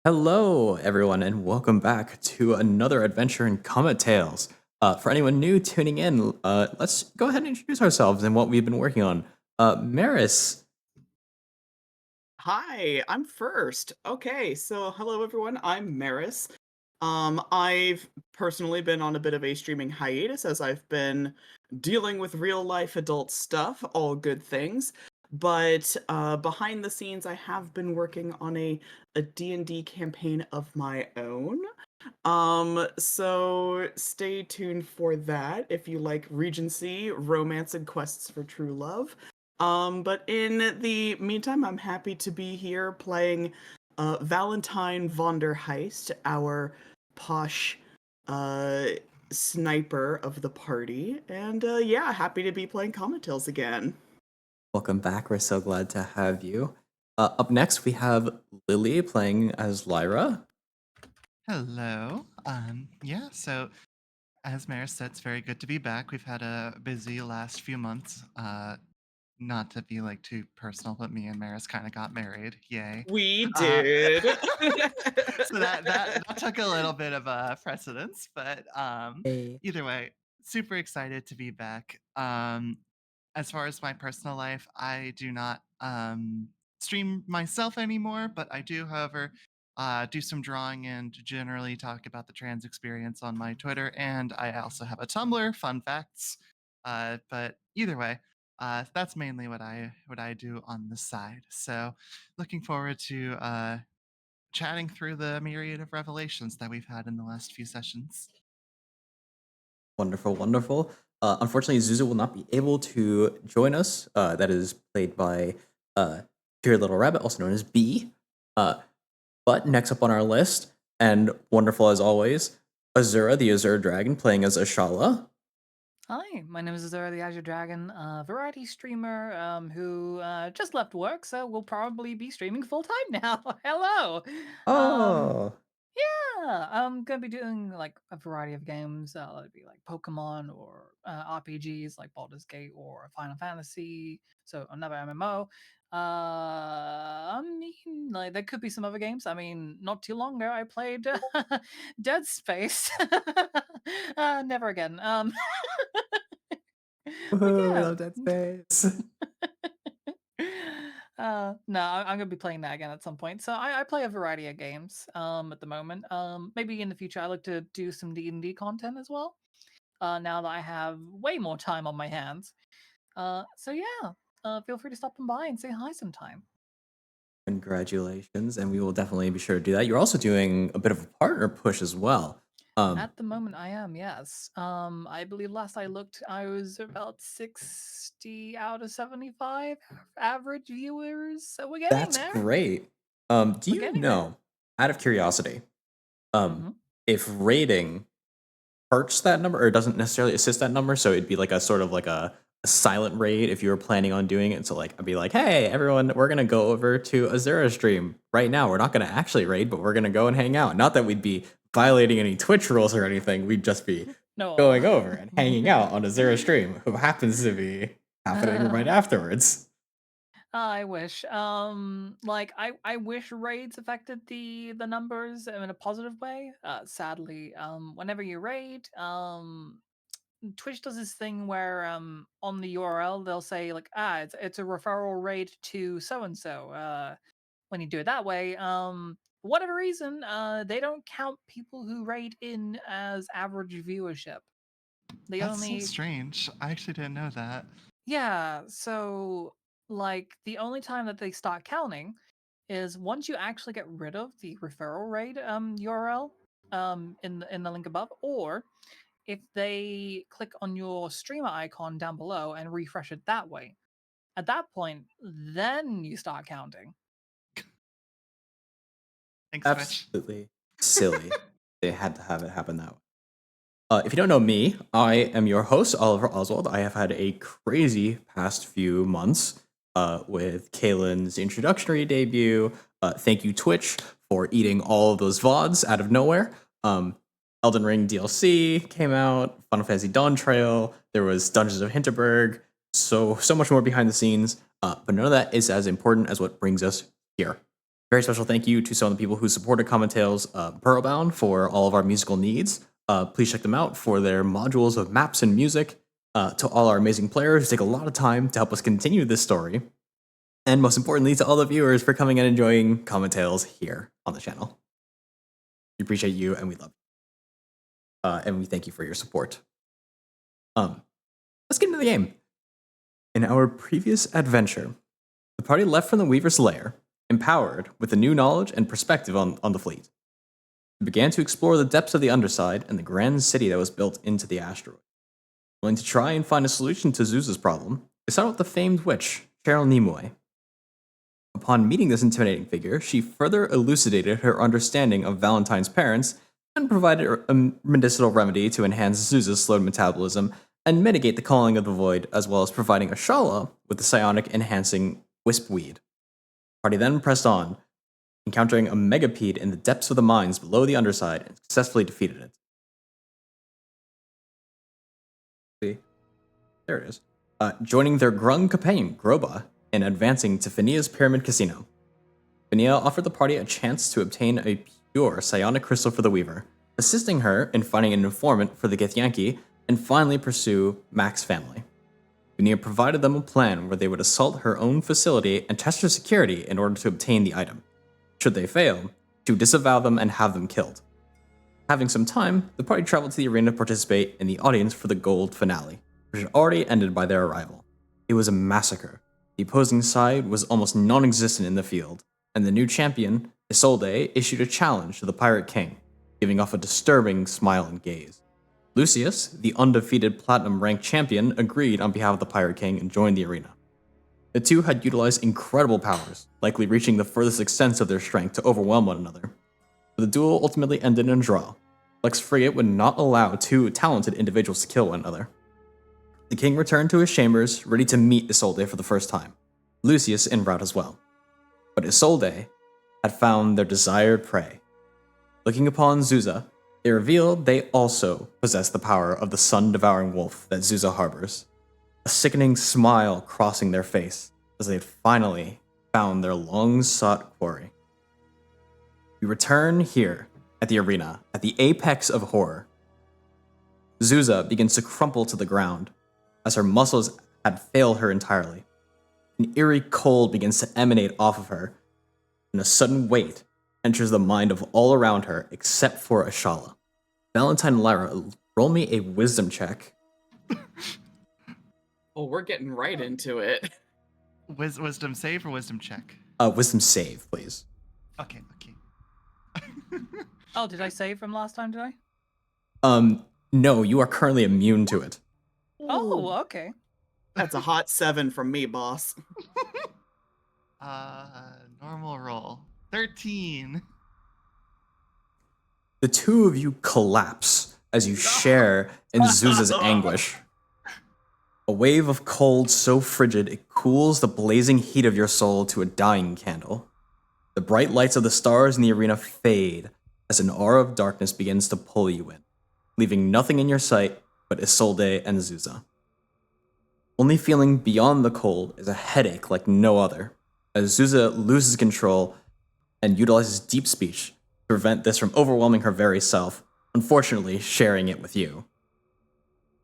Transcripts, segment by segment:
Hello, everyone, and welcome back to another adventure in Comet Tales. For anyone new tuning in, let's go ahead and introduce ourselves and what we've been working on. Maris, Hi, I'm first. Okay, so hello everyone, I'm Maris. I've personally been on a bit of a streaming hiatus as I've been dealing with real life adult stuff, all good things. But behind the scenes, I have been working on a D&D campaign of my own. So stay tuned for that if you like Regency, romance, and quests for true love. But in the meantime, I'm happy to be here playing Valentine Vonderheist, our posh uh, sniper of the party. And yeah, happy to be playing Comet Tales again. welcome back. We're so glad to have you. Up next, we have Lily playing as Lyra. Hello. Yeah, so as Maris said, it's very good to be back. We've had a busy last few months. Not to be like too personal, but me and Maris kind of got married. Yay. We Uh, did. so that took a little bit of a precedence, but Hey. either way, super excited to be back. As far as my personal life, I do not stream myself anymore, but I do, however, do some drawing and generally talk about the trans experience on my Twitter, and I also have a Tumblr, fun facts. But either way, that's mainly what I do on the side. So, looking forward to chatting through the myriad of revelations that we've had in the last few sessions. Wonderful, wonderful. Unfortunately, Zuzu will not be able to join us. That is played by Pure Little Rabbit, also known as B. Uh, But next up on our list, and wonderful as always, Azura the Azure Dragon playing as Ashala. Hi, my name is Azura the Azure Dragon, a variety streamer who just left work, so will probably be streaming full time now. Hello. Um, Oh, yeah, I'm gonna be doing like a variety of games. It'd be like Pokemon or RPGs like Baldur's Gate or Final Fantasy. So another MMO. I mean, like there could be some other games. I mean, not too long ago I played Dead Space. Never again. But woohoo, we yeah. love Dead Space. No, I'm gonna be playing that again at some point. So I play a variety of games at the moment. Maybe in the future I like to do some D&D content as well. Now that I have way more time on my hands. So yeah, feel free to stop by and say hi sometime. Congratulations, and we will definitely be sure to do that. You're also doing a bit of a partner push as well. Um, At the moment, I am, yes. I believe last I looked, I was about 60 out of 75 average viewers. So we're getting that's there. great. Do We're you getting there. know, out of curiosity, um, Hmm. if rating hurts that number or doesn't necessarily assist that number? So it'd be like a sort of like a silent raid if you were planning on doing it. So like I'd be like, hey everyone, we're gonna go over to Azura stream right now. We're not gonna actually raid, but we're gonna go and hang out. Not that we'd be violating any Twitch rules or anything. We'd just be No. going over and hanging out on Azura stream, who happens to be happening right Uh, afterwards. I wish. Like I wish raids affected the numbers in a positive way. Sadly, whenever you raid, Twitch does this thing where on the URL they'll say like it's a referral raid to so and so. When you do it that way, for whatever reason, they don't count people who raid in as average viewership. They That's so only strange. I actually didn't know that. Yeah, so like the only time that they start counting is once you actually get rid of the referral rate URL in the link above, or if they click on your streamer icon down below and refresh it that way. At that point, then you start counting. Thanks, Twitch. Absolutely silly. They had to have it happen that way. If you don't know me, I am your host, Oliver Oswald. I have had a crazy past few months with Kaylin's introductory debut. Thank you, Twitch, for eating all of those VODs out of nowhere. Elden Ring DLC came out, Final Fantasy Dawn Trail, there was Dungeons of Hinterberg, so much more behind the scenes, but none of that is as important as what brings us here. Very special thank you to some of the people who supported Comet Tales Burrowbound for all of our musical needs. Please check them out for their modules of maps and music. To all our amazing players who take a lot of time to help us continue this story. And most importantly, to all the viewers for coming and enjoying Comet Tales here on the channel. We appreciate you and we love you. And we thank you for your support. Let's get into the game. In our previous adventure, the party left from the Weaver's lair, empowered with a new knowledge and perspective on the fleet. They began to explore the depths of the underside and the grand city that was built into the asteroid. Willing to try and find a solution to Zeus's problem, they sought out the famed witch, Cheryl Nimue. Upon meeting this intimidating figure, she further elucidated her understanding of Valentine's parents and provided a medicinal remedy to enhance Zeus's slowed metabolism and mitigate the calling of the void, as well as providing Ashala with the psionic enhancing wispweed. The party then pressed on, encountering a megapede in the depths of the mines below the underside and successfully defeated it. See? There it is. Joining their Grung companion, Groba, and advancing to Finia's Pyramid Casino. Finia offered the party a chance to obtain a pure psionic crystal for the Weaver, assisting her in finding an informant for the Githyanki and finally pursue Mac's family. Finia provided them a plan where they would assault her own facility and test her security in order to obtain the item. Should they fail, to disavow them and have them killed. Having some time, the party traveled to the arena to participate in the audience for the gold finale, which had already ended by their arrival. It was a massacre. The opposing side was almost non-existent in the field, and the new champion, Isolde, issued a challenge to the Pirate King, giving off a disturbing smile and gaze. Lucius, the undefeated platinum-ranked champion, agreed on behalf of the Pirate King and joined the arena. The two had utilized incredible powers, likely reaching the furthest extents of their strength to overwhelm one another. But the duel ultimately ended in a draw. Lex Frigate would not allow two talented individuals to kill one another. The king returned to his chambers, ready to meet Isolde for the first time, Lucius en route as well. But Isolde had found their desired prey. Looking upon Zuza, they revealed they also possessed the power of the sun-devouring wolf that Zuza harbors, a sickening smile crossing their face as they had finally found their long-sought quarry. We return here at the arena, at the apex of horror. Zuza begins to crumple to the ground as her muscles had failed her entirely. An eerie cold begins to emanate off of her, and a sudden weight enters the mind of all around her except for Ashala. Valentine and Lyra, roll me a wisdom check. Well, we're getting right into it. Wisdom save or wisdom check? Wisdom save, please. Okay. Oh, did I save from last time, did I? No, you are currently immune to it. Oh, okay. That's a hot 7 from me, boss. Normal roll. 13. The two of you collapse as you share in Zuza's anguish. A wave of cold so frigid it cools the blazing heat of your soul to a dying candle. The bright lights of the stars in the arena fade as an aura of darkness begins to pull you in, leaving nothing in your sight but Isolde and Zuza. Only feeling beyond the cold is a headache like no other, as Zuza loses control and utilizes deep speech to prevent this from overwhelming her very self, unfortunately sharing it with you.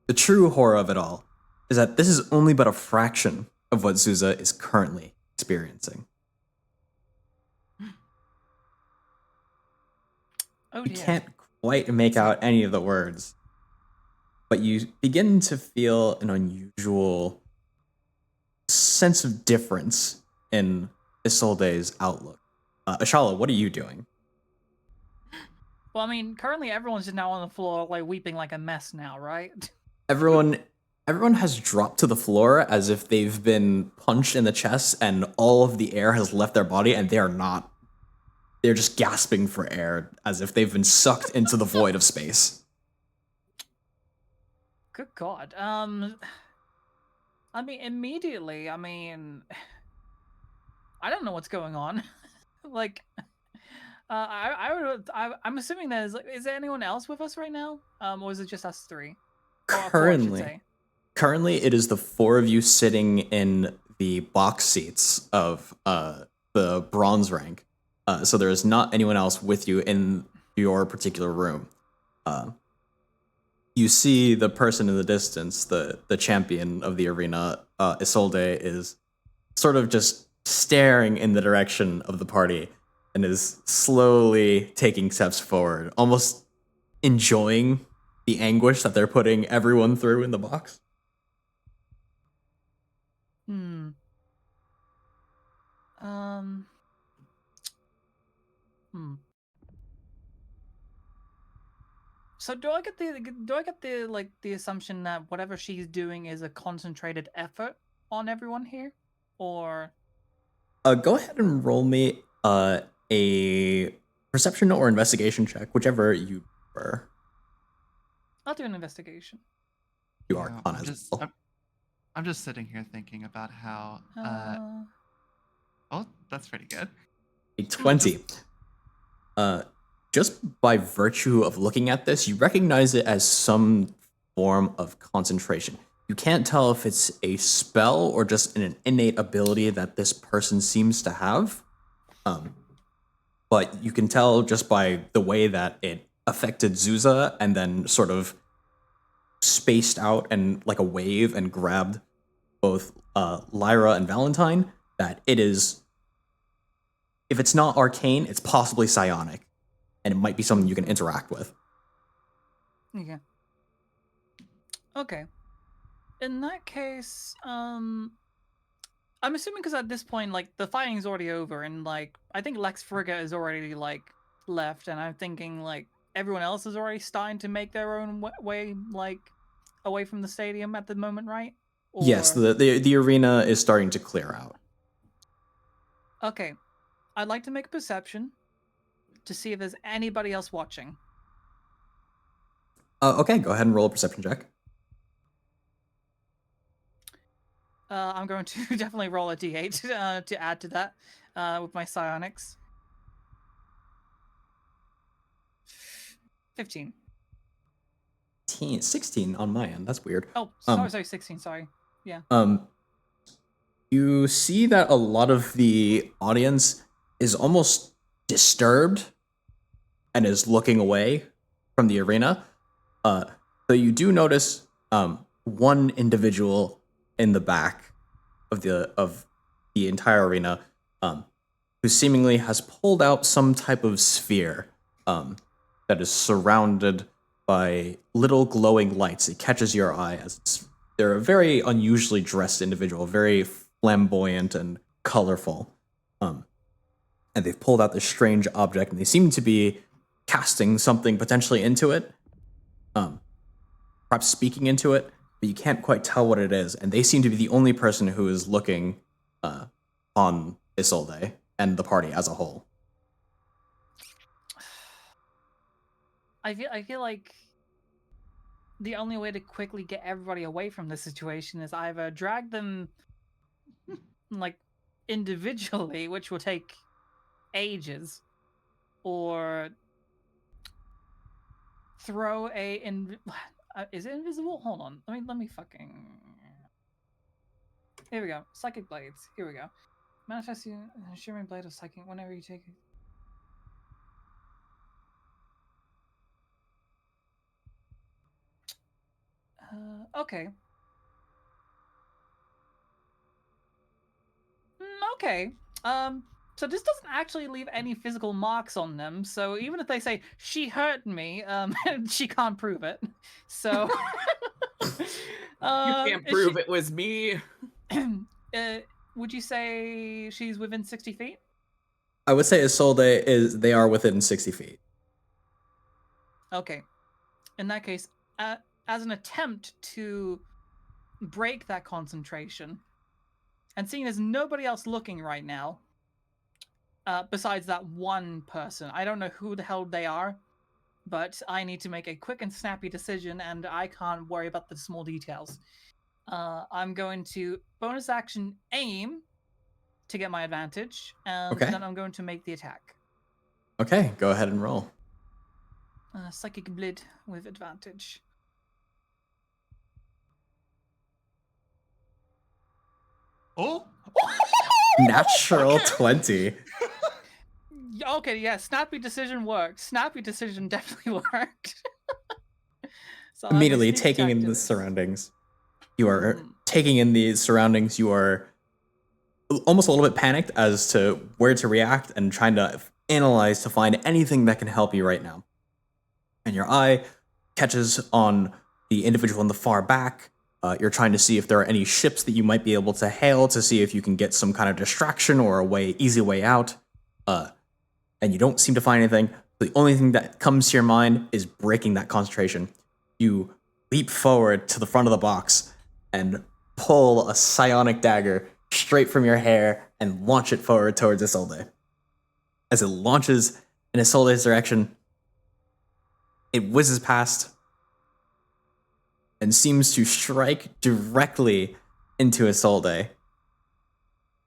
The true horror of it all is that this is only but a fraction of what Zuza is currently experiencing. Oh, You dear. can't quite make out any of the words, but you begin to feel an unusual sense of difference in Isolde's outlook. Ashala, what are you doing? Well, I mean, currently everyone's just now on the floor, like, weeping like a mess now, right? Everyone has dropped to the floor as if they've been punched in the chest and all of the air has left their body and they're just gasping for air as if they've been sucked into the void of space. Good God. I mean, immediately, I don't know what's going on. Like, I'm assuming is there anyone else with us right now? Or is it just us three? Or four, I should say. Currently, it is the four of you sitting in the box seats of the bronze rank. So there is not anyone else with you in your particular room. You see the person in the distance, the champion of the arena, Isolde, is sort of just staring in the direction of the party and is slowly taking steps forward, almost enjoying the anguish that they're putting everyone through in the box. Hmm. Hmm. So do I get the like the assumption that whatever she's doing is a concentrated effort on everyone here, or Go ahead and roll me a perception or investigation check, whichever you prefer. I'll do an investigation. You Yeah, are I'm as just well. I'm just sitting here thinking about how oh, that's pretty good. A 20. Just by virtue of looking at this, you recognize it as some form of concentration. You can't tell if it's a spell or just an innate ability that this person seems to have. But you can tell just by the way that it affected Zuza and then sort of spaced out and like a wave and grabbed both Lyra and Valentine that it is, if it's not arcane, it's possibly psionic, and it might be something you can interact with. Yeah. Okay. In that case, I'm assuming because at this point, like the fighting's already over, and like I think Lex Frigga is already like left, and I'm thinking like everyone else is already starting to make their own way like away from the stadium at the moment, right? Yes, the arena is starting to clear out. Okay, I'd like to make a perception to see if there's anybody else watching. Okay, go ahead and roll a perception check. I'm going to definitely roll a d8 to add to that with my psionics. 15. 16 on my end. That's weird. Oh, sorry, 16. Sorry. Yeah. You see that a lot of the audience is almost disturbed and is looking away from the arena. So you do notice one individual in the back of the entire arena who seemingly has pulled out some type of sphere that is surrounded by little glowing lights. It catches your eye as they're a very unusually dressed individual, very flamboyant and colorful. And they've pulled out this strange object, and they seem to be casting something potentially into it, perhaps speaking into it, but you can't quite tell what it is. And they seem to be the only person who is looking on Isolde and the party as a whole. I feel like the only way to quickly get everybody away from this situation is either drag them like individually, which will take ages, or throw is it invisible? Hold on. Let me fucking. Here we go. Psychic blades. Here we go. Manifest you a shimmering blade of psychic whenever you take it. Okay. Okay. So this doesn't actually leave any physical marks on them. So even if they say she hurt me, she can't prove it. So You can't prove it was me. Would you say she's within 60 feet? I would say Isolde they are within 60 feet. Okay. In that case, as an attempt to break that concentration, and seeing there's nobody else looking right now, besides that one person, I don't know who the hell they are, but I need to make a quick and snappy decision, and I can't worry about the small details. I'm going to bonus action aim to get my advantage, and Okay. then I'm going to make the attack. Okay, go ahead and roll. Psychic Blade with advantage. Oh, Natural 20. Okay, yeah, snappy decision worked. Snappy decision definitely worked. So I'm a Immediately sneak taking attack in to the this. surroundings. You are Mhm. taking in these surroundings. You are almost a little bit panicked as to where to react and trying to analyze to find anything that can help you right now. And your eye catches on the individual in the far back. You're trying to see if there are any ships that you might be able to hail to see if you can get some kind of distraction or easy way out. And you don't seem to find anything. The only thing that comes to your mind is breaking that concentration. You leap forward to the front of the box and pull a psionic dagger straight from your hair and launch it forward towards Isolde. As it launches in Isolde's direction, it whizzes past and seems to strike directly into Isolde,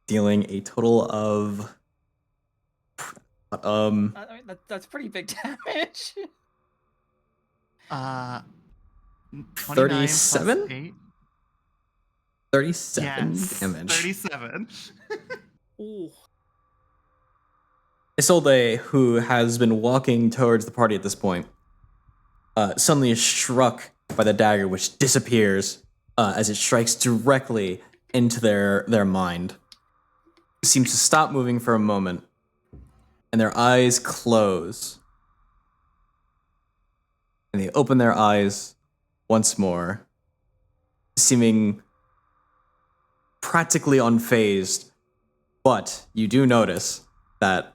dealing a total of I mean, that's pretty big damage. 29 plus 37? 8. 37 Yes, damage. 37. Ooh. Isolde, who has been walking towards the party at this point, suddenly is struck by the dagger, which disappears as it strikes directly into their mind. It seems to stop moving for a moment, and their eyes close. And they open their eyes once more, seeming practically unfazed. But you do notice that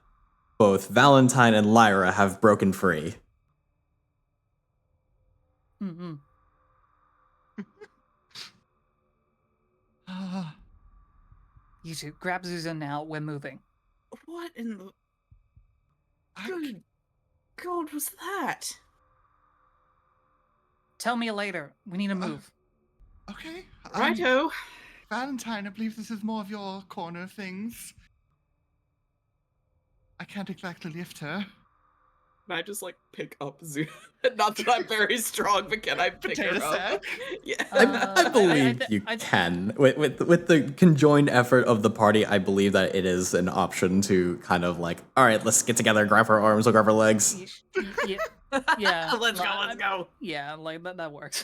both Valentine and Lyra have broken free. Mm-hmm. You two, grab Susan now. We're moving. What in the good God was that? Tell me later. We need to move. Okay. Righto. Valentine, I believe this is more of your corner of things. I can't exactly lift her. Can I just like pick up Zoo? Not that I'm very strong, but can I pick Potato her up? sack? Yeah. I believe you can. With the conjoined effort of the party, I believe that it is an option to kind of like, all right, let's get together, grab her arms, or grab her legs. Yeah. Yeah. Let's go. Yeah, like that works.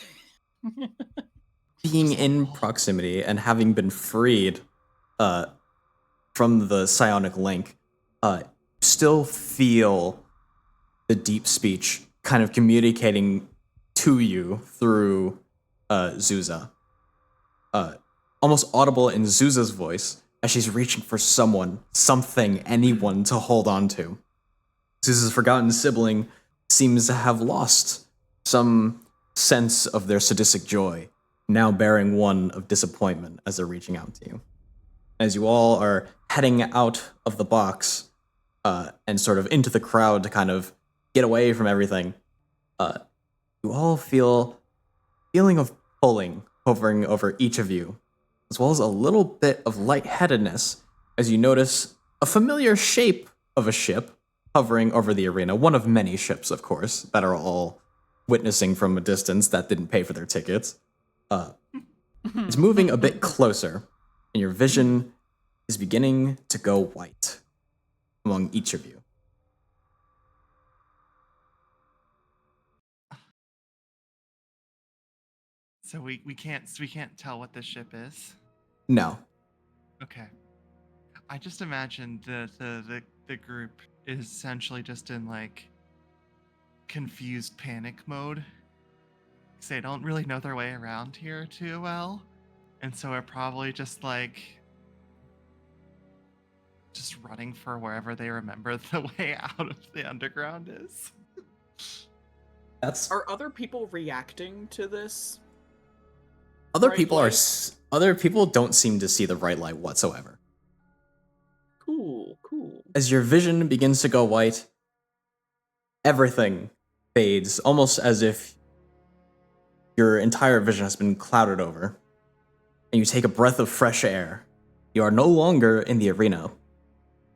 Being in proximity and having been freed from the psionic link, still feel the deep speech kind of communicating to you through Zuza. Almost audible in Zuza's voice as she's reaching for someone, something, anyone to hold on to. Zuza's forgotten sibling seems to have lost some sense of their sadistic joy, now bearing one of disappointment as they're reaching out to you. As you all are heading out of the box and sort of into the crowd to kind of get away from everything, you all feel feeling of pulling hovering over each of you, as well as a little bit of lightheadedness as you notice a familiar shape of a ship hovering over the arena, one of many ships, of course, that are all witnessing from a distance that didn't pay for their tickets. It's moving a bit closer, and your vision is beginning to go white among each of you. So we can't tell what this ship is. No. Okay. I just imagine the group is essentially just in like confused panic mode. 'Cause they don't really know their way around here too well. And so we're probably just like just running for wherever they remember the way out of the underground is. That's Are other people reacting to this? other bright people light? other people don't seem to see the bright light whatsoever. Cool. As your vision begins to go white, everything fades, almost as if your entire vision has been clouded over, and you take a breath of fresh air. You are no longer in the arena,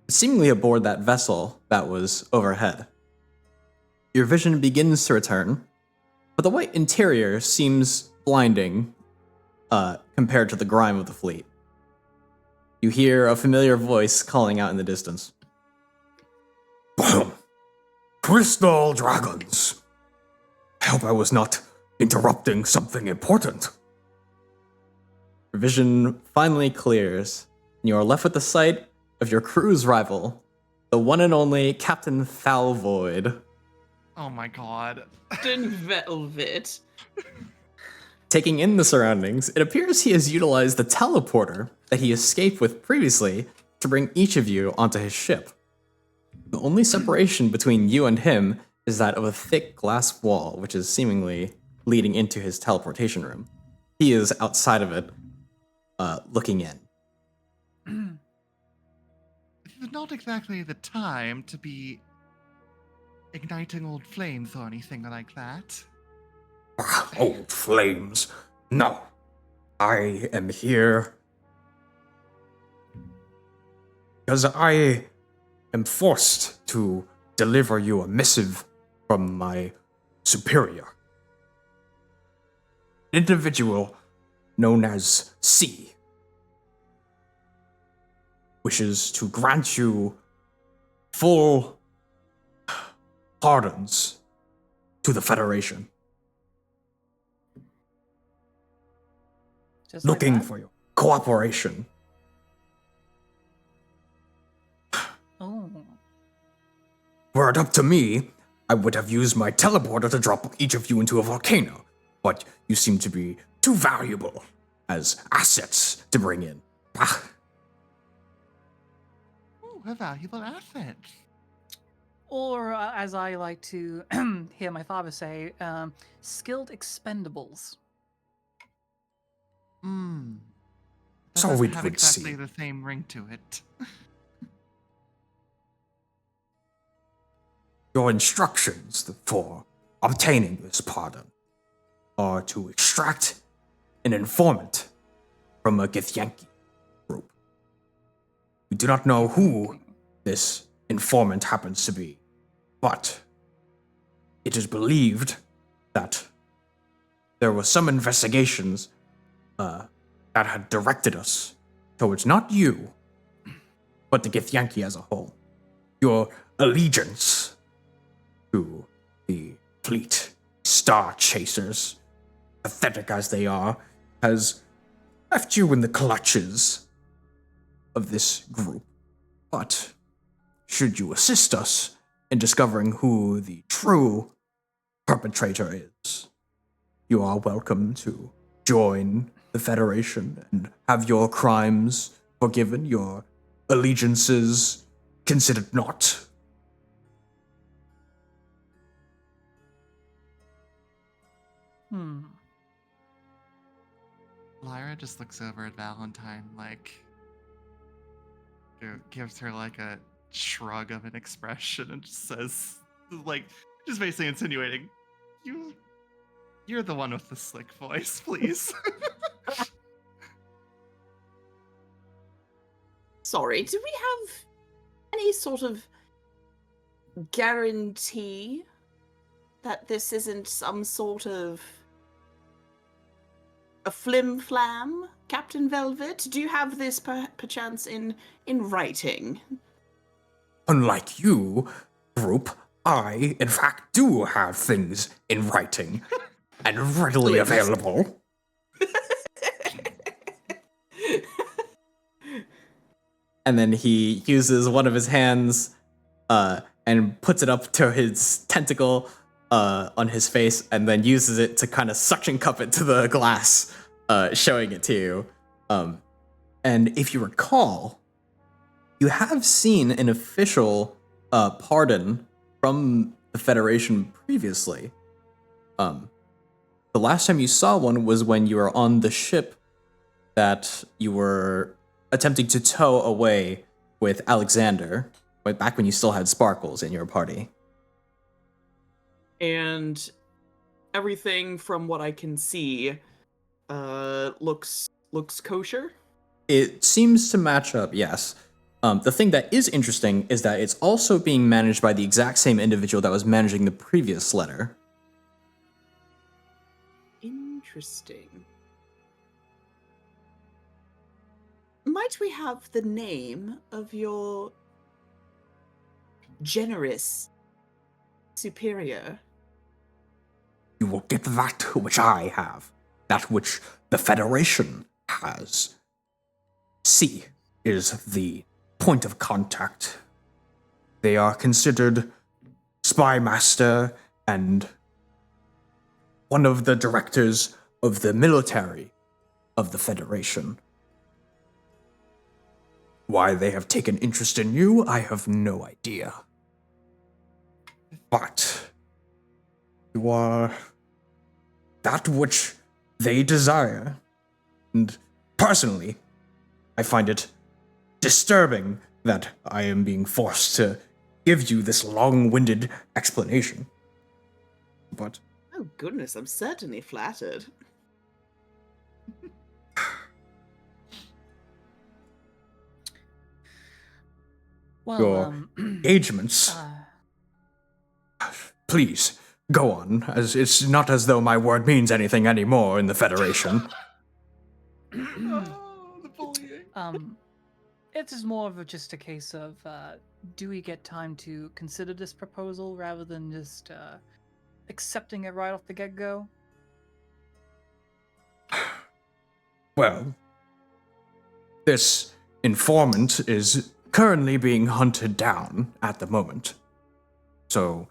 but seemingly aboard that vessel that was overhead. Your vision begins to return, but the white interior seems blinding compared to the grime of the fleet. You hear a familiar voice calling out in the distance. Crystal dragons. I hope I was not interrupting something important. Your vision finally clears, and you are left with the sight of your crew's rival, the one and only Captain Falvoid. Oh my god. Captain Velvet. Taking in the surroundings, it appears he has utilized the teleporter that he escaped with previously to bring each of you onto his ship. The only separation between you and him is that of a thick glass wall, which is seemingly leading into his teleportation room. He is outside of it, looking in. It's not exactly the time to be igniting old flames or anything like that. Old flames. No. I am here because I am forced to deliver you a missive from my superior. An individual known as C wishes to grant you full pardons to the Federation. Just like Looking that? for your cooperation. Oh. Were it up to me, I would have used my teleporter to drop each of you into a volcano, but you seem to be too valuable as assets to bring in. Ooh, a valuable asset. Or, as I like to hear my father say, skilled expendables. Hmm. That So doesn't it have would exactly seem. the same ring to it. Your instructions for obtaining this pardon are to extract an informant from a Githyanki group. We do not know who this informant happens to be, but it is believed that there were some investigations that had directed us towards not you, but the Githyanki as a whole. Your allegiance to the fleet star chasers, pathetic as they are, has left you in the clutches of this group. But should you assist us in discovering who the true perpetrator is, you are welcome to join the Federation and have your crimes forgiven, your allegiances considered not. Lyra just looks over at Valentine, like, gives her like a shrug of an expression and just says, like, just basically insinuating, you're the one with the slick voice, please. Sorry, do we have any sort of guarantee that this isn't some sort of a flim-flam, Captain Velvet? Do you have this perchance in writing? Unlike you, group, I, in fact, do have things in writing and readily Please. available. And then he uses one of his hands and puts it up to his tentacle on his face, and then uses it to kind of suction cup it to the glass, showing it to you. And if you recall, you have seen an official pardon from the Federation previously. The last time you saw one was when you were on the ship that you were attempting to tow away with Alexander, back when you still had Sparkles in your party. And everything from what I can see looks kosher. It seems to match up, yes. The thing that is interesting is that it's also being managed by the exact same individual that was managing the previous letter. Interesting. Might we have the name of your generous superior. You will get that which I have, that which the Federation has. C is the point of contact. They are considered spy master and one of the directors of the military of the Federation. Why they have taken interest in you, I have no idea. But you are that which they desire. And personally, I find it disturbing that I am being forced to give you this long-winded explanation. But Oh goodness, I'm certainly flattered. Well, your engagements, please go on, as it's not as though my word means anything anymore in the Federation. Oh, the bullying. it is more of just a case of do we get time to consider this proposal rather than just accepting it right off the get-go? Well, this informant is currently being hunted down at the moment. So,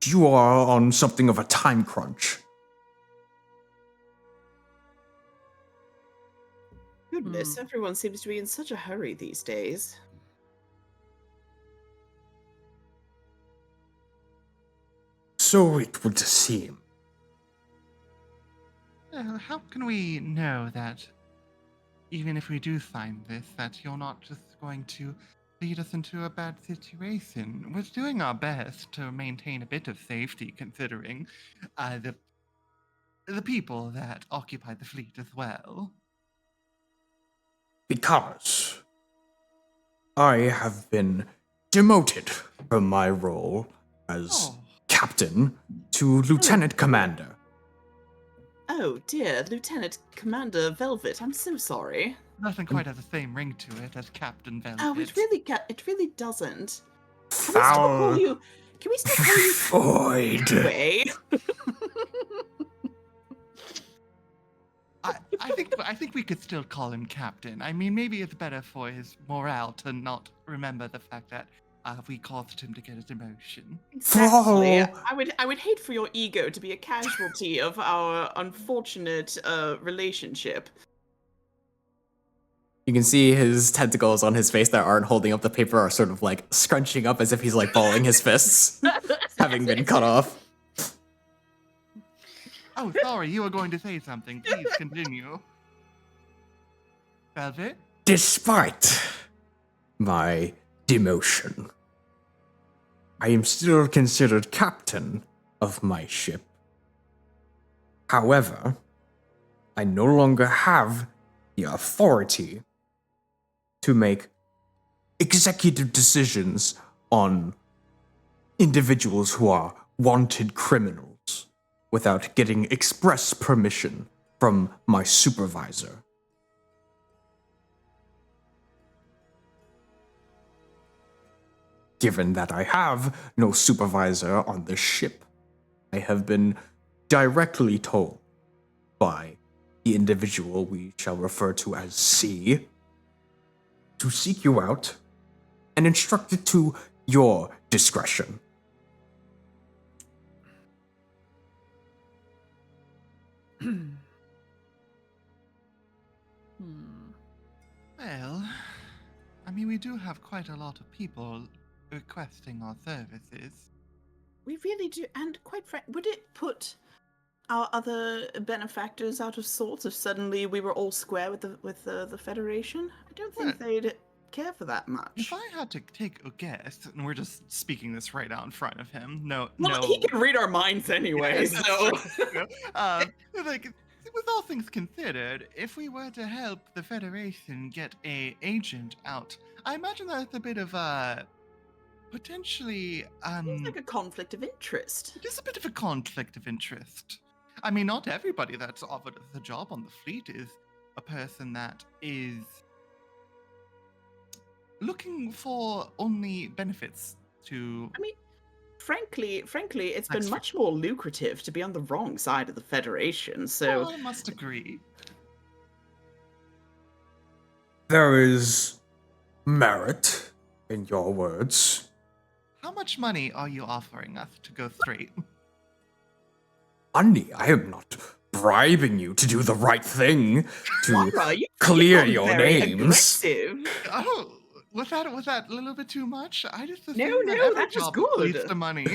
you are on something of a time crunch. Goodness, everyone seems to be in such a hurry these days. So it would seem. How can we know that, even if we do find this, that you're not just going to lead us into a bad situation? We're doing our best to maintain a bit of safety, considering the people that occupy the fleet as well. Because I have been demoted from my role as captain to lieutenant commander. Oh dear, Lieutenant Commander Velvet, I'm so sorry. Nothing quite has the same ring to it as Captain Velvet. Oh, it really doesn't. Foul. Can we still call you Void. Way? I think we could still call him Captain. I mean, maybe it's better for his morale to not remember the fact that we caused him to get his demotion. Exactly. Oh. I would hate for your ego to be a casualty of our unfortunate relationship. You can see his tentacles on his face that aren't holding up the paper are sort of like scrunching up as if he's like balling his fists, having been cut off. Oh, sorry, you were going to say something. Please continue. Velvet? Despite my demotion, I am still considered captain of my ship. However, I no longer have the authority to make executive decisions on individuals who are wanted criminals without getting express permission from my supervisor. Given that I have no supervisor on this ship, I have been directly told by the individual we shall refer to as C to seek you out and instruct it to your discretion. Well, I mean, we do have quite a lot of people requesting our services. We really do, and quite frankly, would it put our other benefactors out of sorts if suddenly we were all square with the Federation? I don't think they'd care for that much. If I had to take a guess, and we're just speaking this right out in front of him, Well, he can read our minds anyway, so... like, with all things considered, if we were to help the Federation get a agent out, I imagine that's a bit of a potentially Seems like a conflict of interest. just a bit of a conflict of interest. I mean, not everybody that's offered the job on the fleet is a person that is looking for only benefits to I mean, frankly, it's been next much more lucrative to be on the wrong side of the Federation, so Well, I must agree. There is merit in your words. How much money are you offering us to go straight? Honey, I am not bribing you to do the right thing to Lyra, clear gone your very names. aggressive. Oh, was that a little bit too much? I just No, assumed that no, every that was job good. leads to money.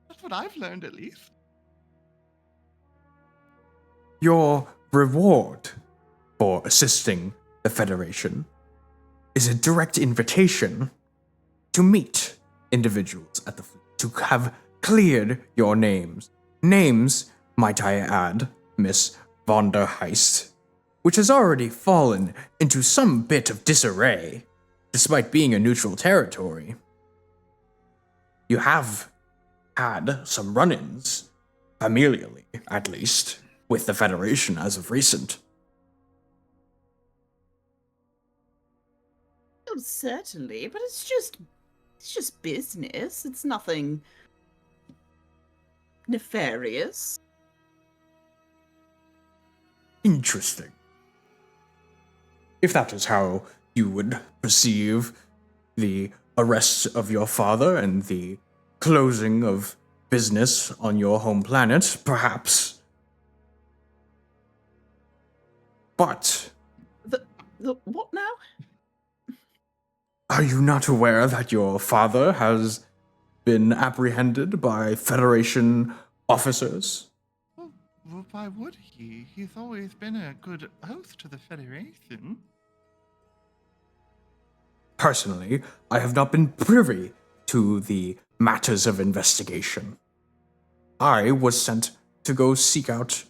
That's what I've learned, at least. Your reward for assisting the Federation is a direct invitation to meet individuals at the fleet, to have cleared your names. Names, might I add, Miss von der Heist, which has already fallen into some bit of disarray, despite being a neutral territory. You have had some run-ins, familiarly at least, with the Federation as of recent. Oh, certainly, but it's just business. It's nothing nefarious. Interesting. If that is how you would perceive the arrest of your father and the closing of business on your home planet, perhaps. But The what now? are you not aware that your father has been apprehended by Federation officers? Well, why would he? He's always been a good host to the Federation. Personally, I have not been privy to the matters of investigation. I was sent to go seek out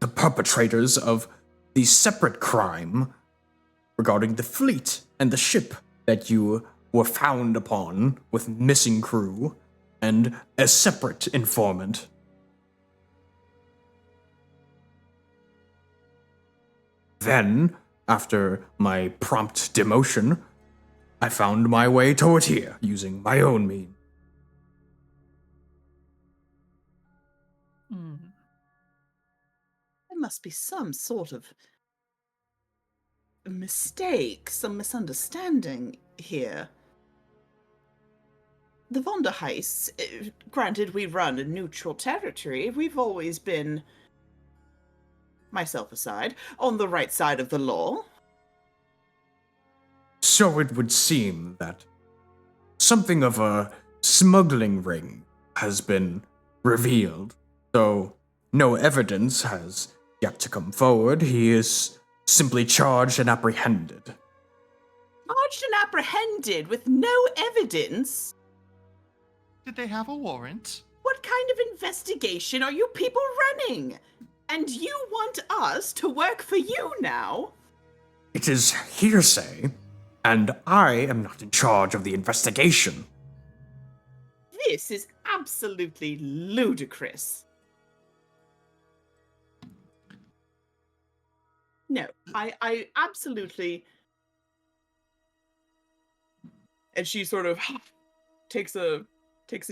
the perpetrators of the separate crime regarding the fleet and the ship that you were found upon with missing crew and a separate informant. Then, after my prompt demotion, I found my way toward here using my own means. There must be some sort of mistake, some misunderstanding here. The von der Heists, granted we run a neutral territory, we've always been, myself aside, on the right side of the law. So it would seem that something of a smuggling ring has been revealed, though no evidence has yet to come forward. He is simply charged and apprehended. Charged and apprehended with no evidence? Did they have a warrant? What kind of investigation are you people running? And you want us to work for you now? It is hearsay, and I am not in charge of the investigation. This is absolutely ludicrous. No, I absolutely. And she sort of takes a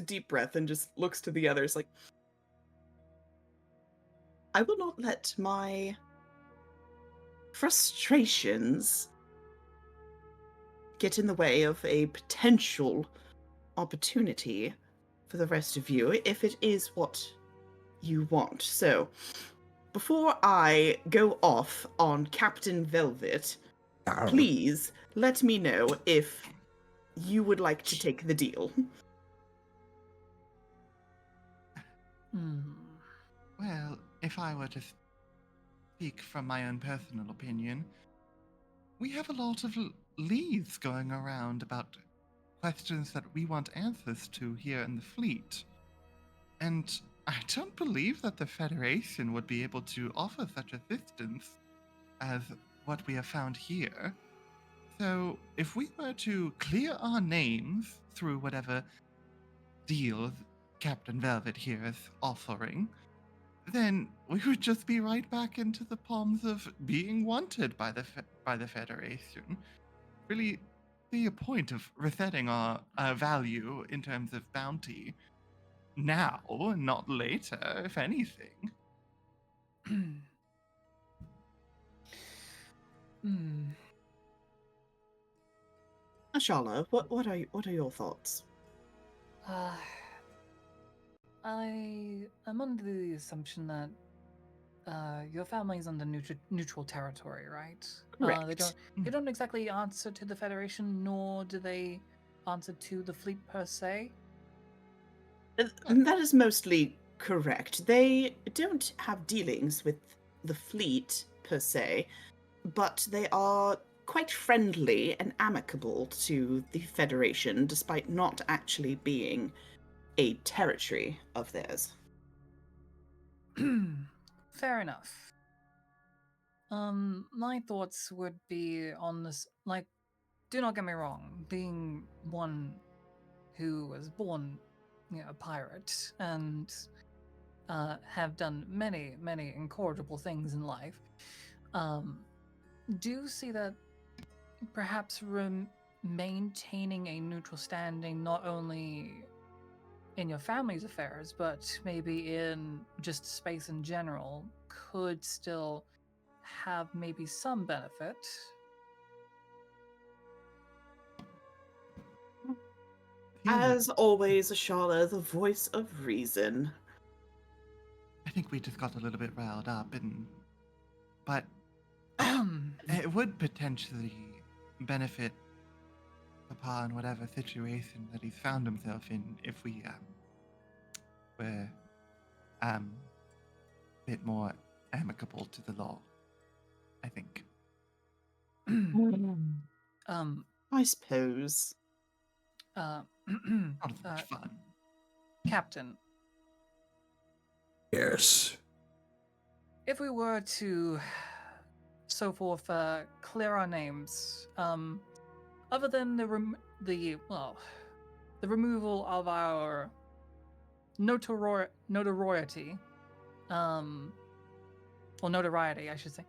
deep breath and just looks to the others like, I will not let my frustrations get in the way of a potential opportunity for the rest of you if it is what you want. So, before I go off on Captain Velvet, please let me know if you would like to take the deal. Well, if I were to speak from my own personal opinion, we have a lot of leads going around about questions that we want answers to here in the fleet. And I don't believe that the Federation would be able to offer such assistance as what we have found here. So, if we were to clear our names through whatever deal Captain Velvet here is offering, then we would just be right back into the palms of being wanted by the Federation. Really, see a point of resetting our value in terms of bounty now and not later, if anything. Hmm. Ashala, what are your thoughts? Uh, I am under the assumption that your family is under neutral territory, right? Correct. They don't exactly answer to the Federation, nor do they answer to the fleet per se. That is mostly correct. They don't have dealings with the fleet per se, but they are quite friendly and amicable to the Federation, despite not actually being a territory of theirs. Fair enough. My thoughts would be on this. Like, do not get me wrong. Being one who was born, a pirate and have done many, many incorrigible things in life, do see that perhaps maintaining a neutral standing not only in your family's affairs, but maybe in just space in general, could still have maybe some benefit. As always, Ashala, the voice of reason. I think we just got a little bit riled up, but it would potentially benefit Papa in whatever situation that he's found himself in if we were a bit more amicable to the law, I think. I suppose. Not as much fun. Captain, Yes. if we were to so forth clear our names, other than the removal of our notoriety, or notoriety, I should say,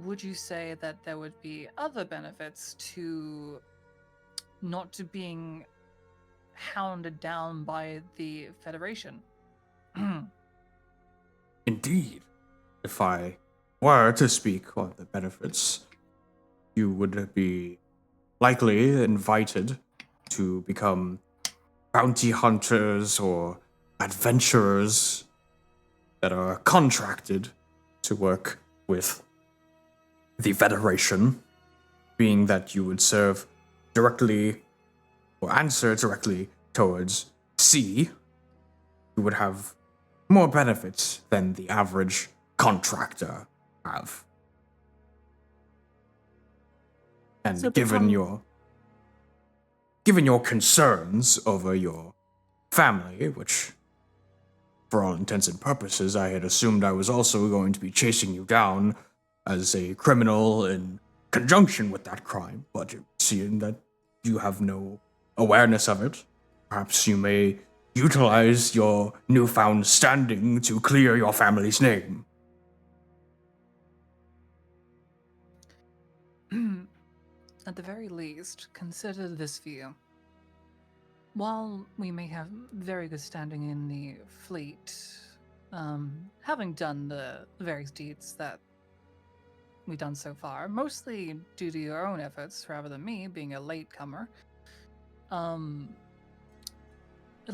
would you say that there would be other benefits to not to being hounded down by the Federation? Indeed. If I were to speak on the benefits, you would be likely invited to become bounty hunters or adventurers that are contracted to work with the Federation, being that you would serve directly or answer directly towards sea. You would have more benefits than the average contractor have. And So given become- your concerns over your family, which for all intents and purposes I had assumed I was also going to be chasing you down as a criminal in conjunction with that crime, but seeing that you have no awareness of it, perhaps you may utilize your newfound standing to clear your family's name. At the very least, consider this view. While we may have very good standing in the fleet, having done the various deeds that we've done so far, mostly due to your own efforts rather than me being a latecomer, at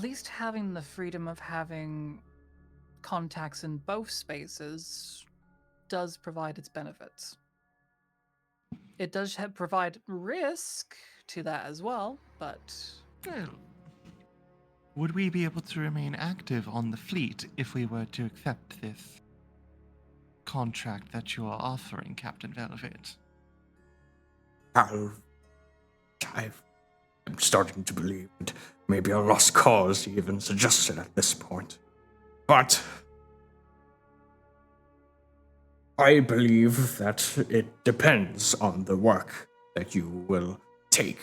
least having the freedom of having contacts in both spaces does provide its benefits. It does provide risk to that as well, but Well, would we be able to remain active on the fleet if we were to accept this contract that you are offering, Captain Velvet? I'm starting to believe it may be a lost cause you even suggested at this point. But I believe that it depends on the work that you will take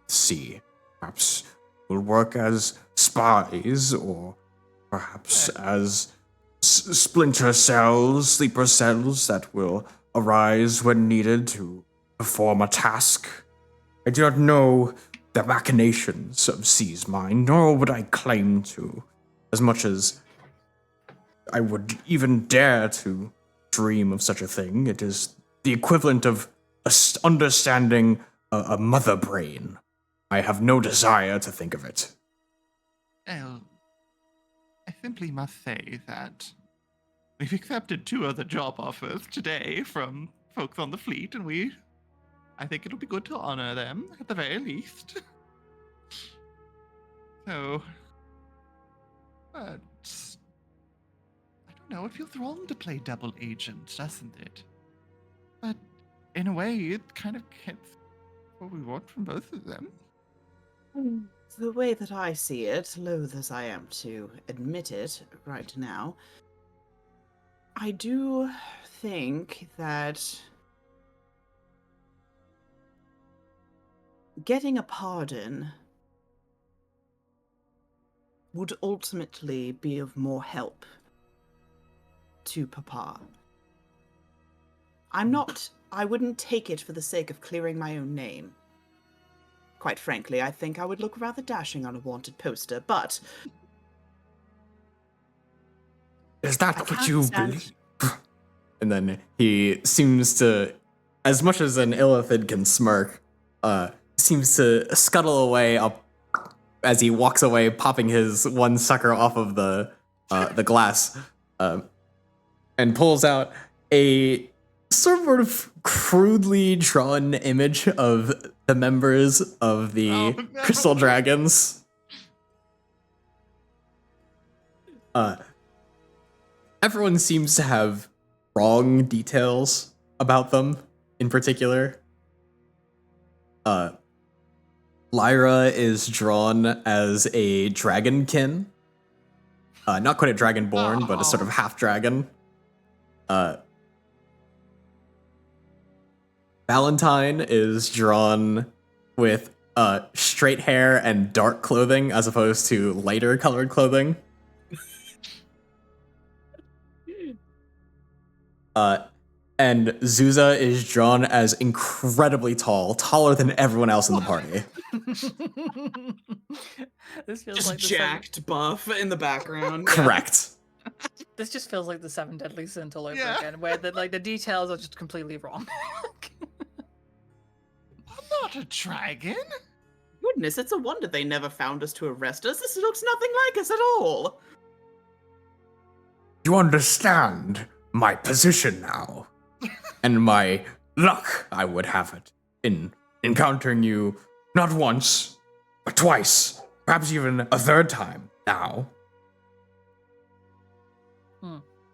to see. Perhaps you'll work as spies, or perhaps as splinter cells, sleeper cells that will arise when needed to perform a task. I do not know the machinations of C's mind, nor would I claim to, as much as I would even dare to dream of such a thing. It is the equivalent of understanding a mother brain. I have no desire to think of it. Well, I simply must say that we've accepted 2 other job offers today from folks on the fleet, and I think it'll be good to honor them at the very least. So, but I don't know, it feels wrong to play double agent, doesn't it? But in a way, it kind of gets what we want from both of them. The way that I see it, loath as I am to admit it right now, I do think that getting a pardon would ultimately be of more help to Papa. I wouldn't take it for the sake of clearing my own name. Quite frankly, I think I would look rather dashing on a wanted poster, but... Is that what you believe? And then he seems to, as much as an illithid can smirk, seems to scuttle away up as he walks away, popping his one sucker off of the glass, and pulls out a sort of crudely drawn image of the members of the Crystal Dragons. Everyone seems to have wrong details about them in particular. Lyra is drawn as a dragonkin. Not quite a dragonborn, but a sort of half dragon. Valentine is drawn with straight hair and dark clothing as opposed to lighter colored clothing. And Zuza is drawn as incredibly tall, taller than everyone else in the party. This feels Just like jacked buff in the background. Correct. This just feels like the 7 Deadly Sins all over Yeah. again, where the details are just completely wrong. I'm not a dragon. Goodness, it's a wonder they never found us to arrest us. This looks nothing like us at all. You understand my position now, and my luck, I would have it, in encountering you not once, but twice, perhaps even a third time now.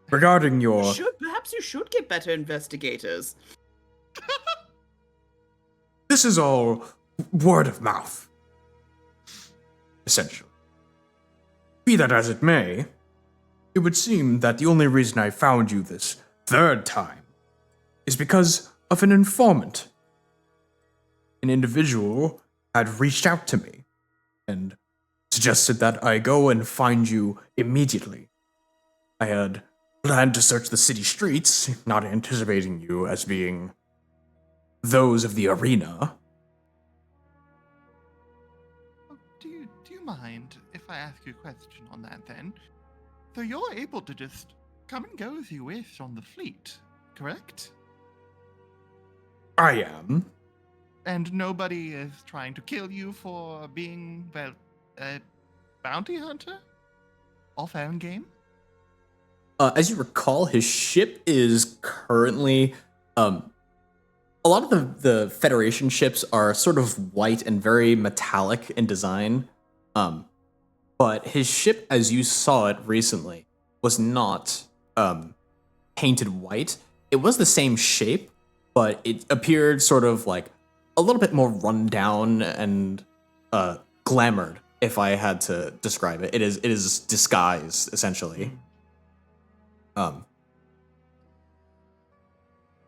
Regarding your... Perhaps you should get better investigators. This is all word of mouth, essentially. Be that as it may, it would seem that the only reason I found you this third time is because of an informant. An individual had reached out to me and suggested that I go and find you immediately. I had planned to search the city streets, not anticipating you as being those of the arena. Do you mind if I ask you a question on that then? So you're able to just come and go as you wish on the fleet, correct? I am. And nobody is trying to kill you for being, well, a bounty hunter? All fair and game? As you recall, his ship is currently... a lot of the Federation ships are sort of white and very metallic in design. But his ship, as you saw it recently, was not painted white. It was the same shape, but it appeared sort of like a little bit more run down and glamored, if I had to describe it. It is disguised, essentially.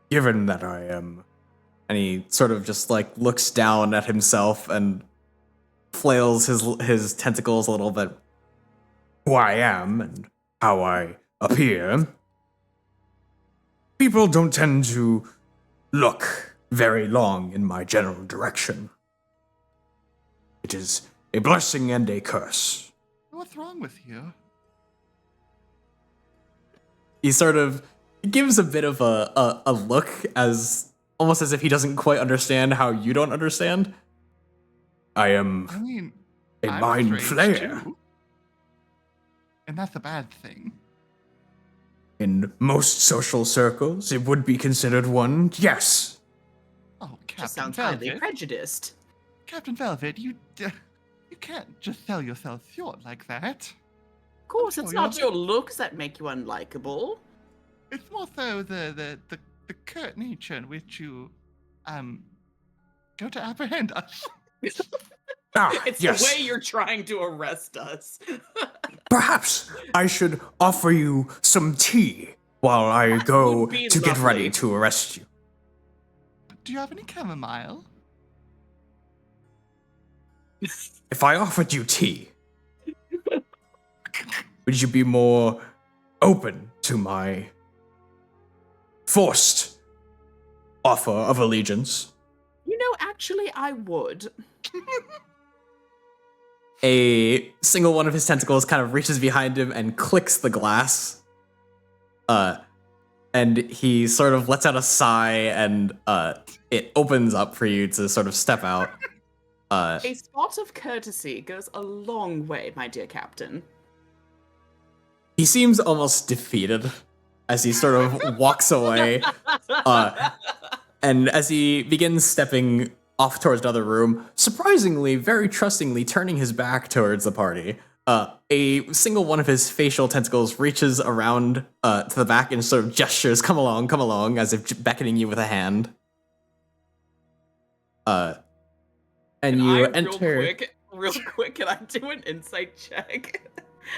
Given that I am... And he sort of just like looks down at himself and flails his tentacles a little bit. Who I am and how I appear. People don't tend to look very long in my general direction. It is a blessing and a curse. What's wrong with you? He sort of gives a bit of a look, as almost as if he doesn't quite understand how you don't understand. I am I mean, a I'm mind strange flayer. too. And that's a bad thing. In most social circles, it would be considered one, yes. Oh, Just Captain sounds highly Velvet. prejudiced. Captain Velvet, you can't just sell yourself short like that. Of course, sure it's you're- not your looks that make you unlikable. It's more so the curt nature in which you go to apprehend us. It's Yes. the way you're trying to arrest us. Perhaps I should offer you some tea while I go would be to get ready lovely. to arrest you. Do you have any chamomile? If I offered you tea, would you be more open to my forced offer of allegiance? You know, actually, I would. A single one of his tentacles kind of reaches behind him and clicks the glass. And he sort of lets out a sigh, and it opens up for you to sort of step out. A spot of courtesy goes a long way, my dear captain. He seems almost defeated as he sort of walks away. And as he begins stepping off towards another room, surprisingly, very trustingly turning his back towards the party, a single one of his facial tentacles reaches around to the back and sort of gestures, come along, as if beckoning you with a hand. And you enter. Real quick, can I do an insight check?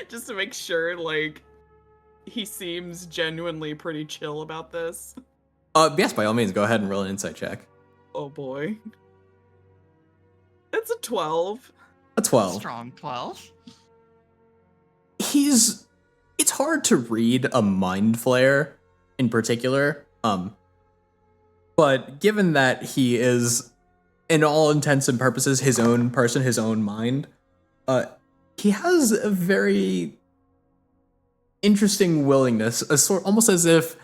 Just to make sure, like, he seems genuinely pretty chill about this. Yes, by all means, go ahead and roll an insight check. Oh boy. It's a 12. A 12. Strong 12. It's hard to read a mind flare in particular. But given that he is, in all intents and purposes, his own person, his own mind, he has a very interesting willingness, almost as if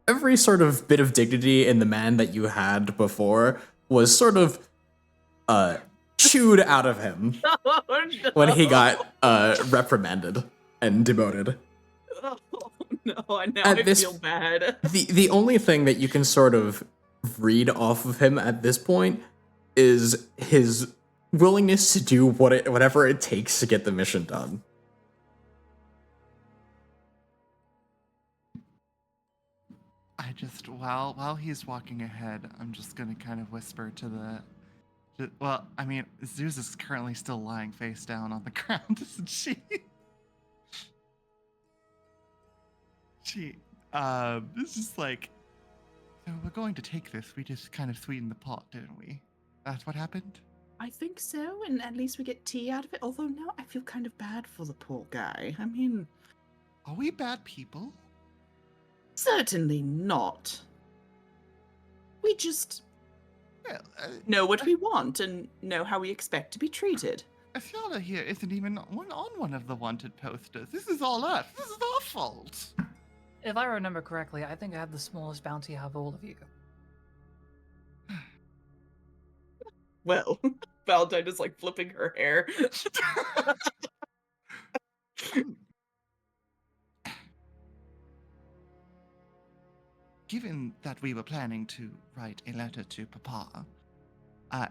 every sort of bit of dignity in the man that you had before was sort of chewed out of him Oh, no. when he got reprimanded and demoted. Oh, no, now At I this- feel bad. The only thing that you can sort of read off of him at this point is his willingness to do whatever it takes to get the mission done. I just while he's walking ahead, I'm just gonna kind of whisper to well, I mean, Zeus is currently still lying face down on the ground, isn't she? It's just like, so we're going to take this. We just kind of sweetened the pot, didn't we? That's what happened? I think so, and at least we get tea out of it. Although now I feel kind of bad for the poor guy. I mean, Are we bad people? certainly not. We just Well, know what we want and know how we expect to be treated. Fiona here isn't even on one of the wanted posters. This is all us. This is our fault. If I remember correctly, I think I have the smallest bounty out of all of you. Well, Valentine is like flipping her hair. Given that we were planning to write a letter to Papa,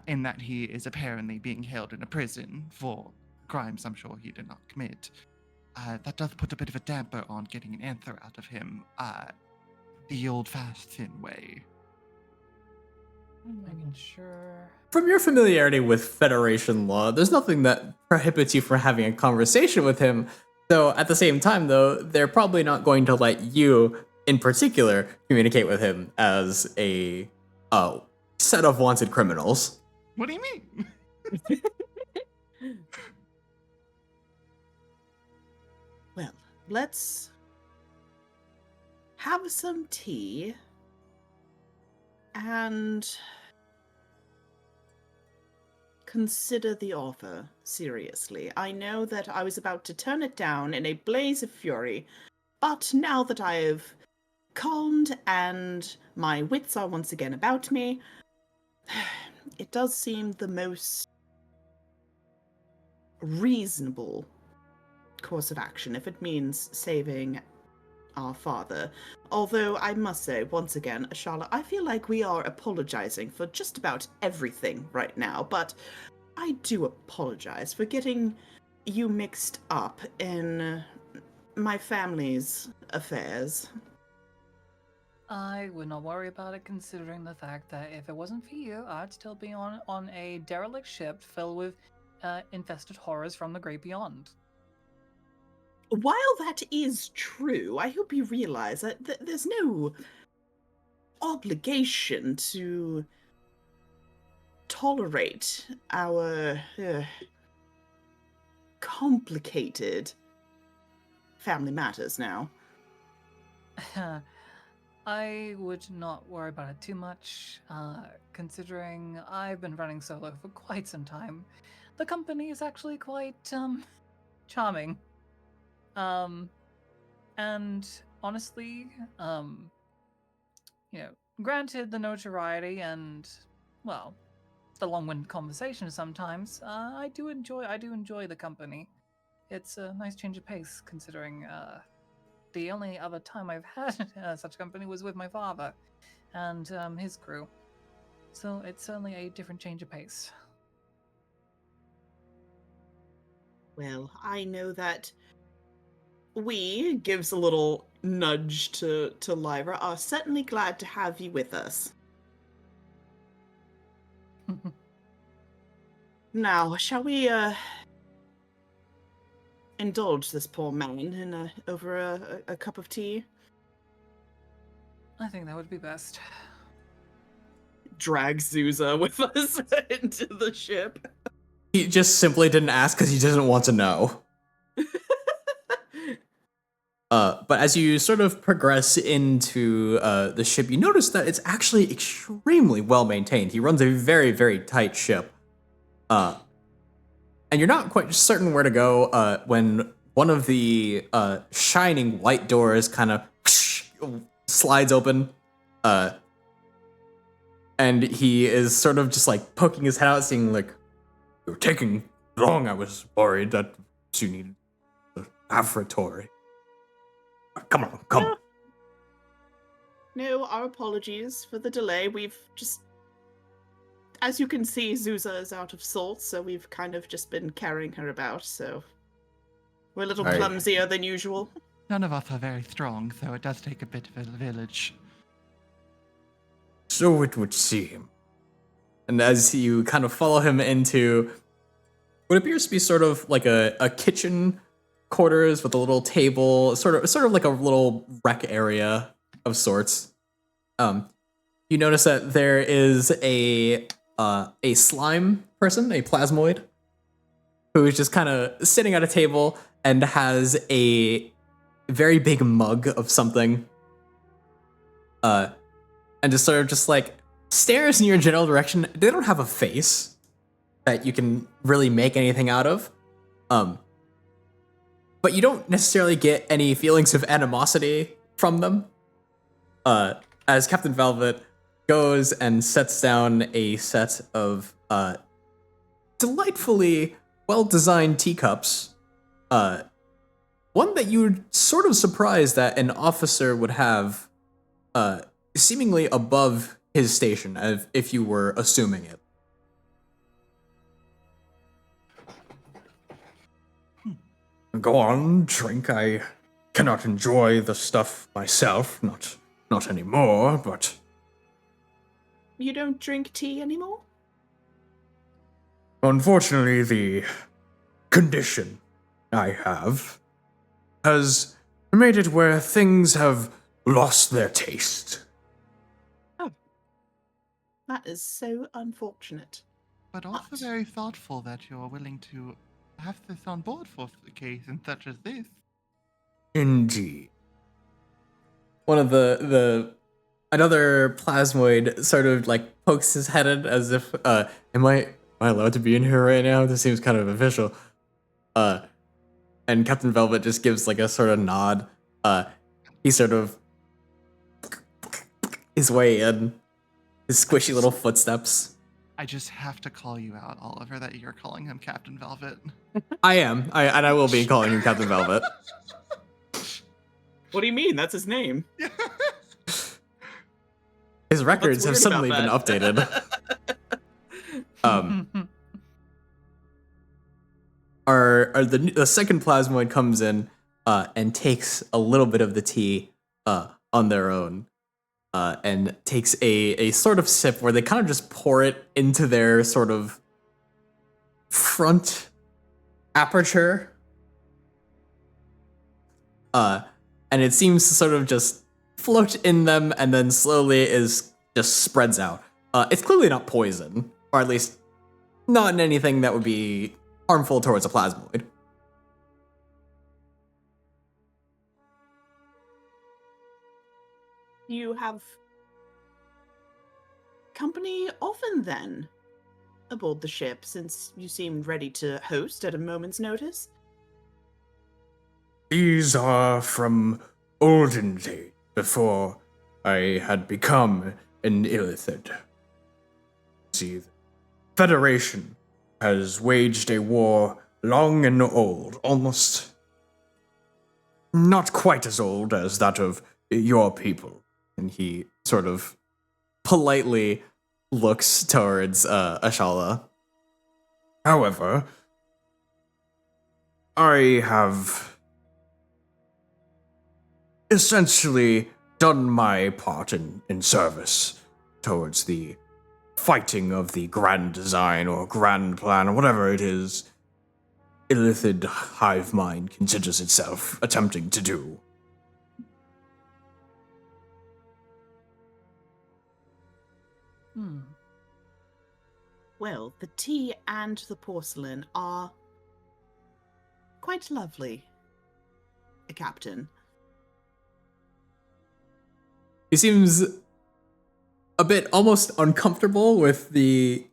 in that he is apparently being held in a prison for crimes I'm sure he did not commit, that does put a bit of a damper on getting an answer out of him the old-fashioned way. Making sure. From your familiarity with Federation law, there's nothing that prohibits you from having a conversation with him. Though at the same time, though, they're probably not going to let you, in particular, communicate with him as a set of wanted criminals. What do you mean? Well, let's have some tea. and consider the offer seriously. I know that I was about to turn it down in a blaze of fury, but now that I have calmed and my wits are once again about me, it does seem the most reasonable course of action if it means saving our father. Although I must say, once again, Charlotte, I feel like we are apologizing for just about everything right now, but I do apologize for getting you mixed up in my family's affairs. I would not worry about it, considering the fact that if it wasn't for you, I'd still be on a derelict ship filled with infested horrors from the great beyond. While that is true, I hope you realize that there's no obligation to tolerate our complicated family matters now. I would not worry about it too much, considering I've been running solo for quite some time. The company is actually quite charming. And honestly, granted the notoriety and, well, the long-winded conversation sometimes, I do enjoy the company. It's a nice change of pace, considering the only other time I've had such company was with my father and his crew. So it's certainly a different change of pace. Well, I know that we, gives a little nudge to Lyra, are certainly glad to have you with us. Now, shall we indulge this poor man in over a cup of tea? I think that would be best. Drag Zuza with us into the ship. He just simply didn't ask because he doesn't want to know. But as you sort of progress into the ship, you notice that it's actually extremely well maintained. He runs a very, very tight ship. And you're not quite certain where to go when one of the shining white doors kind of slides open. And he is sort of just like poking his head out, seeing like, "You're taking long. I was worried that you needed the lavatory. Come on, come on." No, our apologies for the delay. We've just, as you can see, Zuza is out of sorts, so we've kind of just been carrying her about, so we're a little Right. clumsier than usual. None of us are very strong, so it does take a bit of a village. So it would seem. And as you kind of follow him into what appears to be sort of like a kitchen quarters with a little table, sort of like a little rec area of sorts. You notice that there is a slime person, a plasmoid, who is just kind of sitting at a table and has a very big mug of something. And just sort of just like stares in your general direction. They don't have a face that you can really make anything out of. But you don't necessarily get any feelings of animosity from them. As Captain Velvet goes and sets down a set of delightfully well-designed teacups. One that you're sort of surprised that an officer would have seemingly above his station, if you were assuming it. Go on, drink. I cannot enjoy the stuff myself, not anymore, but... You don't drink tea anymore? Unfortunately, the condition I have has made it where things have lost their taste. That is so unfortunate. But also very thoughtful that you're willing to have this on board for a case such as this. Indeed. One of the Another plasmoid sort of like pokes his head in as if, am I allowed to be in here right now? This seems kind of official. And Captain Velvet just gives like a sort of nod. He sort of his way in, his squishy little footsteps. I just have to call you out, Oliver, that you're calling him Captain Velvet. I am. I will be calling him Captain Velvet. What do you mean? That's his name. His records have What's weird suddenly been about updated. that? The second plasmoid comes in and takes a little bit of the tea on their own and takes a sort of sip where they kind of just pour it into their sort of front aperture. And it seems to sort of just float in them and then slowly just spreads out. It's clearly not poison, or at least not in anything that would be harmful towards a plasmoid. You have company often then aboard the ship, since you seemed ready to host at a moment's notice? These are from olden days, before I had become an illithid. See, the Federation has waged a war long and old, almost not quite as old as that of your people. And he sort of politely looks towards Ashala. However, I have essentially done my part in service towards the fighting of the grand design or grand plan or whatever it is Illithid hive mind considers itself attempting to do. Well, the tea and the porcelain are quite lovely, Captain. He seems a bit almost uncomfortable with the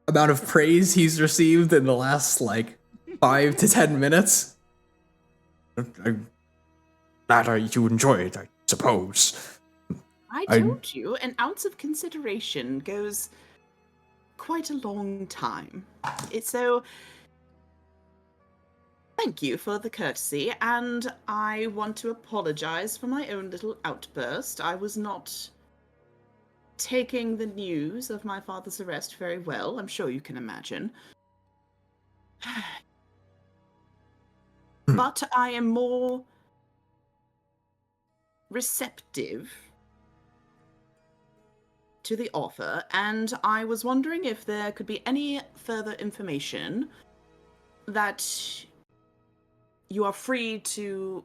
amount of praise he's received in the last, 5 to 10 minutes. That you enjoy it, I suppose. I told you, an ounce of consideration goes quite a long time. So, thank you for the courtesy, and I want to apologize for my own little outburst. I was not taking the news of my father's arrest very well, I'm sure you can imagine. But I am more receptive to the offer, and I was wondering if there could be any further information that you are free to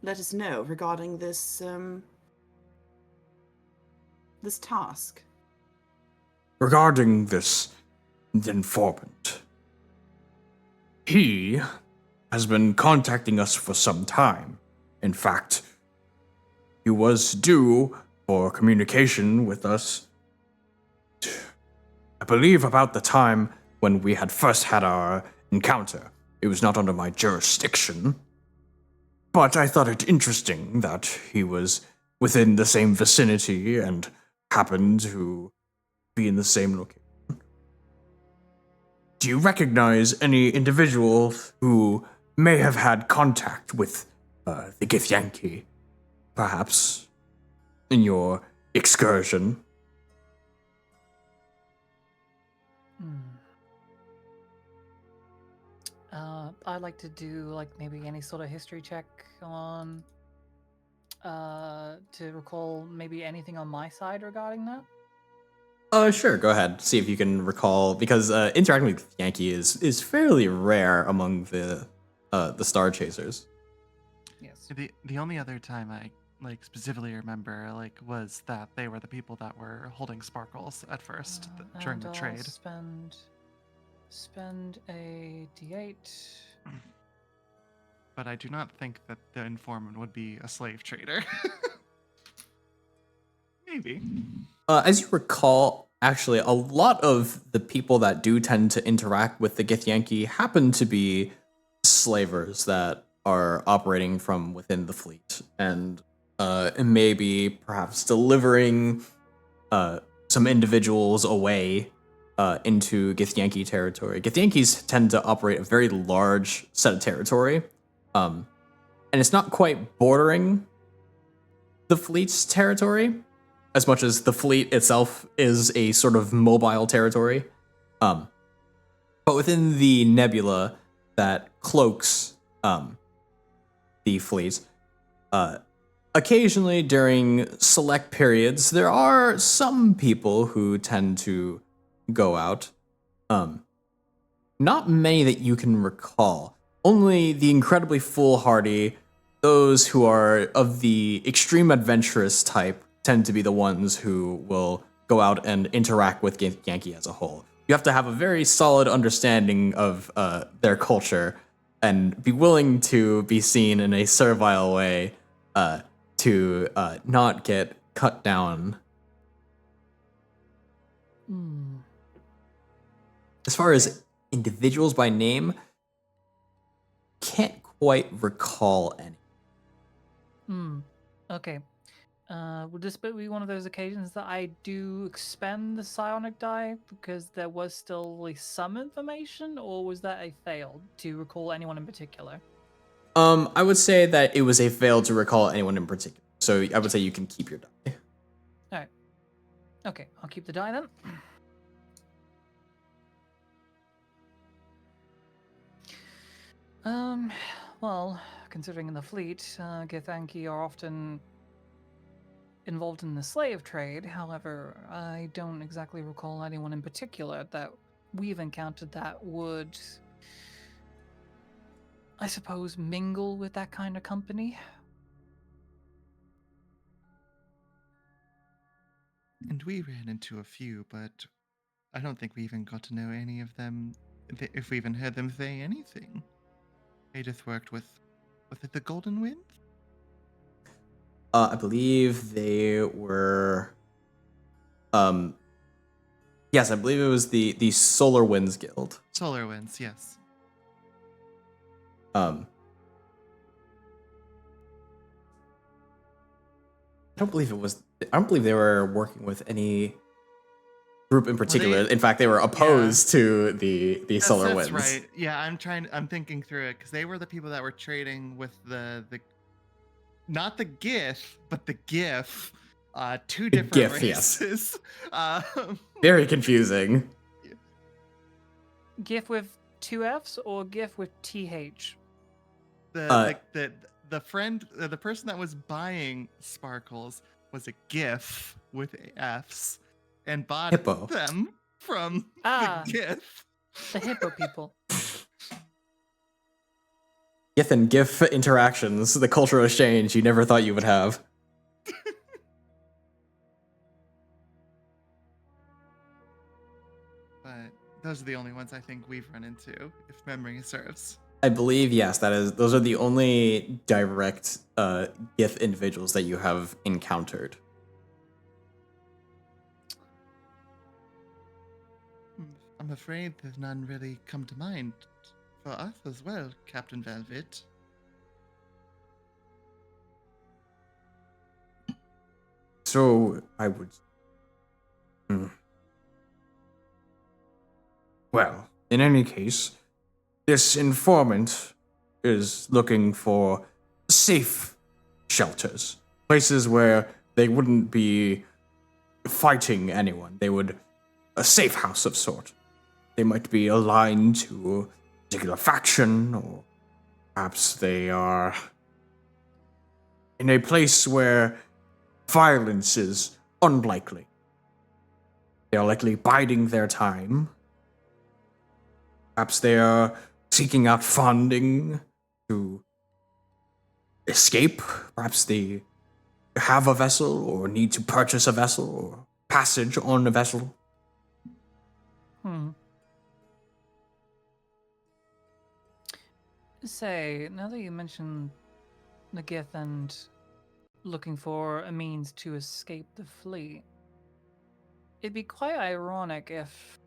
let us know regarding this this task. Regarding this informant, he has been contacting us for some time. In fact, he was due for communication with us, I believe, about the time when we had first had our encounter. It was not under my jurisdiction, but I thought it interesting that he was within the same vicinity and happened to be in the same location. Do you recognize any individual who may have had contact with the Githyanki, perhaps, in your excursion? I'd like to do maybe any sort of history check on to recall maybe anything on my side regarding that. Sure, go ahead. See if you can recall, because interacting with Yankee is fairly rare among the Star Chasers. Yes. The only other time I specifically remember was that they were the people that were holding sparkles at first during the trade. Spend a D8. But I do not think that the informant would be a slave trader. Maybe. As you recall, actually, a lot of the people that do tend to interact with the Githyanki happen to be slavers that are operating from within the fleet, and maybe perhaps delivering some individuals away into Githyanki territory. Githyankis tend to operate a very large set of territory, and it's not quite bordering the fleet's territory as much as the fleet itself is a sort of mobile territory. But within the nebula that cloaks the fleet, occasionally during select periods, there are some people who tend to go out. Not many that you can recall. Only the incredibly foolhardy, those who are of the extreme adventurous type, tend to be the ones who will go out and interact with Yankee as a whole. You have to have a very solid understanding of their culture and be willing to be seen in a servile way to not get cut down. As far as individuals by name, can't quite recall any. Okay. Would this be one of those occasions that I do expend the psionic die because there was still some information, or was that a fail to recall anyone in particular? I would say that it was a fail to recall anyone in particular. So I would say you can keep your die. All right. Okay, I'll keep the die then. Well, considering in the fleet, Githyanki are often involved in the slave trade. However, I don't exactly recall anyone in particular that we've encountered that would, I suppose, mingle with that kind of company. And we ran into a few, but I don't think we even got to know any of them, if we even heard them say anything. Edith worked with it the Golden Wind? I believe they were. Yes, I believe it was the Solar Winds Guild. Solar Winds, yes. I don't believe it was. I don't believe they were working with any group in particular. In fact, they were opposed to the Solar Winds. That's right. Yeah, I'm thinking through it because they were the people that were trading with the not the Gith, but the GIF. Two different GIF, races. Yes. Very confusing. GIF with 2 Fs or GIF with TH? The friend, the person that was buying sparkles was a GIF with Fs and bought Hippo. them from Ah, the GIF. The hippo people. GIF and GIF interactions, the cultural exchange you never thought you would have. But those are the only ones I think we've run into, if memory serves. I believe, yes, those are the only direct GIF individuals that you have encountered. I'm afraid there's none really come to mind for us as well, Captain Velvet. So I would. Well, in any case, this informant is looking for safe shelters, places where they wouldn't be fighting anyone. They would a safe house of sort. They might be aligned to a particular faction, or perhaps they are in a place where violence is unlikely. They are likely biding their time. Perhaps they are seeking out funding to escape. Perhaps they have a vessel or need to purchase a vessel or passage on a vessel. Say, now that you mentioned the Gith and looking for a means to escape the fleet. It'd be quite ironic if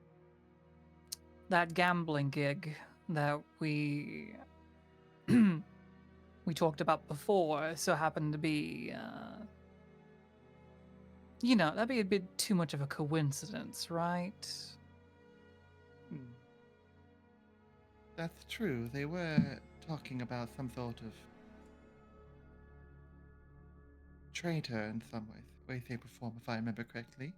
that gambling gig that we we talked about before so happened to be, that'd be a bit too much of a coincidence, right? Hmm. That's true. They were talking about some sort of traitor in some way, shape, or form, if I remember correctly.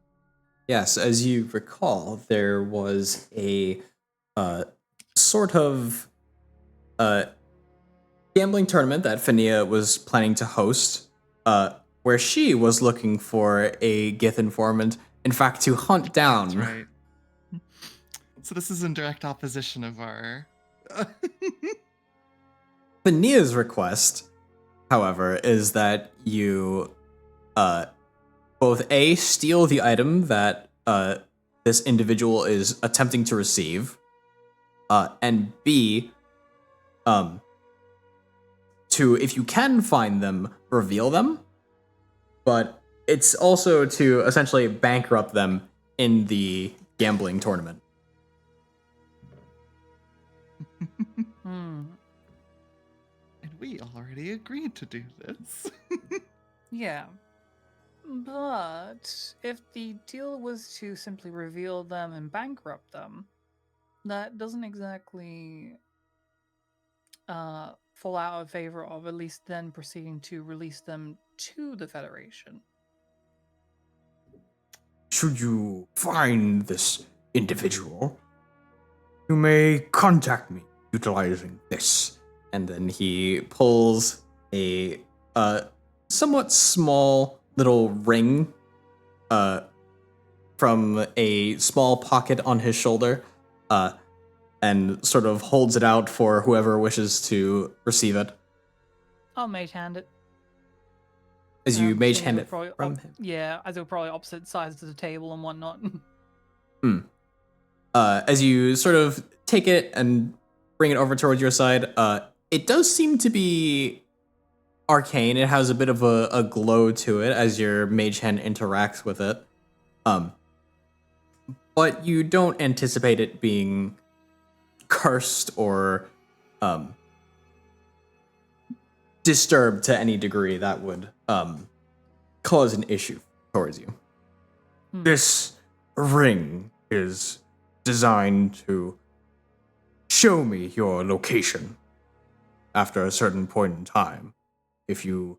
Yes, as you recall, there was a sort of uh, gambling tournament that Fania was planning to host, where she was looking for a Gith informant, in fact, to hunt down. That's right. So this is in direct opposition of our. Fania's request, however, is that you both A, steal the item that this individual is attempting to receive, and B, to, if you can find them, reveal them, but it's also to essentially bankrupt them in the gambling tournament. Hmm. And we already agreed to do this. Yeah. But if the deal was to simply reveal them and bankrupt them, that doesn't exactly fall out of favor of at least then proceeding to release them to the Federation. Should you find this individual, you may contact me utilizing this. And then he pulls a somewhat small little ring from a small pocket on his shoulder, and sort of holds it out for whoever wishes to receive it. I'll mage hand it. As you mage seeing hand we're it probably from him. Yeah, as we're probably opposite sides of the table and whatnot. As you sort of take it and bring it over towards your side, it does seem to be arcane. It has a bit of a glow to it as your mage hand interacts with it. But you don't anticipate it being cursed or disturbed to any degree that would cause an issue towards you. This ring is designed to show me your location after a certain point in time. If you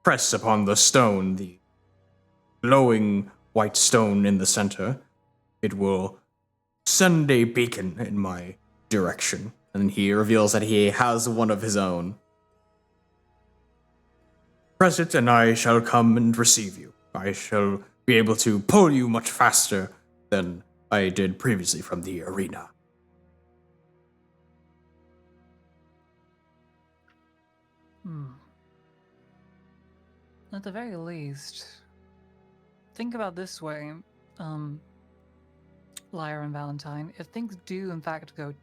press upon the stone, the glowing white stone in the center, it will send a beacon in my direction. And he reveals that he has one of his own. Press it, and I shall come and receive you. I shall be able to pull you much faster than I did previously from the arena. At the very least, think about this way, Lyra and Valentine. If things do, in fact, go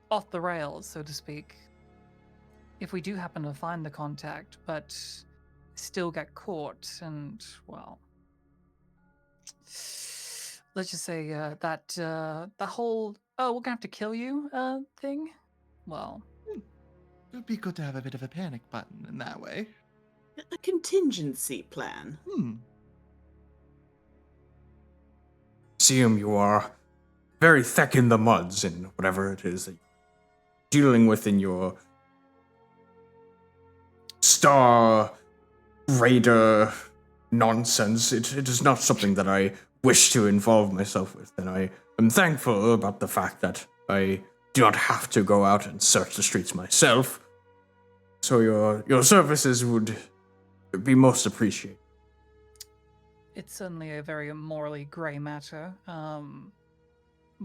off the rails, so to speak, if we do happen to find the contact, but still get caught, and, well, let's just say that whole, oh, we're gonna have to kill you thing, well, It would be good to have a bit of a panic button in that way. A contingency plan. Seem you are very thick in the muds in whatever it is that you're dealing with in your Star Raider nonsense. It is not something that I wish to involve myself with, and I am thankful about the fact that I do not have to go out and search the streets myself. So your services would be most appreciated. it's certainly a very morally grey matter.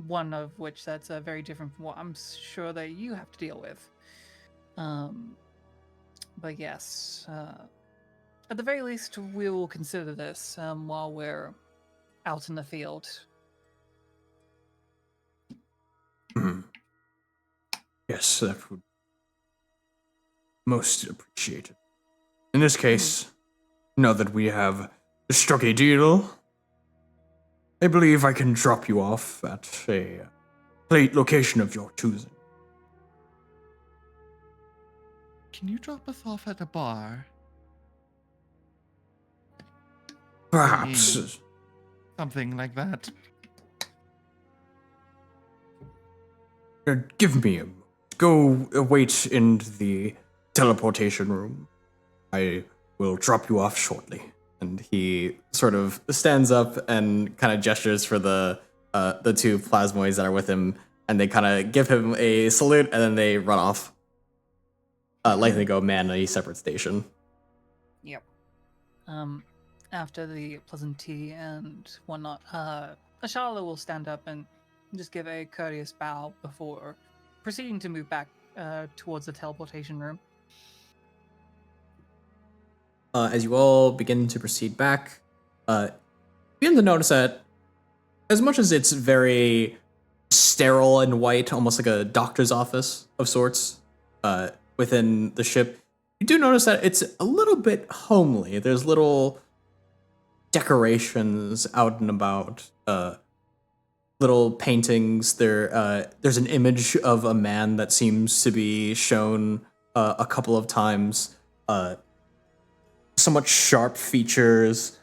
One of which that's very different from what I'm sure that you have to deal with. But yes, at the very least, we will consider this while we're out in the field. Yes, that would Most appreciated. In this case, now that we have struck a deal, I believe I can drop you off at a plate location of your choosing. Can you drop us off at a bar? Perhaps. Something like that. Give me a moment. Go wait in the teleportation room. I will drop you off shortly. And he sort of stands up and kind of gestures for the two plasmoids that are with him, and they kind of give him a salute, and then they run off. Like they go man a separate station. Yep. After the pleasant tea and whatnot, Ashala will stand up and just give a courteous bow before proceeding to move back towards the teleportation room. As you all begin to proceed back, you begin to notice that as much as it's very sterile and white, almost like a doctor's office of sorts, within the ship, you do notice that it's a little bit homely. There's little decorations out and about, little paintings. There's an image of a man that seems to be shown a couple of times. Somewhat sharp features,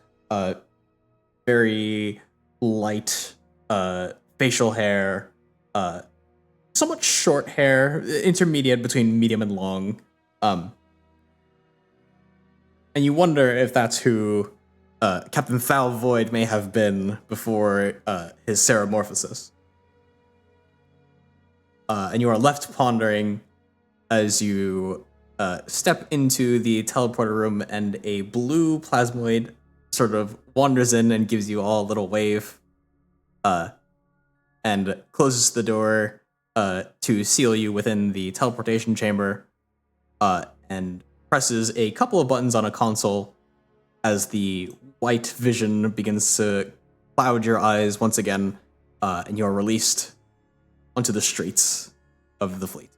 very light facial hair, somewhat short hair, intermediate between medium and long. And you wonder if that's who Captain Thal Void may have been before his ceramorphosis. And you are left pondering as you step into the teleporter room, and a blue plasmoid sort of wanders in and gives you all a little wave, and closes the door to seal you within the teleportation chamber, and presses a couple of buttons on a console as the white vision begins to cloud your eyes once again, and you're released onto the streets of the fleet.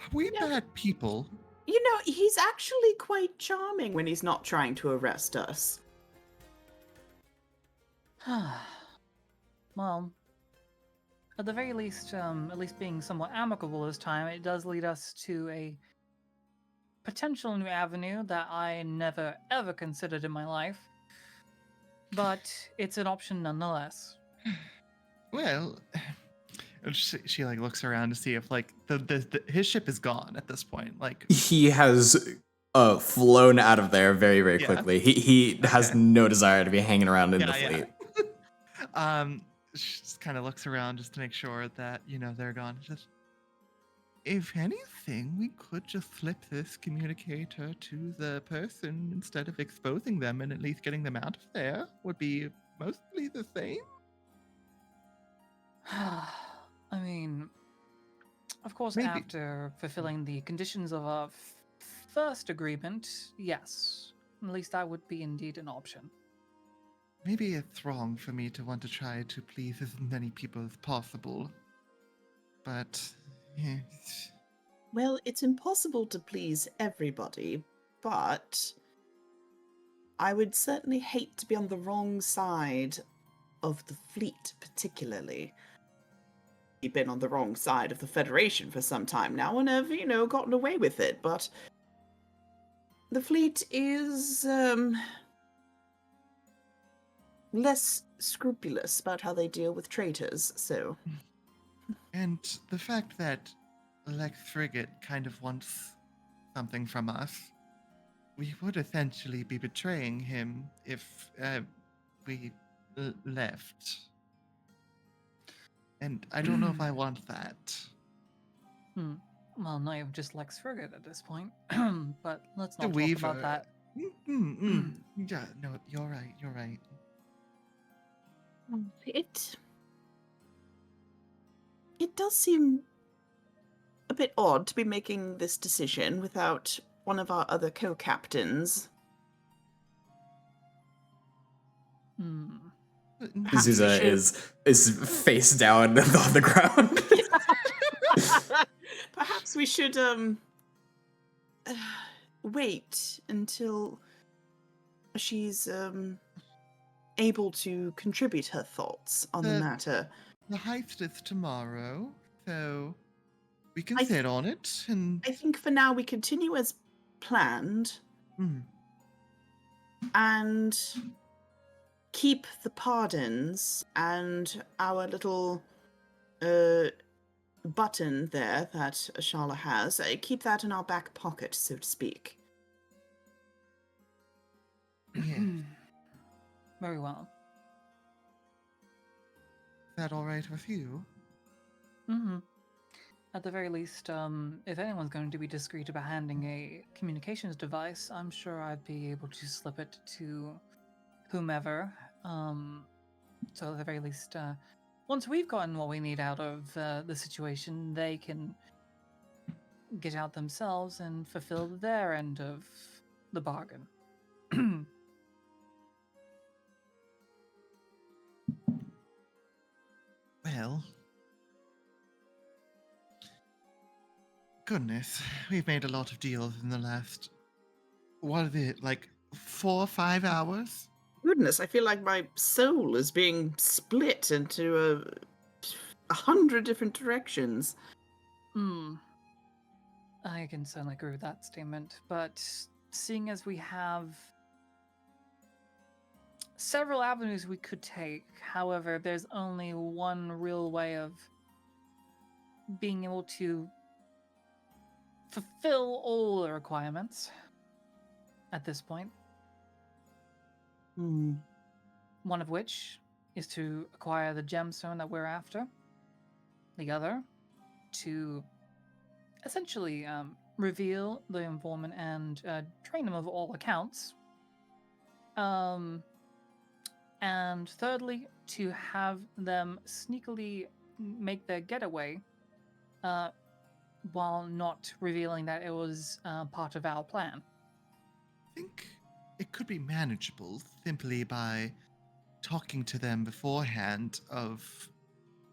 Are we bad people? You know, he's actually quite charming when he's not trying to arrest us. Well, at the very least, at least being somewhat amicable this time, it does lead us to a potential new avenue that I never ever considered in my life. But it's an option nonetheless. Well, she like looks around to see if like his ship is gone at this point. Like He has flown out of there very, very Yeah. quickly. He has Okay. no desire to be hanging around in the fleet. She just kind of looks around just to make sure that they're gone. Just, if anything, we could just flip this communicator to the person instead of exposing them, and at least getting them out of there would be mostly the same. I mean, of course, Maybe. after fulfilling the conditions of our first agreement, yes. At least that would be indeed an option. Maybe it's wrong for me to want to try to please as many people as possible. But, yeah. Well, it's impossible to please everybody, but I would certainly hate to be on the wrong side of the fleet, particularly. We've been on the wrong side of the Federation for some time now and have, gotten away with it, but the fleet is, less scrupulous about how they deal with traitors, so... And the fact that Lex Frigate kind of wants something from us, we would essentially be betraying him if we left. And I don't know if I want that. Well, not even just Lex Frigate at this point. But let's The not talk Weaver. about that. Yeah, no, you're right. It does seem a bit odd to be making this decision without one of our other co-captains. Zuza is face down on the ground. Perhaps we should wait until she's able to contribute her thoughts on the The- matter. The heist is tomorrow, so we can I sit on it and. I think for now we continue as planned Hmm. and keep the pardons and our little button there that Ashala has. Keep that in our back pocket, so to speak. Yeah. Very well. Is that all right with you? Mm-hmm. At the very least, if anyone's going to be discreet about handing a communications device, I'm sure I'd be able to slip it to whomever. So at the very least, once we've gotten what we need out of the situation, they can get out themselves and fulfill their end of the bargain. Well, goodness, we've made a lot of deals in the last, what is it, like 4 or 5 hours? Goodness, I feel like my soul is being split into 100 different directions. Hmm. I can certainly agree with that statement, but seeing as we have several avenues we could take, however, there's only one real way of being able to fulfill all the requirements at this point. Hmm. One of which is to acquire the gemstone that we're after. The other, to essentially reveal the informant and train him of all accounts. And thirdly, to have them sneakily make their getaway while not revealing that it was part of our plan. I think it could be manageable simply by talking to them beforehand of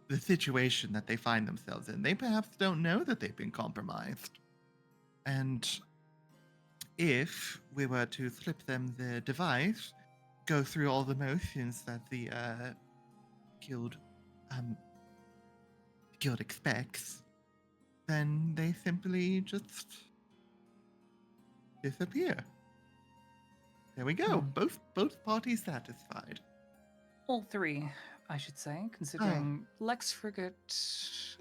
the situation that they find themselves in. They perhaps don't know that they've been compromised. And if we were to slip them the device, go through all the motions that the guild guild expects, then they simply just disappear. There we go. Both parties satisfied. All three, I should say, considering Lex Frigate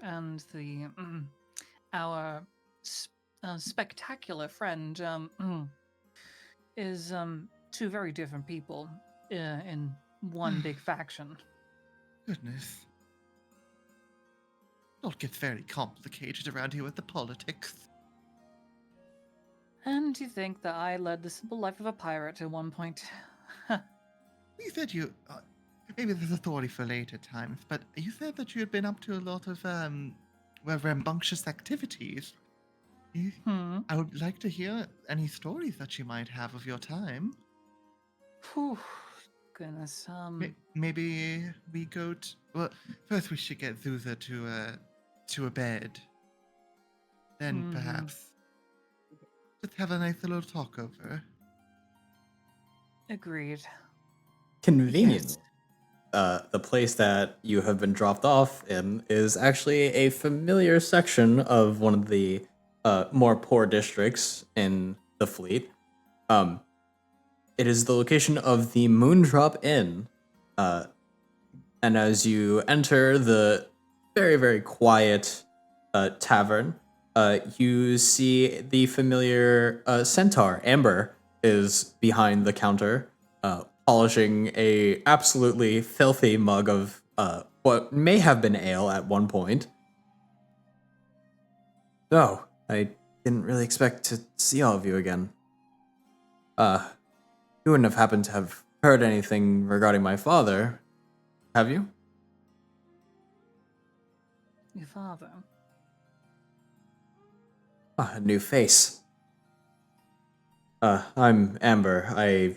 and the our spectacular friend is two very different people in one big faction. Goodness. It all gets very complicated around here with the politics. And you think that I led the simple life of a pirate at one point? You said you. Maybe this is a story for later times, but you said that you had been up to a lot of rambunctious activities. I would like to hear any stories that you might have of your time. Whew, goodness. Maybe we go to. Well, first we should get Zuza to a bed. Then perhaps just have a nice little talk over. Agreed. Convenient. The place that you have been dropped off in is actually a familiar section of one of the more poor districts in the fleet. It is the location of the Moondrop Inn. And as you enter the very, very quiet tavern, you see the familiar centaur. Amber is behind the counter, polishing a absolutely filthy mug of what may have been ale at one point. Oh, I didn't really expect to see all of you again. You wouldn't have happened to have heard anything regarding my father, have you? Your father. A new face. I'm Amber. I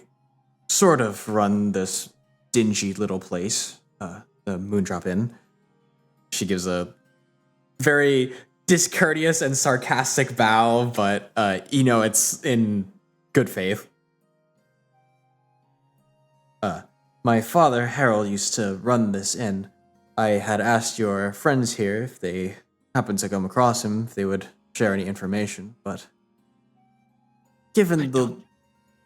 sort of run this dingy little place, the Moondrop Inn. She gives a very discourteous and sarcastic bow, but it's in good faith. My father, Harold, used to run this inn. I had asked your friends here if they happened to come across him, if they would share any information, but given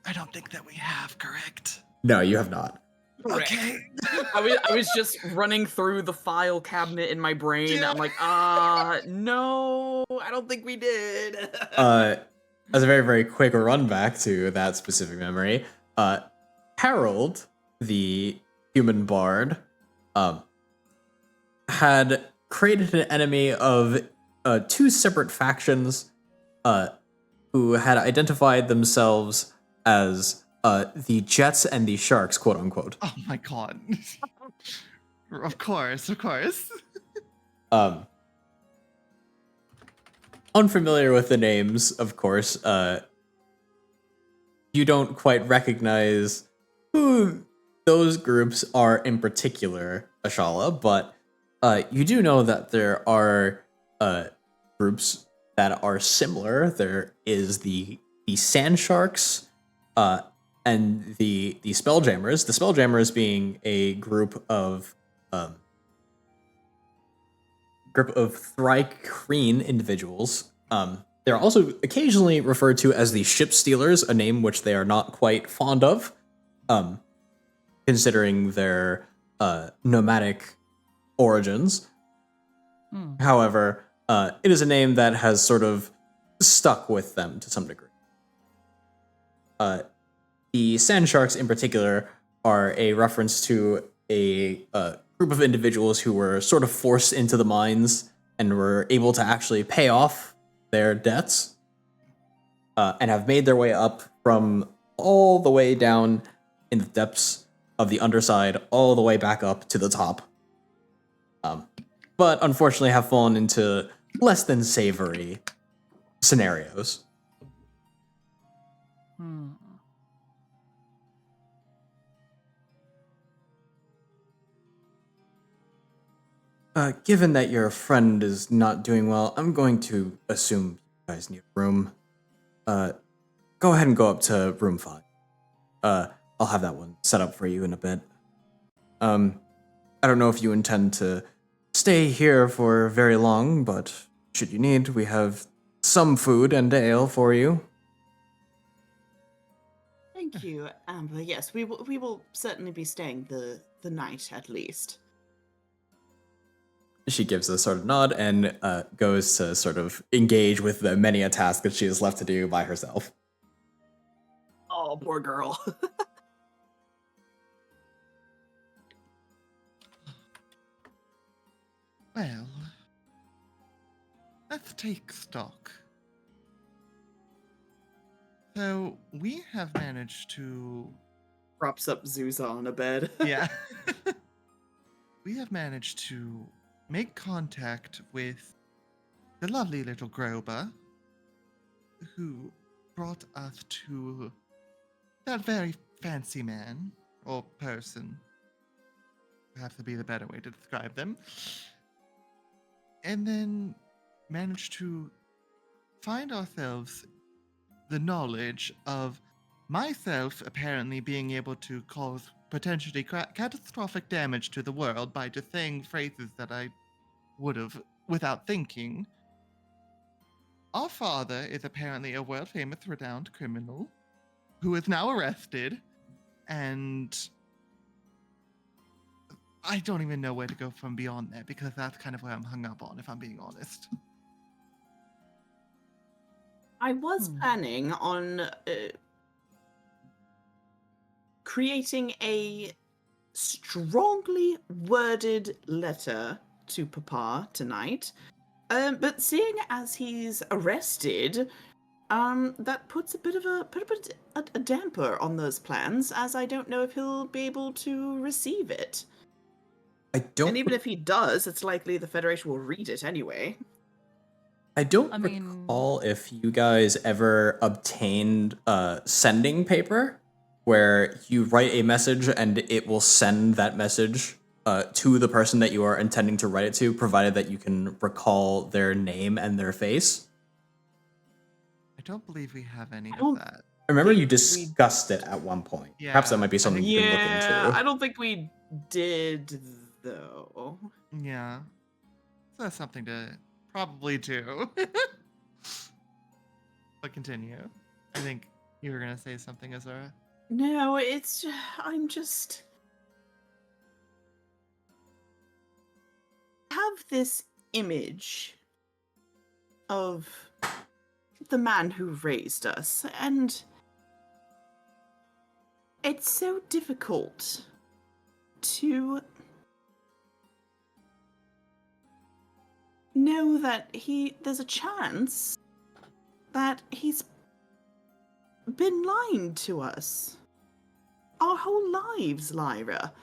I don't think that we have, correct? No, you have not. Correct. Okay. I was just running through the file cabinet in my brain. Yeah. I'm like, no, I don't think we did. As a very, very quick run back to that specific memory, Harold, the human bard, had created an enemy of two separate factions who had identified themselves as the Jets and the Sharks, quote unquote. Oh my god. Of course. Unfamiliar with the names, of course. You don't quite recognize who those groups are in particular, Ashala, but you do know that there are groups that are similar. There is the Sand Sharks and the Spelljammers. The Spelljammers being a group of Thrykreen individuals. They're also occasionally referred to as the Ship Stealers, a name which they are not quite fond of, considering their nomadic origins. However, it is a name that has sort of stuck with them to some degree. The Sand Sharks in particular are a reference to a group of individuals who were sort of forced into the mines and were able to actually pay off their debts and have made their way up from all the way down in the depths of the underside all the way back up to the top. But unfortunately have fallen into less than savory scenarios. Given that your friend is not doing well, I'm going to assume you guys need a room. Go ahead and go up to room 5. I'll have that one set up for you in a bit. I don't know if you intend to stay here for very long, but should you need, we have some food and ale for you. Thank you, Amber. Yes, we will certainly be staying the night at least. She gives a sort of nod and goes to sort of engage with the many a task that she is left to do by herself. Oh, poor girl. Well, let's take stock. So, we have managed to... Props up Zuza on a bed. Yeah. We have managed to make contact with the lovely little Groba, who brought us to that very fancy man, or person. Perhaps would be the better way to describe them. And then managed to find ourselves the knowledge of myself apparently being able to cause potentially catastrophic damage to the world by just saying phrases that I would have without thinking. Our father is apparently a world-famous renowned criminal who is now arrested, and I don't even know where to go from beyond there, because that's kind of where I'm hung up on, if I'm being honest. I was planning on creating a strongly worded letter to Papa tonight, but seeing as he's arrested, that puts a bit of a damper on those plans, as I don't know if he'll be able to receive it. And even if he does, it's likely the Federation will read it anyway. I don't recall if you guys ever obtained sending paper, where you write a message and it will send that message to the person that you are intending to write it to, provided that you can recall their name and their face. I don't believe we have any I of don't that. I remember you think we discussed it at one point. Perhaps that Yeah, might be I something think you can look Yeah, into. I don't think we did though. yeah. So that's something to probably do. But continue. I think you were gonna say something, Azura. No, I'm just have this image of the man who raised us, and it's so difficult to know that there's a chance that he's been lying to us our whole lives, Lyra.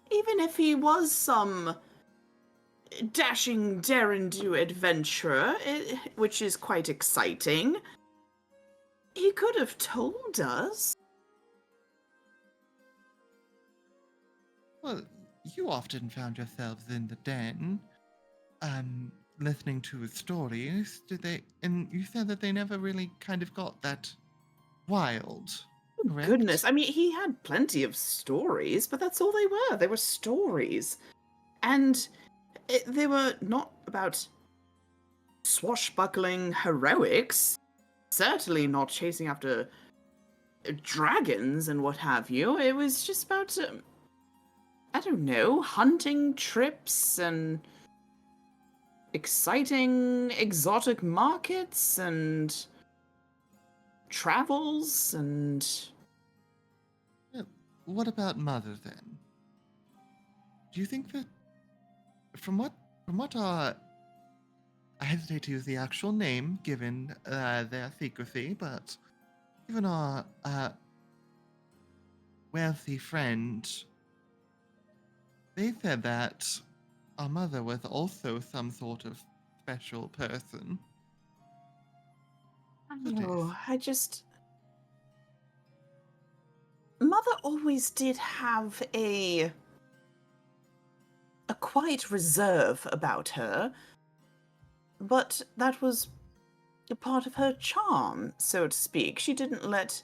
Even if he was some dashing, dare-do adventurer, which is quite exciting, he could have told us. Well, you often found yourselves in the den, listening to his stories. Did they? And you said that they never really kind of got that wild, correct? Goodness, I mean, he had plenty of stories, but that's all they were. They were stories. And they were not about swashbuckling heroics, certainly not chasing after dragons and what have you. It was just about, I don't know, hunting trips and exciting exotic markets and travels and... Yeah, what about Mother then? Do you think that, from what I hesitate to use the actual name given their secrecy, but given our wealthy friend, they said that our mother was also some sort of special person. Oh, Mother always did have a quiet reserve about her, but that was a part of her charm, so to speak. She didn't let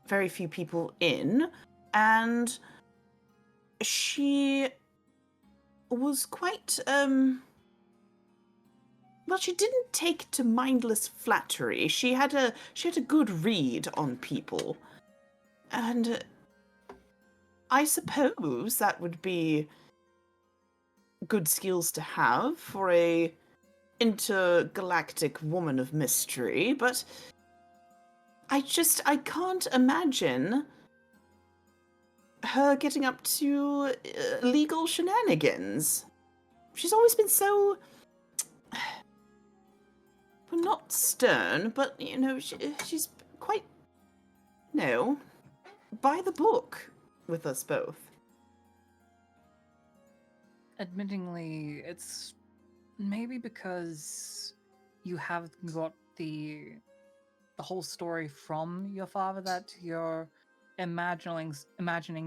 very few people in, and she was quite, well, she didn't take to mindless flattery. She had a good read on people, and I suppose that would be good skills to have for a intergalactic woman of mystery, but I can't imagine her getting up to legal shenanigans. She's always been so, well, not stern, but she's quite, by the book with us both. Admittingly, it's maybe because you have got the whole story from your father that you're imagining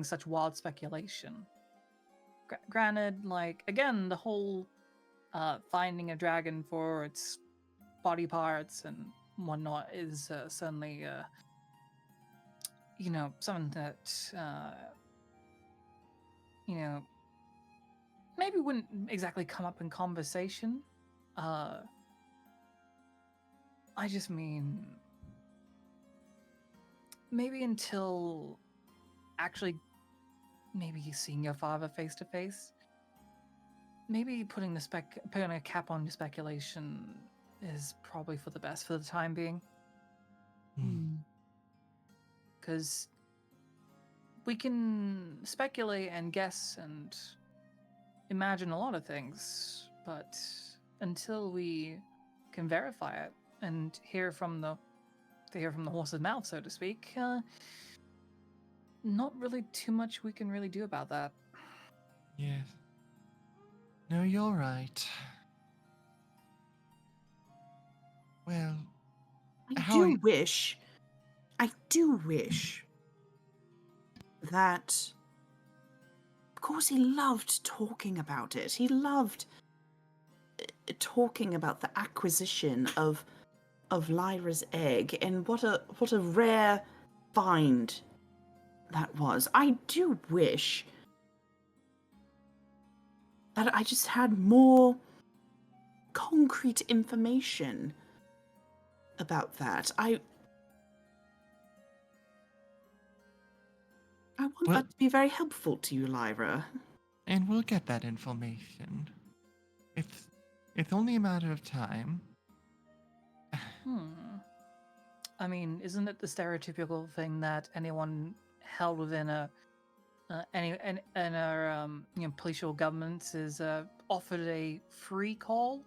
such wild speculation. Granted, like again, the whole finding a dragon for its body parts and whatnot is certainly something that maybe wouldn't exactly come up in conversation. I just mean maybe until actually maybe seeing your father face to face. Maybe putting a cap on your speculation is probably for the best for the time being. Because we can speculate and guess and imagine a lot of things, but until we can verify it and hear from the horse's mouth, so to speak, not really too much we can really do about that. Yes. No, you're right. Well, I do wish that of course, he loved talking about it. He loved talking about the acquisition of Lyra's egg, and what a rare find that was. I do wish that I just had more concrete information about that. I want Well- that to be very helpful to you, Lyra. And we'll get that information. It's only a matter of time. I mean, isn't it the stereotypical thing that anyone held within a policial governments is offered a free call?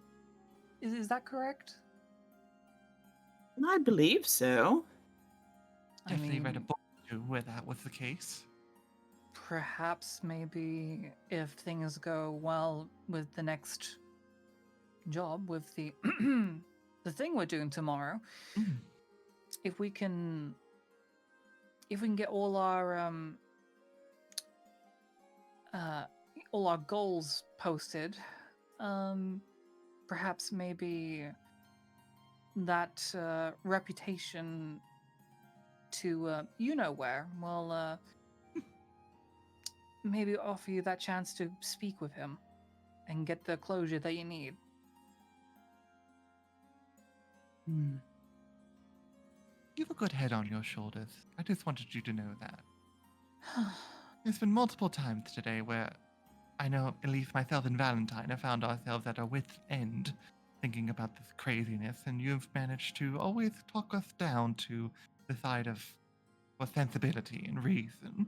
Is that correct? I believe so. Definitely read a mean, book or two where that was the case. Perhaps maybe if things go well with the next job, with the the thing we're doing tomorrow, Mm. if we can get all our goals posted, perhaps maybe that reputation to you know where will maybe offer you that chance to speak with him and get the closure that you need. Hmm. You have a good head on your shoulders. I just wanted you to know that. There's been multiple times today where I know at least myself and Valentine have found ourselves at our wits' end thinking about this craziness, and you've managed to always talk us down to the side of sensibility and reason.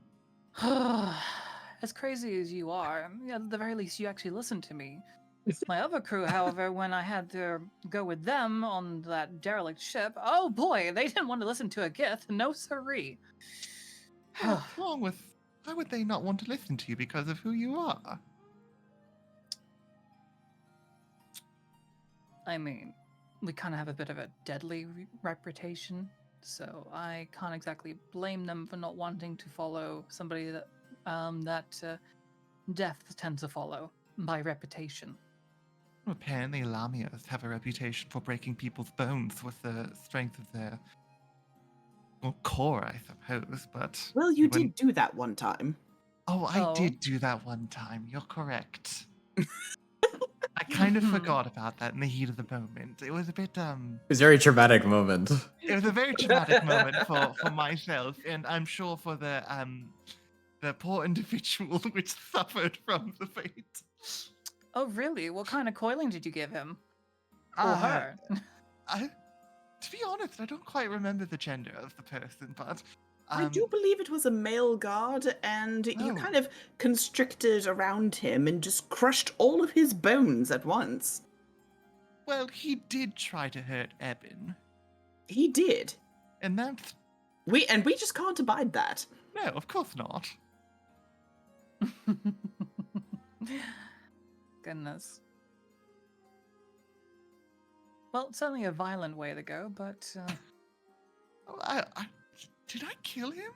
As crazy as you are, at the very least, you actually listened to me. My other crew, however, when I had to go with them on that derelict ship, oh boy, they didn't want to listen to a Gith. No siree. What's wrong with... Why would they not want to listen to you because of who you are? I mean, we kind of have a bit of a deadly reputation, so I can't exactly blame them for not wanting to follow somebody that death tends to follow by reputation. Apparently, Lamias have a reputation for breaking people's bones with the strength of their core, I suppose, but... Well, you did do that one time. Oh, I did do that one time. You're correct. I kind of forgot about that in the heat of the moment. It was a bit, It was a very traumatic moment. It was a very traumatic moment for myself, and I'm sure for the poor individual which suffered from the fate. Oh, really? What kind of coiling did you give him? Or her? To be honest, I don't quite remember the gender of the person, but I do believe it was a male guard, and you Oh. kind of constricted around him and just crushed all of his bones at once. Well, he did try to hurt Eben, He did. and that's... We just can't abide that. No, of course not. Goodness. Well, it's certainly a violent way to go, but Oh, did I kill him?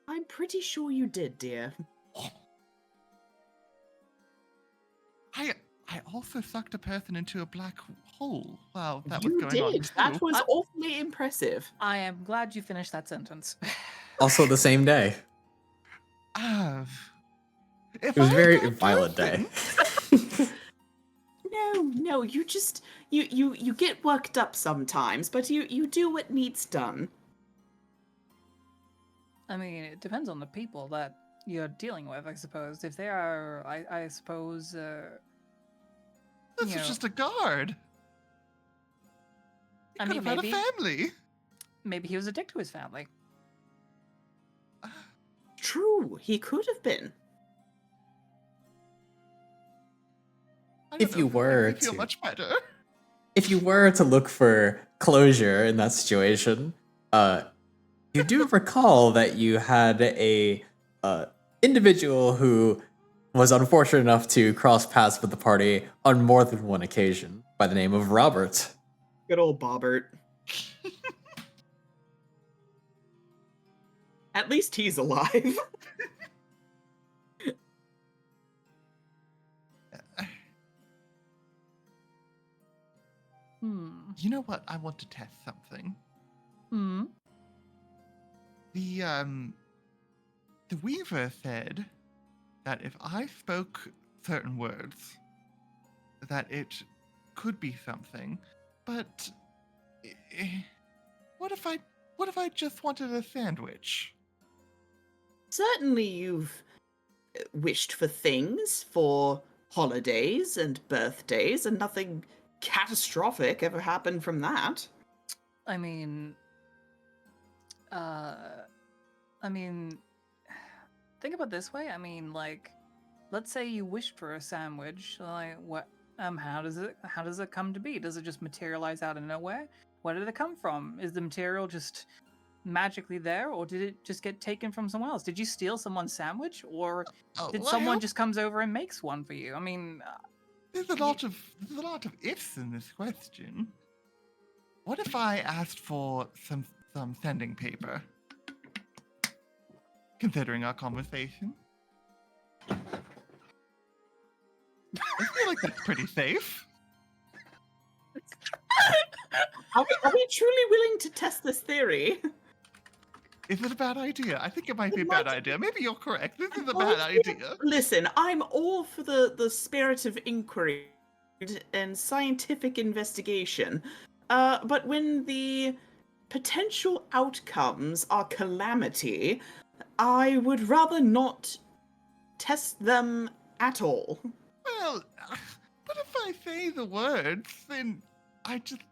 I'm pretty sure you did, dear. I also sucked a person into a black hole while that You was going on did. too. That was awfully impressive. I am glad you finished that sentence. Also the same day. It was a very violent day. No, you just you get worked up sometimes, but you do what needs done. I mean, it depends on the people that you're dealing with, I suppose. If they are, I suppose, This was just a guard. He I could mean, have had a family. maybe he was a dick to his family. True, he could have been. If you were feel much better. If you were to look for closure in that situation, you do recall that you had a individual who was unfortunate enough to cross paths with the party on more than one occasion by the name of Robert. Good old Bobbert. At least he's alive. Hmm. You know what? I want to test something. Hmm. The Weaver said that if I spoke certain words, that it could be something. But eh, what if I just wanted a sandwich? Certainly, you've wished for things for holidays and birthdays, and nothing catastrophic ever happened from that. I mean, uh, I mean, think about it this way. I mean, like, let's say you wished for a sandwich. Like, what? How does it come to be? Does it just materialize out of nowhere? Where did it come from? Is the material just magically there, or did it just get taken from someone else? Did you steal someone's sandwich, or Oh, did someone well, just comes over and makes one for you? I mean, there's a lot of ifs in this question. What if I asked for some sending paper? Considering our conversation, I feel like that's pretty safe. Are we truly willing to test this theory? Is it a bad idea? I think it might be a It bad might- idea. Maybe you're correct. This is a Well, bad idea. Listen, I'm all for the spirit of inquiry and scientific investigation, but when the potential outcomes are calamity, I would rather not test them at all. Well, but if I say the words, then I just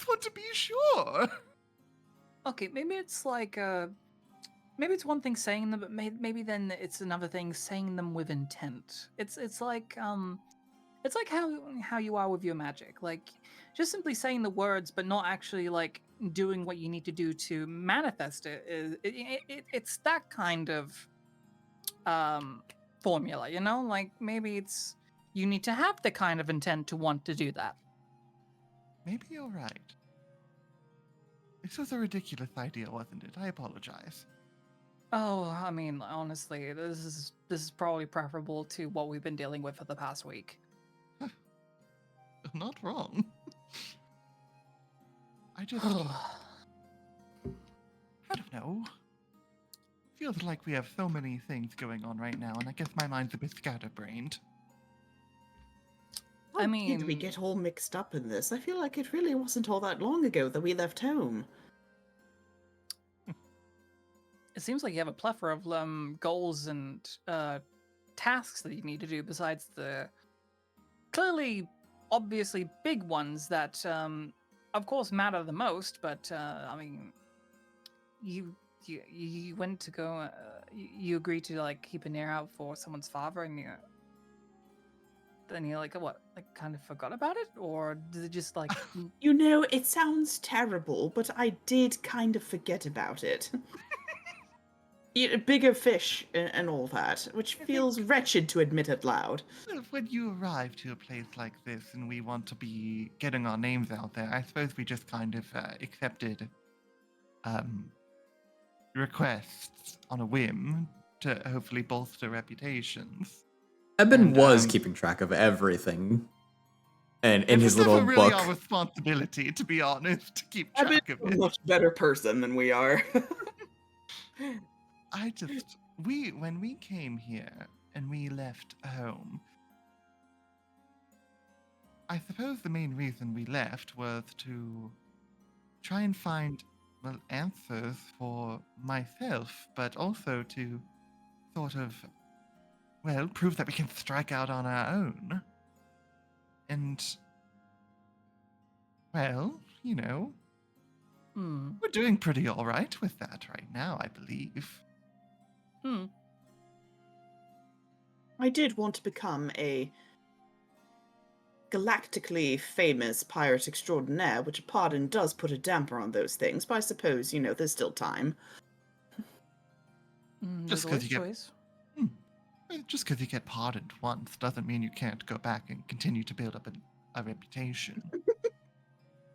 want to be sure. okay, maybe it's like maybe it's one thing saying them, but maybe then it's another thing saying them with intent. It's like how you are with your magic. Like just simply saying the words, but not actually like doing what you need to do to manifest it. It's that kind of formula, you know? Like maybe it's you need to have the kind of intent to want to do that. Maybe you're right. This was a ridiculous idea, wasn't it? I apologize. Oh, I mean, honestly, this is probably preferable to what we've been dealing with for the past week. Not wrong. I don't know. Feels like we have so many things going on right now, and I guess my mind's a bit scatterbrained. I How did we mean, get all mixed up in this? I feel like it really wasn't all that long ago that we left home. it seems like you have a plethora of goals and tasks that you need to do besides the clearly, obviously big ones that, of course, matter the most. But I mean, you went to go. You agreed to like keep an ear out for someone's father, and then you like what, like kind of forgot about it, or did it just like? You know, it sounds terrible, but I did kind of forget about it. Bigger fish and all that, which feels wretched to admit it loud. Well, when you arrive to a place like this and we want to be getting our names out there, I suppose we just kind of accepted requests on a whim to hopefully bolster reputations. Eben And, was keeping track of everything, and in It his was little never really book. our responsibility, to be honest, to keep I've track been of a it. much better person than we are. When we came here and we left home, I suppose the main reason we left was to try and find, well, answers for myself, but also to sort of, well, prove that we can strike out on our own. And, well, you know, Hmm. we're doing pretty all right with that right now, I believe. Hmm. I did want to become a galactically famous pirate extraordinaire, which a pardon does put a damper on those things, but I suppose, there's still time. There's Just 'cause always you get- choice. Just because you get pardoned once doesn't mean you can't go back and continue to build up a reputation.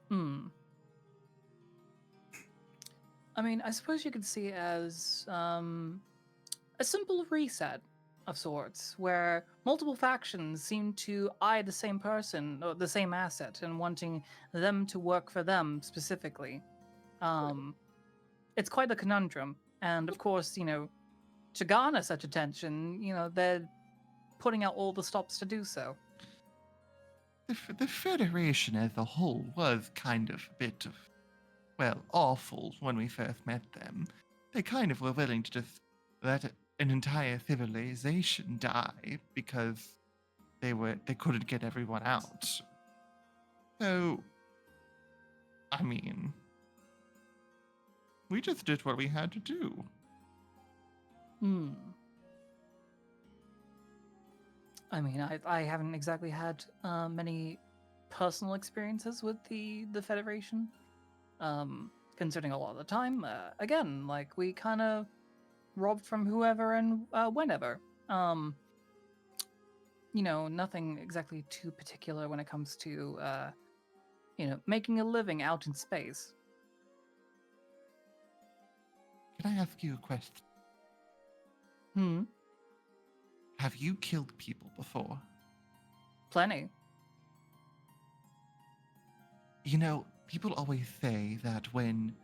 Hmm. I mean, I suppose you could see it as a simple reset. of sorts, where multiple factions seem to eye the same person or the same asset and wanting them to work for them specifically. It's quite a conundrum. And of course, to garner such attention, they're putting out all the stops to do so. The Federation as a whole was kind of a bit of, well, awful when we first met them. They kind of were willing to just let an entire civilization die because they couldn't get everyone out. So, I mean, we just did what we had to do. Hmm. I mean, I haven't exactly had many personal experiences with the Federation. Considering a lot of the time, again, like we kind of robbed from whoever and whenever. Nothing exactly too particular when it comes to making a living out in space. Can I ask you a question? Hmm. Have you killed people before? Plenty. You know, people always say that when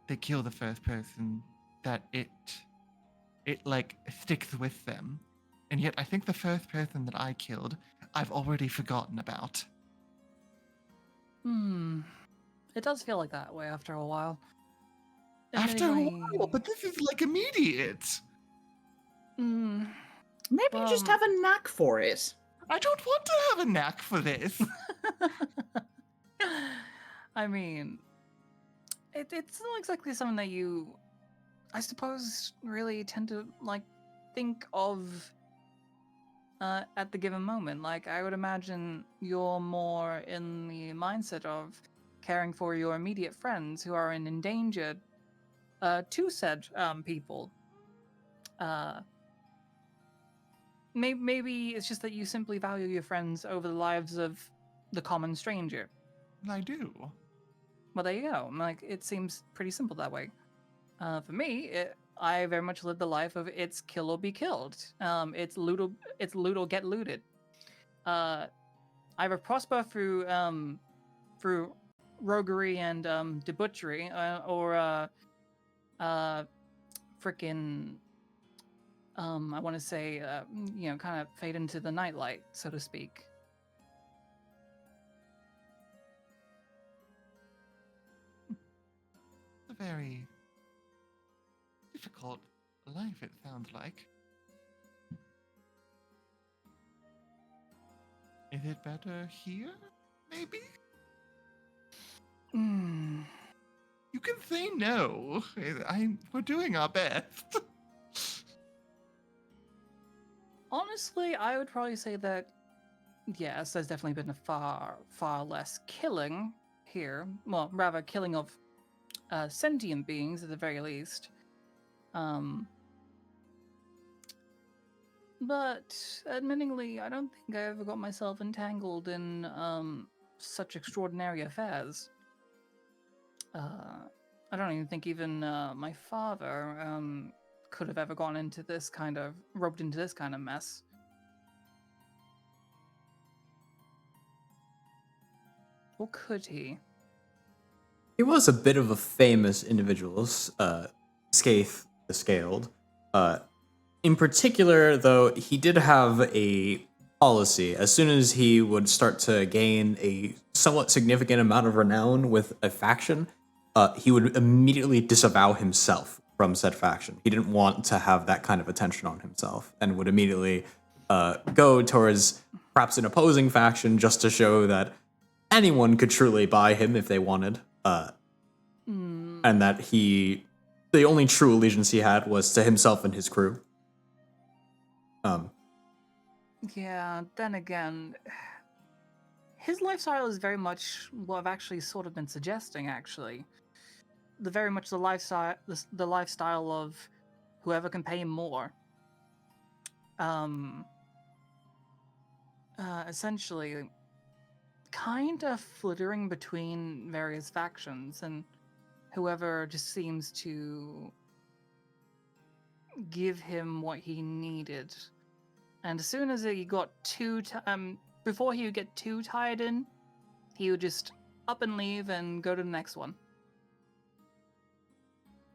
they kill the first person, that it like sticks with them. And yet I think the first person that I killed, I've already forgotten about. Hmm. It does feel like that way after a while. After a Admittingly, while, but this is like immediate. Hmm. Maybe you just have a knack for it. I don't want to have a knack for this. I mean, it's not exactly something that you, I suppose, really tend to like think of at the given moment. Like, I would imagine you're more in the mindset of caring for your immediate friends who are in endangered to said people. Maybe it's just that you simply value your friends over the lives of the common stranger. I do. Well, there you go. Like, it seems pretty simple that way. For me, I very much live the life of it's kill or be killed. It's loot or get looted. Either prosper through roguery and debauchery, or frickin' I want to say kind of fade into the nightlight, so to speak. It's a very difficult life, it sounds like. Is it better here? Maybe? Hmm. You can say no. We're doing our best. Honestly, I would probably say that yes, there's definitely been a far less killing here. Well, rather killing of sentient beings at the very least. But admittingly, I don't think I ever got myself entangled in such extraordinary affairs. I don't even think even my father could have ever gone into this kind of roped into this kind of mess. Or could he? He was a bit of a famous individual, Skaith the Scaled. In particular, though, he did have a policy. As soon as he would start to gain a somewhat significant amount of renown with a faction, he would immediately disavow himself from said faction. He didn't want to have that kind of attention on himself and would immediately go towards perhaps an opposing faction just to show that anyone could truly buy him if they wanted. And that the only true allegiance he had was to himself and his crew. Yeah, then again, his lifestyle is very much what I've actually sort of been suggesting, actually. Very much the lifestyle of whoever can pay him more. Essentially, kind of flittering between various factions, and whoever just seems to give him what he needed And as soon as he got before he would get too tired in, he would just up and leave and go to the next one.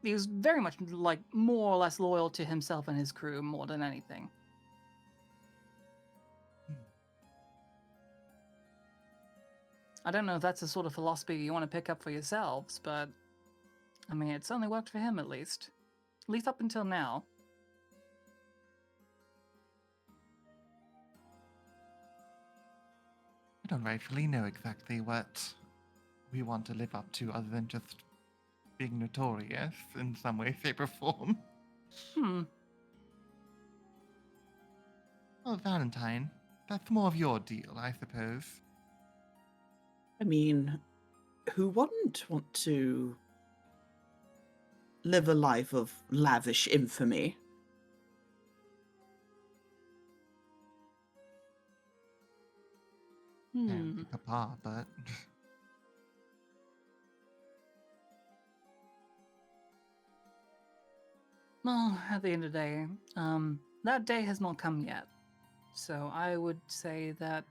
He was very much like more or less loyal to himself and his crew more than anything. I don't know if that's the sort of philosophy you want to pick up for yourselves, but I mean, it certainly worked for him at least up until now. I don't rightfully know exactly what we want to live up to other than just being notorious in some way, shape, or form. Well, Valentine, that's more of your deal, I suppose. I mean, who wouldn't want to live a life of lavish infamy? And Papa, but Well, at the end of the day, that day has not come yet. So I would say that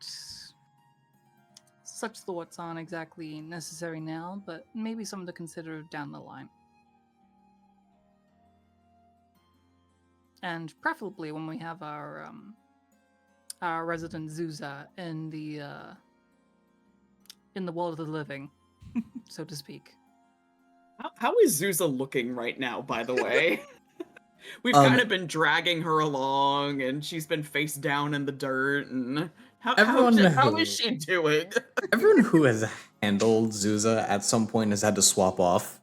such thoughts aren't exactly necessary now, but maybe something to consider down the line. And preferably when we have our resident Zuza in the world of the living, so to speak. How is Zuza looking right now, by the way? We've kind of been dragging her along, and she's been face down in the dirt. And how is she doing? Everyone who has handled Zuza at some point has had to swap off,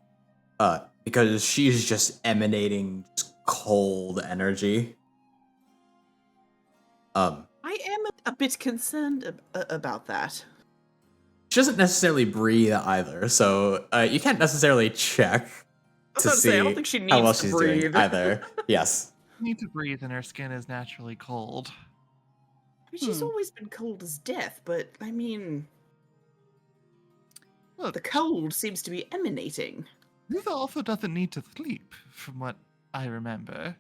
because she's just emanating cold energy. I am a bit concerned about that. She doesn't necessarily breathe either, so you can't necessarily check to see I don't think she how needs well to she's breathe. doing either. Yes. need to breathe and her skin is naturally cold. I mean, she's always been cold as death, but I mean, Look, the cold seems to be emanating. Zuza also doesn't need to sleep, from what I remember.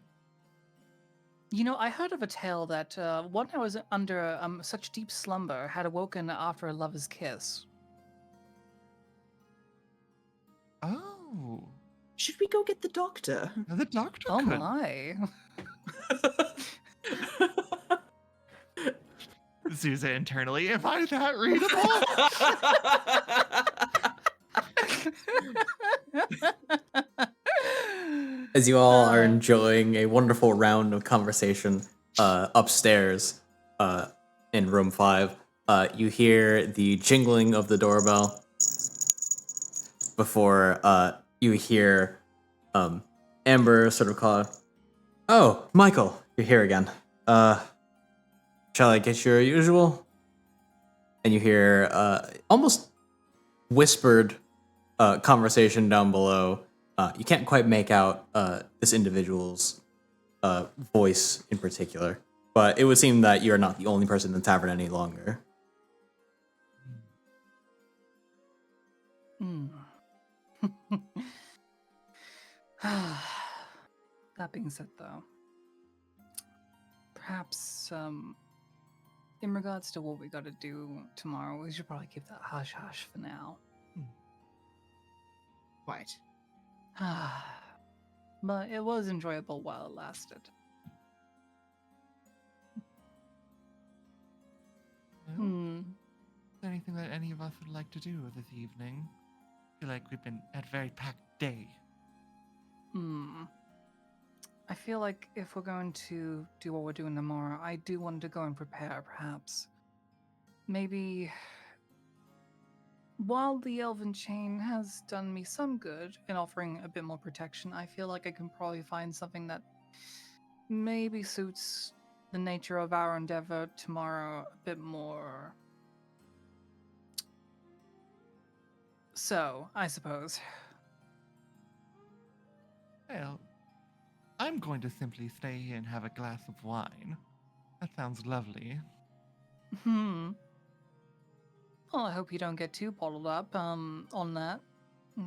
You know, I heard of a tale that one who was under such deep slumber had awoken after a lover's kiss. Oh. Should we go get the doctor? The doctor Oh could. my. Zuza internally, am I that readable? As you all are enjoying a wonderful round of conversation upstairs in room 5, you hear the jingling of the doorbell before you hear Amber sort of call, "Oh, Michael, you're here again. Shall I get your usual?" And you hear almost whispered conversation down below. You can't quite make out this individual's voice in particular, but it would seem that you're not the only person in the tavern any longer. That being said, though, perhaps in regards to what we got to do tomorrow, we should probably keep that hush hush for now. Quite. But it was enjoyable while it lasted. Well, is there anything that any of us would like to do this evening? I feel like we've been at a very packed day. I feel like if we're going to do what we're doing tomorrow, I do want to go and prepare, perhaps. Maybe while the Elven Chain has done me some good in offering a bit more protection, I feel like I can probably find something that maybe suits the nature of our endeavor tomorrow a bit more. So, I suppose. Well, I'm going to simply stay here and have a glass of wine. That sounds lovely. Well, I hope you don't get too bottled up on that.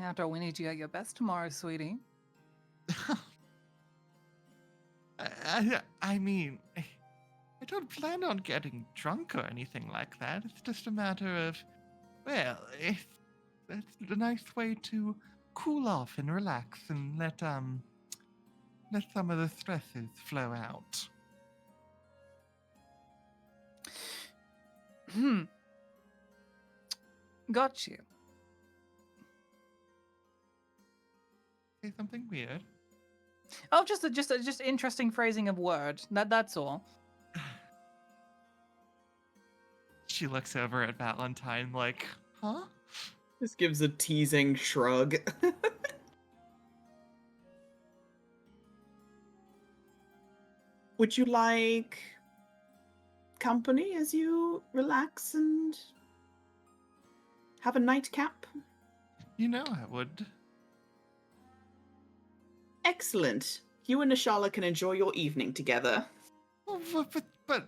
After all, we need you at your best tomorrow, sweetie. I mean, I I don't plan on getting drunk or anything like that. It's just a matter of, well, it's a nice way to cool off and relax and let some of the stresses flow out. Got you. Say something weird. Oh, just interesting phrasing of word. That's all. She looks over at Valentine like, huh? Just gives a teasing shrug. Would you like company as you relax and have a nightcap? You know I would. Excellent. You and Nishala can enjoy your evening together. Oh, but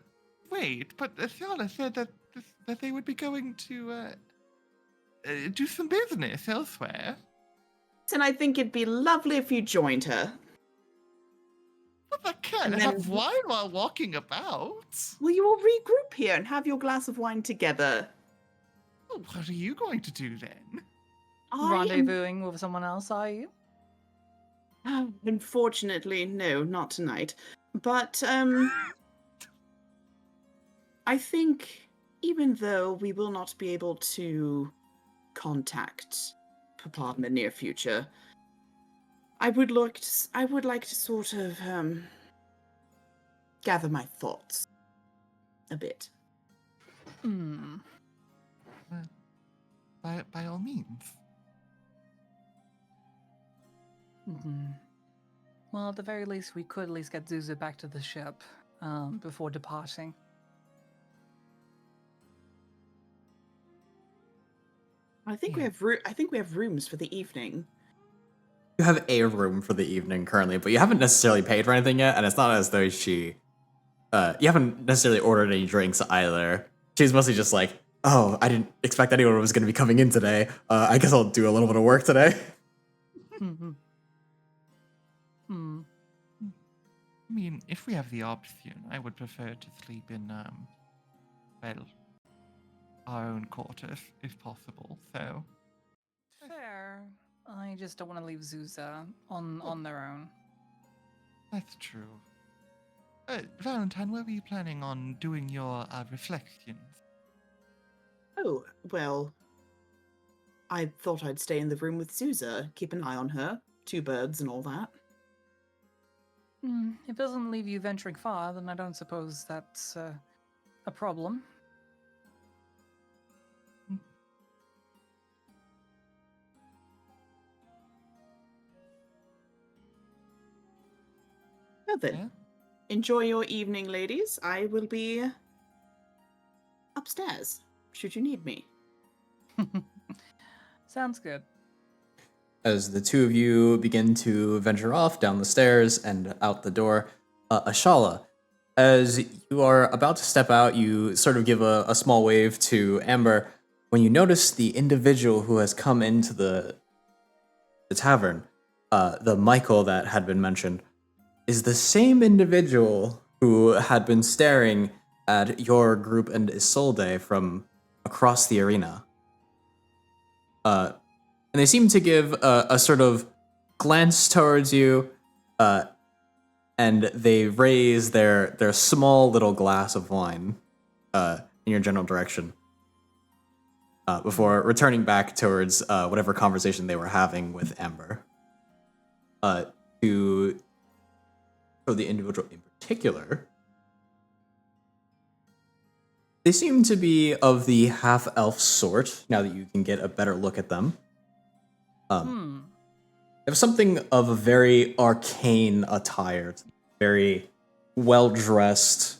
wait, but Ashala said that they would be going to do some business elsewhere. And I think it'd be lovely if you joined her. But I can't And have then- wine while walking about. Will you all regroup here and have your glass of wine together? Oh, what are you going to do then? Rendezvousing with someone else, are you? Unfortunately, no, not tonight. But, I think even though we will not be able to contact Papa in the near future, I would like to sort of, gather my thoughts a bit. By all means. Well, at the very least, we could at least get Zuza back to the ship before departing. I think Yeah. we have rooms for the evening. You have a room for the evening currently, but you haven't necessarily paid for anything yet, and it's not as though you haven't necessarily ordered any drinks either. She's mostly just like, oh, I didn't expect anyone was going to be coming in today. I guess I'll do a little bit of work today. I mean, if we have the option, I would prefer to sleep in, well, our own quarters, if possible, so... Fair. I just don't want to leave Zuza on their own. That's true. Valentine, where were you planning on doing your reflections? Oh, well, I thought I'd stay in the room with Zuza, keep an eye on her, 2 birds and all that. If it doesn't leave you venturing far, then I don't suppose that's a problem. Well then, Yeah? enjoy your evening, ladies. I will be upstairs, should you need me. Sounds good. As the two of you begin to venture off down the stairs and out the door, Ashala, as you are about to step out, you sort of give a small wave to Amber when you notice the individual who has come into the tavern, the Michael that had been mentioned, is the same individual who had been staring at your group and Isolde from across the arena. And they seem to give a sort of glance towards you, and they raise their small little glass of wine in your general direction before returning back towards whatever conversation they were having with Amber. To the individual in particular, they seem to be of the half-elf sort, now that you can get a better look at them. They have something of a very arcane attire, very well-dressed,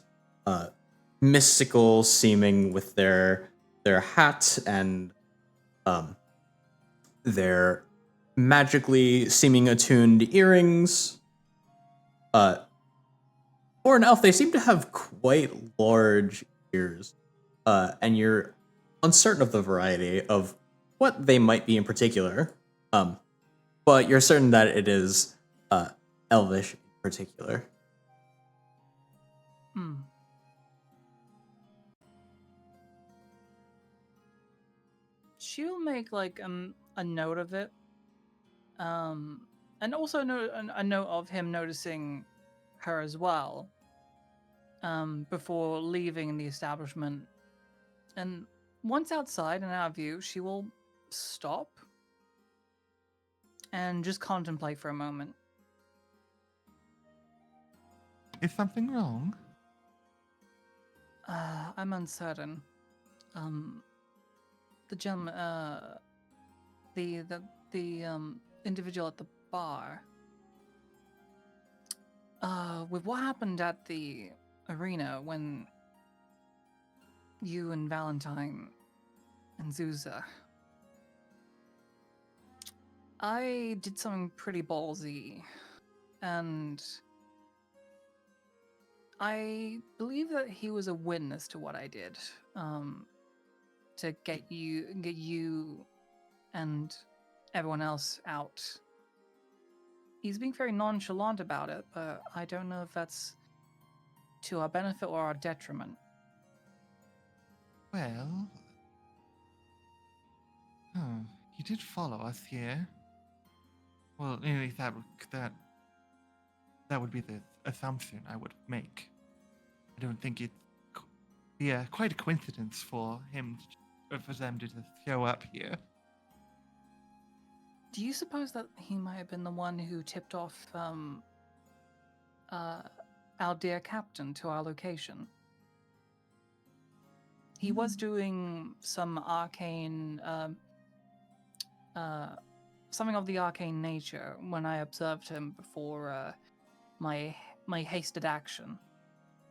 mystical seeming with their hat and their magically seeming attuned earrings. For an elf, they seem to have quite large ears, and you're uncertain of the variety of what they might be in particular. But you're certain that it is elvish in particular. she'll make like a note of it, and also a note of him noticing her as well, before leaving the establishment. And once outside and out of view, she will stop and just contemplate for a moment. Is something wrong? I'm uncertain. The gentleman, the individual at the bar. With what happened at the arena when you and Valentine and Zuza, I did something pretty ballsy, and I believe that he was a witness to what I did, to get you and everyone else out. He's being very nonchalant about it, but I don't know if that's to our benefit or our detriment. Well, he did follow us here. Well, anyway, that would be the assumption I would make. I don't think it'd be quite a coincidence for them to just show up here. Do you suppose that he might have been the one who tipped off our dear captain to our location? He was doing some arcane, something of the arcane nature when I observed him before my hasted action.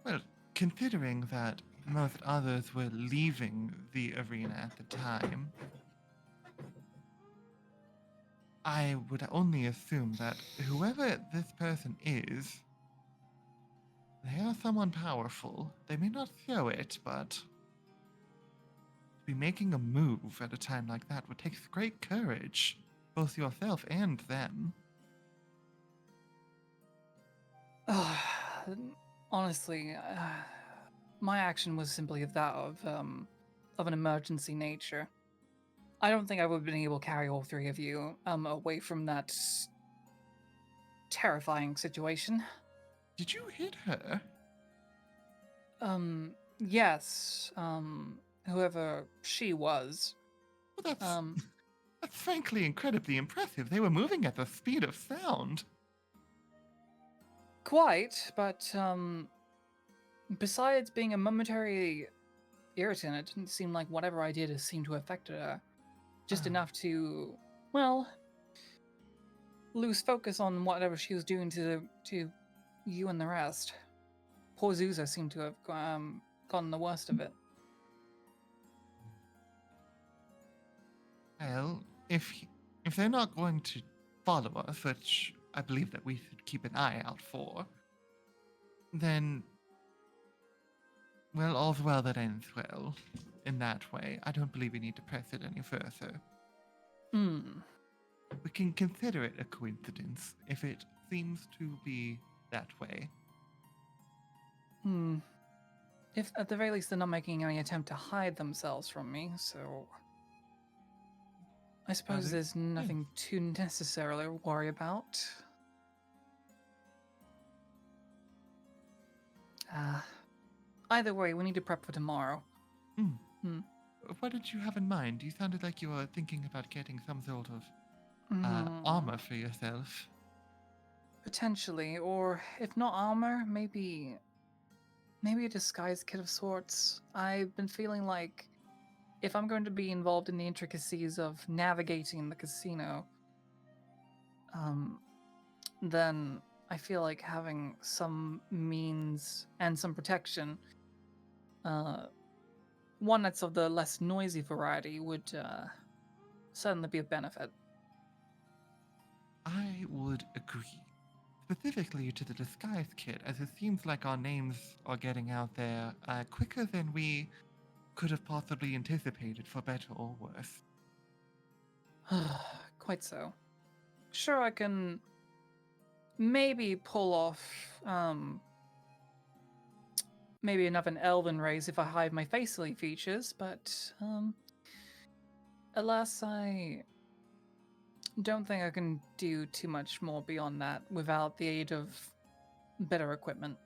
Well, considering that most others were leaving the arena at the time, I would only assume that whoever this person is, they are someone powerful. They may not show it, but to be making a move at a time like that would take great courage, both yourself and them. Honestly, my action was simply that of an emergency nature. I don't think I would have been able to carry all three of you away from that terrifying situation. Did you hit her? Yes. Whoever she was. Well, that's frankly incredibly impressive. They were moving at the speed of sound. Quite, but besides being a momentary irritant, it didn't seem like whatever I did seemed to have affected her. Just enough to, well, lose focus on whatever she was doing to you and the rest. Poor Zuza seemed to have gotten the worst of it. Well, if they're not going to follow us, which I believe that we should keep an eye out for, then, well, all's well that ends well. In that way, I don't believe we need to press it any further. We can consider it a coincidence if it seems to be that way. If at the very least they're not making any attempt to hide themselves from me, so I suppose there's nothing to necessarily worry about. Either way, we need to prep for tomorrow. What did you have in mind? You sounded like you were thinking about getting some sort of armor for yourself. Potentially, or if not armor, maybe a disguise kit of sorts. I've been feeling like if I'm going to be involved in the intricacies of navigating the casino, then I feel like having some means and some protection, one that's of the less noisy variety, would certainly be of benefit. I would agree. Specifically to the disguise kit, as it seems like our names are getting out there quicker than we could have possibly anticipated, for better or worse. Quite so. Sure, I can maybe pull off maybe enough an elven race if I hide my facially features, but Alas, I don't think I can do too much more beyond that without the aid of better equipment.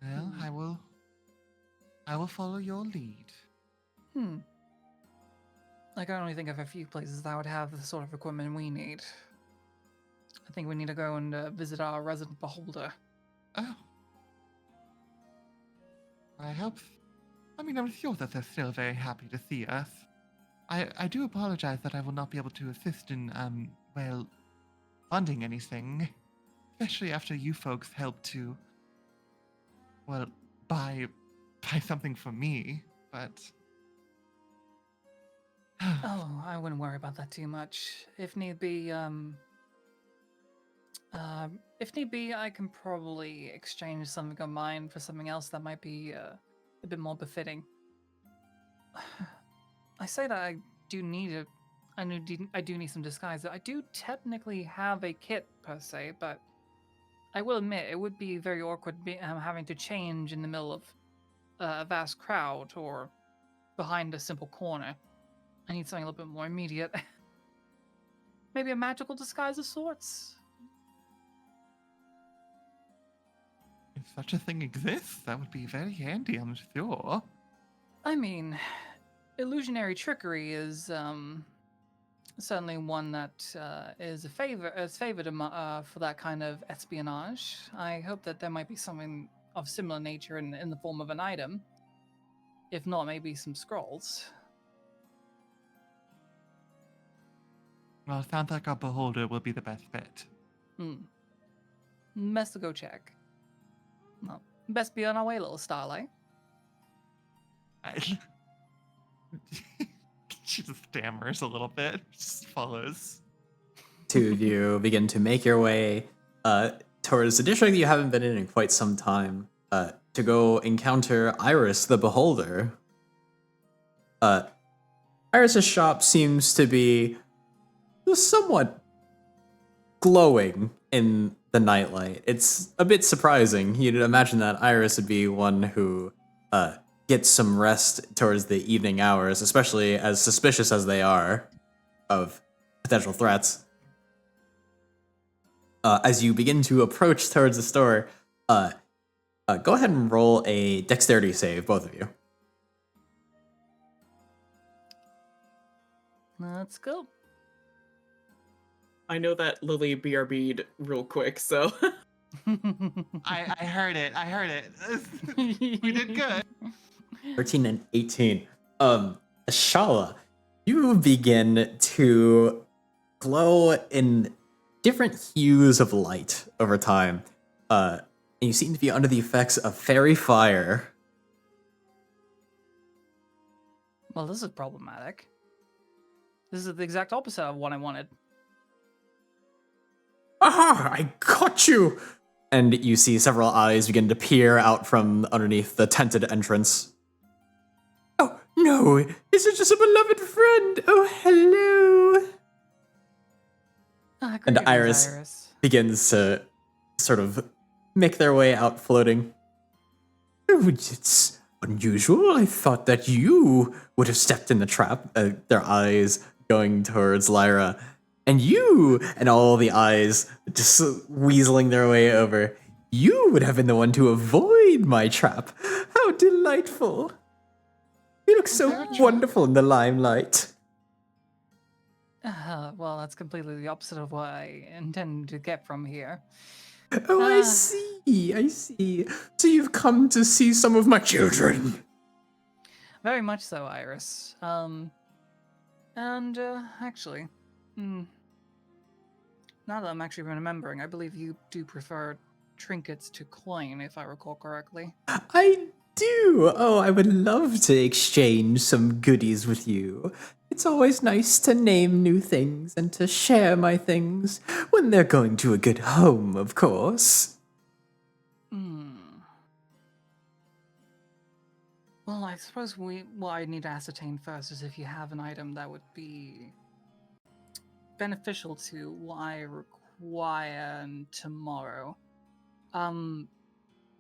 Well, I will follow your lead. I can only think of a few places that would have the sort of equipment we need. I think we need to go and visit our resident beholder. Oh. I'm sure that they're still very happy to see us. I do apologize that I will not be able to assist in, funding anything. Especially after you folks helped to, well, buy something for me, but... Oh, I wouldn't worry about that too much. If need be, I can probably exchange something of mine for something else that might be a bit more befitting. I say that I do need I do need some disguise. I do technically have a kit per se, but I will admit it would be very awkward having to change in the middle of a vast crowd or behind a simple corner. I need something a little bit more immediate. Maybe a magical disguise of sorts. If such a thing exists, that would be very handy, I'm sure. I mean, illusionary trickery is certainly one that is favored for that kind of espionage. I hope that there might be something of similar nature in the form of an item. If not, maybe some scrolls. Well, it sounds like our beholder will be the best bet. Best to go check. Well, best be on our way, little starlight. She just stammers a little bit, just follows. Two of you begin to make your way towards a district you haven't been in quite some time to go encounter Iris the Beholder. Iris's shop seems to be somewhat glowing in the nightlight. It's a bit surprising. You'd imagine that Iris would be one who gets some rest towards the evening hours, especially as suspicious as they are of potential threats. As you begin to approach towards the store, go ahead and roll a dexterity save, both of you. Let's go. I know that Lily BRB'd real quick, so. I heard it. We did good. 13 and 18. Shala, you begin to glow in different hues of light over time. And you seem to be under the effects of fairy fire. Well, this is problematic. This is the exact opposite of what I wanted. Aha! I got you! And you see several eyes begin to peer out from underneath the tented entrance. Oh, no! Is it just a beloved friend? Oh, hello! And Iris begins to sort of make their way out floating. Oh, it's unusual. I thought that you would have stepped in the trap. Their eyes going towards Lyra. And you, and all the eyes just weaseling their way over, you would have been the one to avoid my trap. How delightful. You look so wonderful in the limelight. Well, that's completely the opposite of what I intended to get from here. Oh, I see. So you've come to see some of my children. Very much so, Iris. Actually, now that I'm actually remembering, I believe you do prefer trinkets to coin, if I recall correctly. I do. Oh, I would love to exchange some goodies with you. It's always nice to name new things and to share my things when they're going to a good home, of course. Well, I suppose what I need to ascertain first is if you have an item that would be beneficial to what I require tomorrow.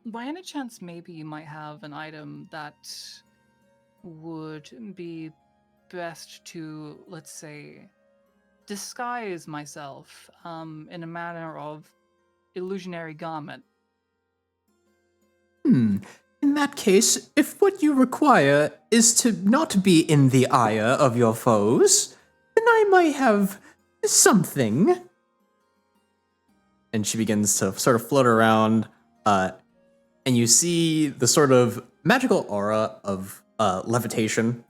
By any chance, maybe you might have an item that would be best to, let's say, disguise myself in a manner of illusionary garment. Hmm. In that case, if what you require is to not be in the ire of your foes, then I might have something. And she begins to sort of float around, and you see the sort of magical aura of levitation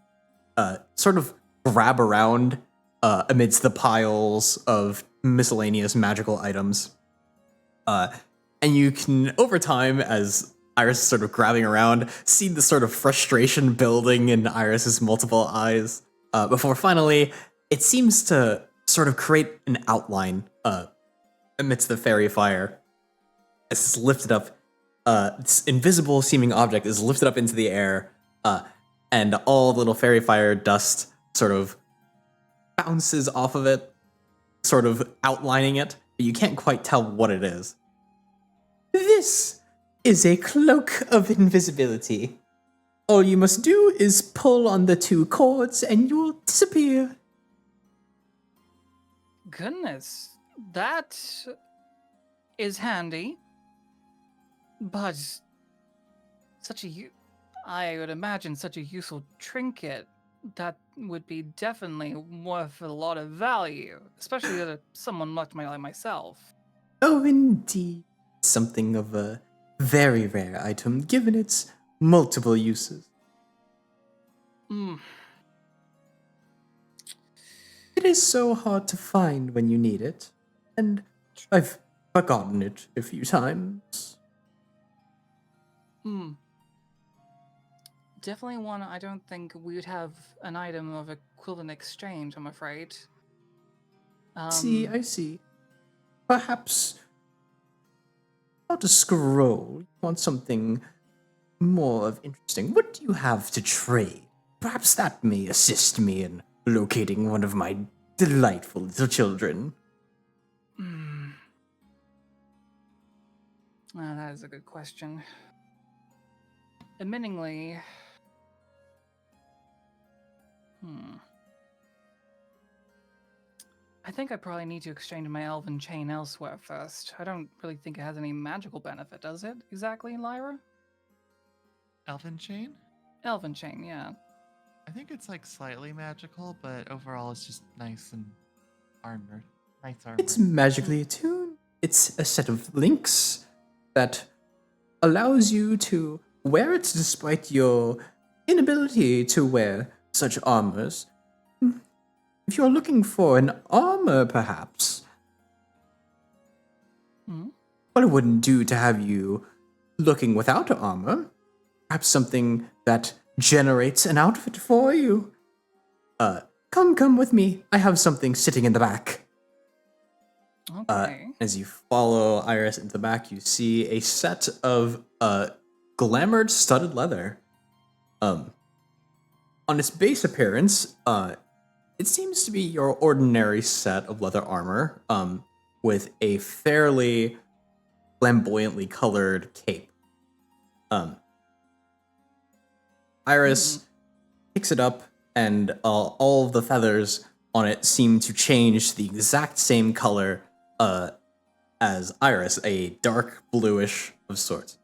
sort of grab around amidst the piles of miscellaneous magical items. And you can, over time, as Iris is sort of grabbing around, see the sort of frustration building in Iris's multiple eyes. Before finally, it seems to sort of create an outline amidst the fairy fire. It's lifted up. This invisible seeming object is lifted up into the air, and all the little fairy fire dust sort of bounces off of it, sort of outlining it, but you can't quite tell what it is. This is a cloak of invisibility. All you must do is pull on the 2 cords and you will disappear. Goodness, that is handy. But I would imagine such a useful trinket that would be definitely worth a lot of value, especially to someone much like myself. Oh, indeed. Something of a very rare item, given its multiple uses. Hmm. It is so hard to find when you need it, and I've forgotten it a few times. Definitely one I don't think we would have an item of equivalent exchange, I'm afraid. I see. Perhaps not a scroll. You want something more of interesting. What do you have to trade? Perhaps that may assist me in locating one of my delightful little children. That is a good question. Admittingly, I think I probably need to exchange my elven chain elsewhere first. I don't really think it has any magical benefit, does it? Exactly, Lyra? Elven chain? Elven chain, yeah. I think it's like slightly magical, but overall it's just nice and armored. Nice armor. It's magically attuned. It's a set of links that allows you to wear it despite your inability to wear such armors. If you're looking for an armor, perhaps. Well, it wouldn't do to have you looking without armor. Perhaps something that generates an outfit for you. Come with me. I have something sitting in the back. Okay. As you follow Iris into the back, you see a set of glamored studded leather. On its base appearance, it seems to be your ordinary set of leather armor, with a fairly flamboyantly colored cape. Iris picks it up, and all of the feathers on it seem to change the exact same color as Iris, a dark bluish of sorts.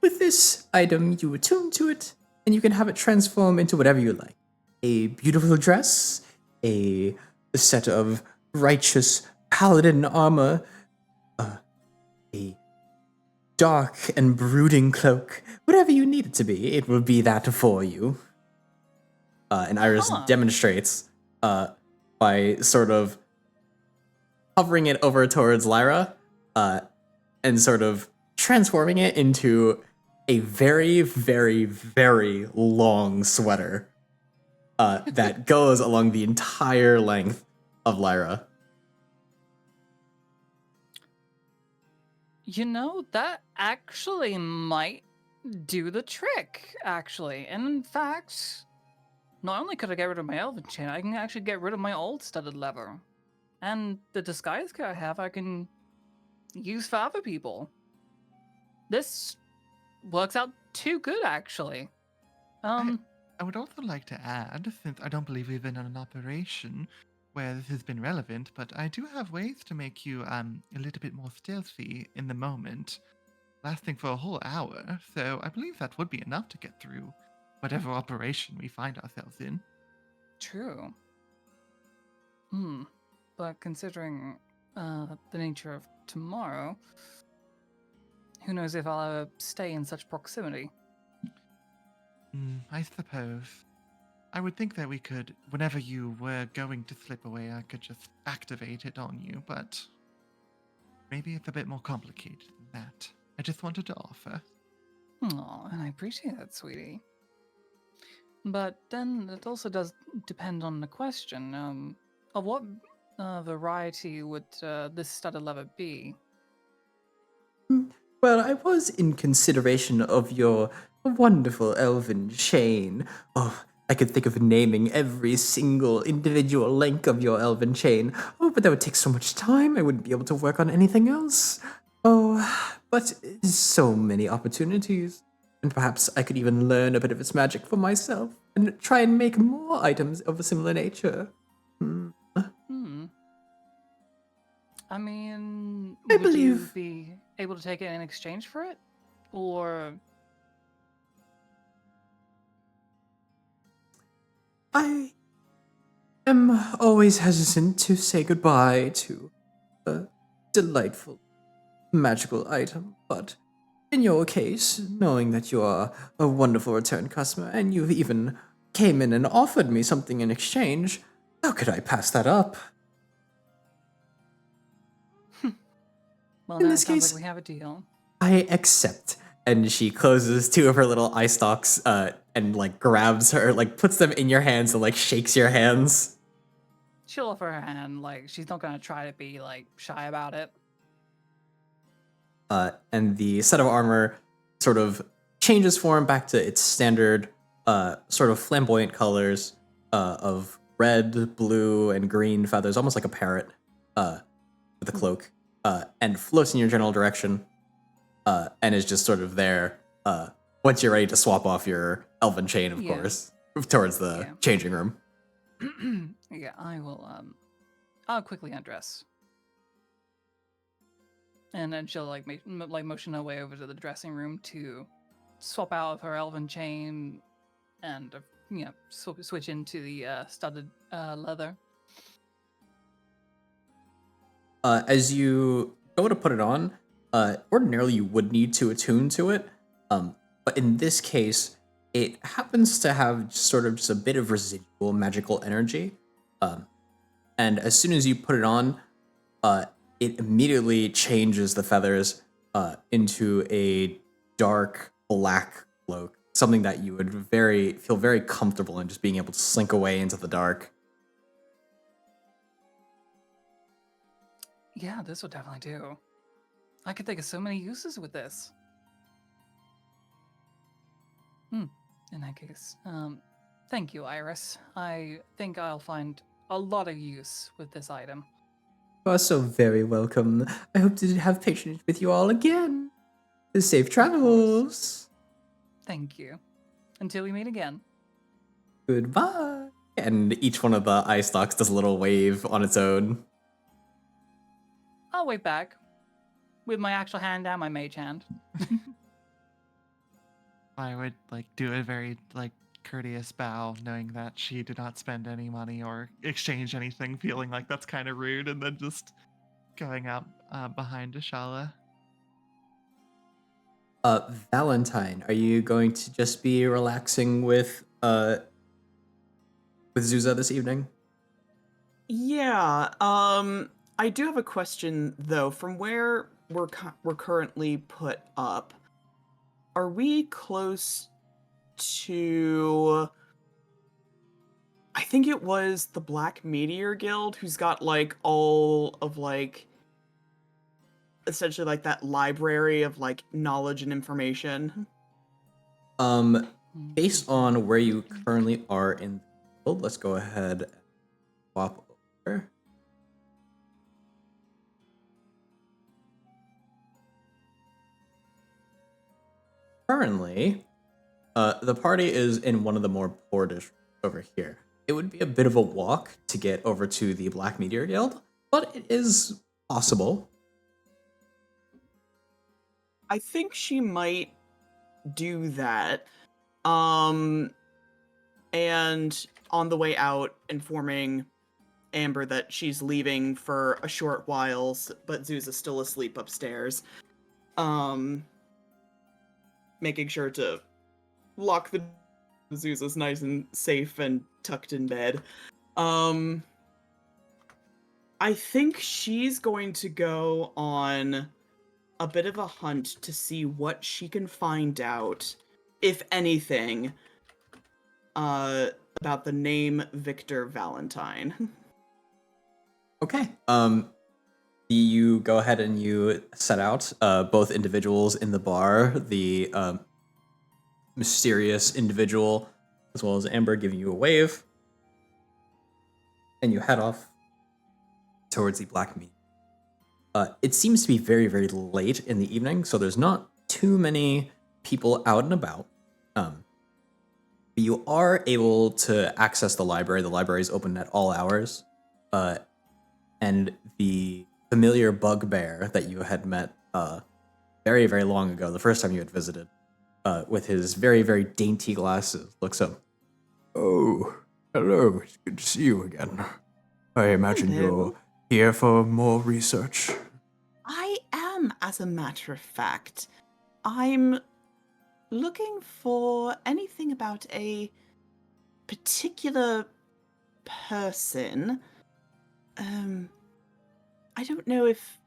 With this item, you attune to it, and you can have it transform into whatever you like. A beautiful dress, a set of righteous paladin armor, a dark and brooding cloak, whatever you need it to be, it will be that for you. And Iris demonstrates by sort of hovering it over towards Lyra, and sort of transforming it into a very, very, very long sweater that goes along the entire length of Lyra. You know, that actually might do the trick, actually. And in fact, not only could I get rid of my elven chain, I can actually get rid of my old studded leather. And the disguise kit I have, I can use for other people. This works out too good, actually. I would also like to add, since I don't believe we've been on an operation where this has been relevant, but I do have ways to make you a little bit more stealthy in the moment, lasting for a whole hour. So I believe that would be enough to get through whatever operation we find ourselves in. True. But considering the nature of tomorrow, who knows if I'll ever stay in such proximity. I suppose. I would think that we could, whenever you were going to slip away, I could just activate it on you, but maybe it's a bit more complicated than that. I just wanted to offer. Oh, and I appreciate that, sweetie. But then it also does depend on the question. Of what variety would this studded leather be? Well, I was in consideration of your wonderful elven chain. Oh, I could think of naming every single individual link of your elven chain. Oh, but that would take so much time. I wouldn't be able to work on anything else. Oh, but so many opportunities. And perhaps I could even learn a bit of its magic for myself and try and make more items of a similar nature. I mean, I would you believe- be able to take it in exchange for it? Or I am always hesitant to say goodbye to a delightful magical item, but in your case, knowing that you are a wonderful return customer and you've even came in and offered me something in exchange, how could I pass that up? well, In then it this sounds case- like we have a deal. I accept. And she closes two of her little eye stalks and like grabs her, like puts them in your hands and like shakes your hands. She'll offer her hand, like she's not gonna try to be like shy about it. And the set of armor sort of changes form back to its standard sort of flamboyant colors of red, blue, and green feathers, almost like a parrot with a cloak, and floats in your general direction and is just sort of there once you're ready to swap off your elven chain, of Yeah. course, towards the Yeah. changing room. Yeah, I will. I'll quickly undress, and then she'll like motion her way over to the dressing room to swap out of her elven chain, and switch into the studded leather. As you go to put it on, ordinarily you would need to attune to it, but in this case, it happens to have sort of just a bit of residual magical energy. And as soon as you put it on, it immediately changes the feathers into a dark black cloak, something that you would feel very comfortable in, just being able to slink away into the dark. Yeah, this would definitely do. I could think of so many uses with this. In that case, thank you, Iris. I think I'll find a lot of use with this item. You are so very welcome. I hope to have patronage with you all again. Safe travels. Thank you. Until we meet again. Goodbye. And each one of the eye stalks does a little wave on its own. I'll wait back with my actual hand and my mage hand. I would like do a very like courteous bow, knowing that she did not spend any money or exchange anything, feeling like that's kind of rude, and then just going out behind Ashala. Valentine, are you going to just be relaxing with Zuza this evening? Yeah. I do have a question though. From where we're currently put up, are we close to? I think it was the Black Meteor Guild, who's got like all of like essentially like that library of like knowledge and information. Based on where you currently are in the world, let's go ahead and swap over. Currently, the party is in one of the more poor districts over here. It would be a bit of a walk to get over to the Black Meteor Guild, but it is possible. I think she might do that. And on the way out, informing Amber that she's leaving for a short while, but Zeus is still asleep upstairs. Making sure to lock the Zeus is nice and safe and tucked in bed. I think she's going to go on a bit of a hunt to see what she can find out, if anything, about the name Victor Valentine. Okay. You go ahead and you set out, both individuals in the bar, the mysterious individual, as well as Amber giving you a wave, and you head off towards the Black Meat. It seems to be very, very late in the evening, so there's not too many people out and about. But you are able to access the library. The library is open at all hours. And the familiar bugbear that you had met very, very long ago, the first time you had visited, with his very, very dainty glasses, looks up. Oh, hello. It's good to see you again. I imagine you're here for more research. I am, as a matter of fact. I'm looking for anything about a particular person. I don't know if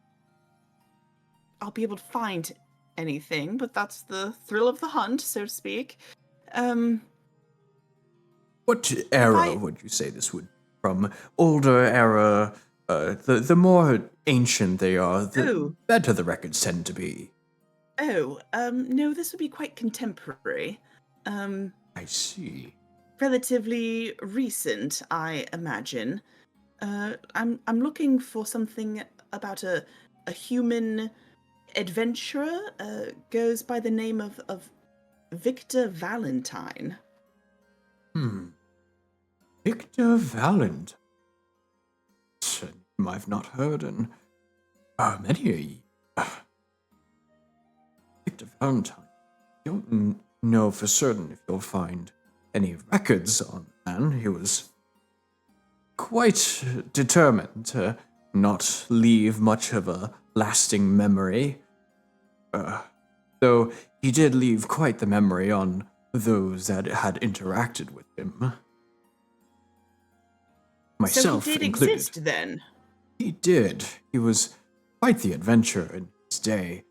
I'll be able to find anything, but that's the thrill of the hunt, so to speak. What era would you say this would be from? Older era? The more ancient they are, the better the records tend to be. No, this would be quite contemporary. I see. Relatively recent, I imagine. I'm looking for something about a human adventurer. Goes by the name of Victor Valentine. Victor Valentine. It's a name I've not heard in many a year. Victor Valentine. Don't know for certain if you'll find any records on the man. He was quite determined to not leave much of a lasting memory. Though he did leave quite the memory on those that had interacted with him. Myself so he did included. Exist, then? He did. He was quite the adventurer in his day.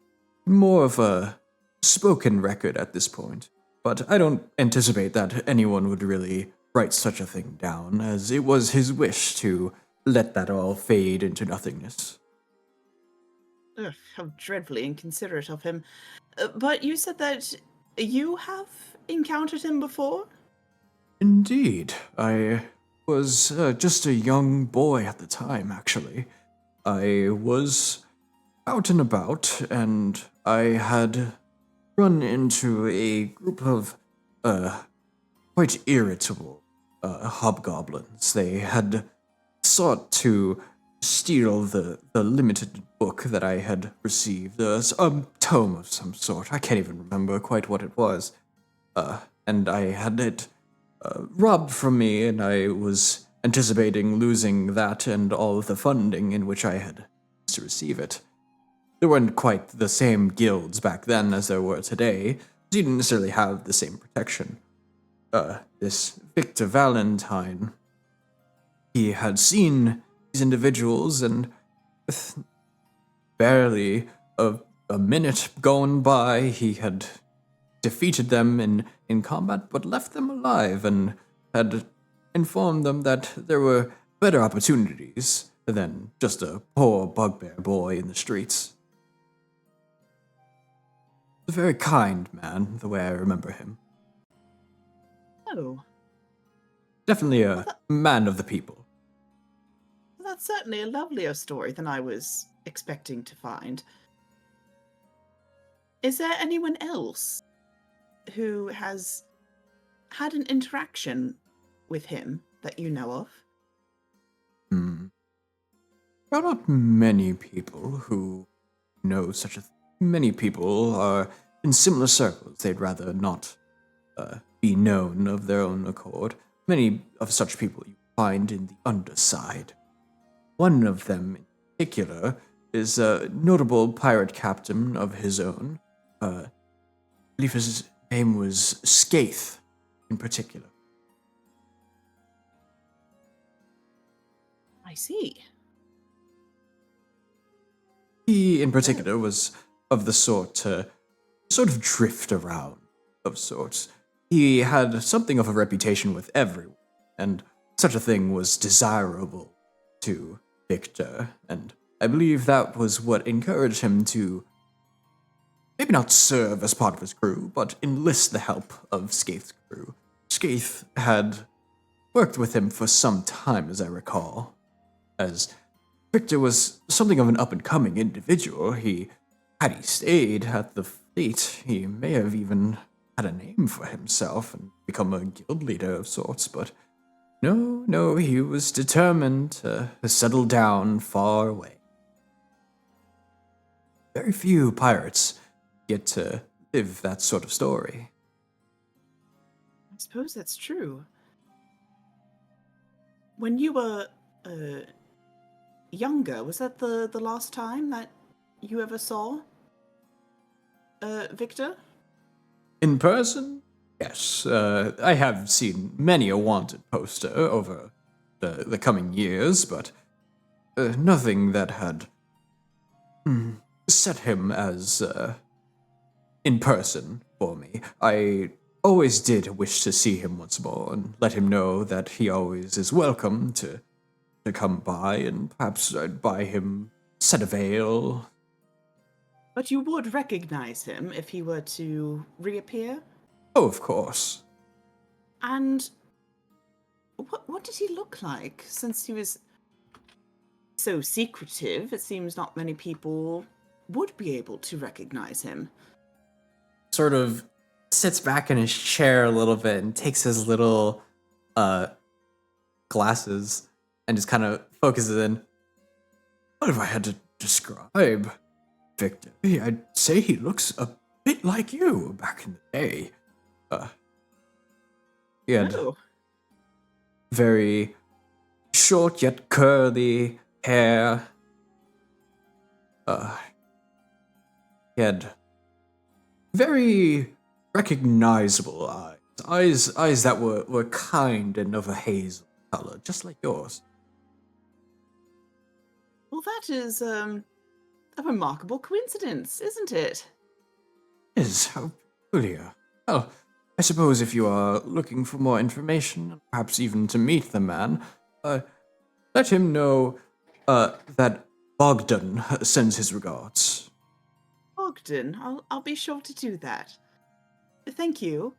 More of a spoken record at this point. But I don't anticipate that anyone would really write such a thing down, as it was his wish to let that all fade into nothingness. Ugh, how dreadfully inconsiderate of him. But you said that you have encountered him before? Indeed. I was just a young boy at the time, actually. I was out and about, and I had run into a group of quite irritable hobgoblins. They had sought to steal the limited book that I had received, a tome of some sort. I can't even remember quite what it was. And I had it robbed from me, and I was anticipating losing that and all of the funding in which I had to receive it. There weren't quite the same guilds back then as there were today, so you didn't necessarily have the same protection. This Victor Valentine, he had seen these individuals, and with barely a minute gone by, he had defeated them in combat, but left them alive, and had informed them that there were better opportunities than just a poor bugbear boy in the streets. A very kind man, the way I remember him. Oh. Definitely a man of the people. Well, that's certainly a lovelier story than I was expecting to find. Is there anyone else who has had an interaction with him that you know of? Hmm. There are not many people who know such a thing. Many people are in similar circles. They'd rather not be known of their own accord. Many of such people you find in the underside. One of them in particular is a notable pirate captain of his own. I believe his name was Skaith in particular. I see. He in particular was of the sort to sort of drift around of sorts. He had something of a reputation with everyone, and such a thing was desirable to Victor, and I believe that was what encouraged him to maybe not serve as part of his crew, but enlist the help of Skaith's crew. Skaith had worked with him for some time, as I recall, as Victor was something of an up-and-coming individual. Had he stayed at the fleet, he may have even had a name for himself and become a guild leader of sorts, but no, he was determined to settle down far away. Very few pirates get to live that sort of story. I suppose that's true. When you were younger, was that the last time that you ever saw Victor? In person, yes, I have seen many a wanted poster over the coming years, but nothing that had set him as in person for me. I always did wish to see him once more and let him know that he always is welcome to come by, and perhaps I'd buy him a set of ale. But you would recognize him if he were to reappear? Oh, of course. And what did he look like? Since he was so secretive, it seems not many people would be able to recognize him. Sort of sits back in his chair a little bit and takes his little glasses and just kind of focuses in. What if I had to describe Victor? I'd say he looks a bit like you back in the day. He had Oh, very short yet curly hair. He had very recognizable eyes that were kind and of a hazel color, just like yours. well, that is a remarkable coincidence, isn't it? Is how peculiar. Well, I suppose if you are looking for more information, perhaps even to meet the man, let him know that Bogdan sends his regards. Ogden, I'll be sure to do that. Thank you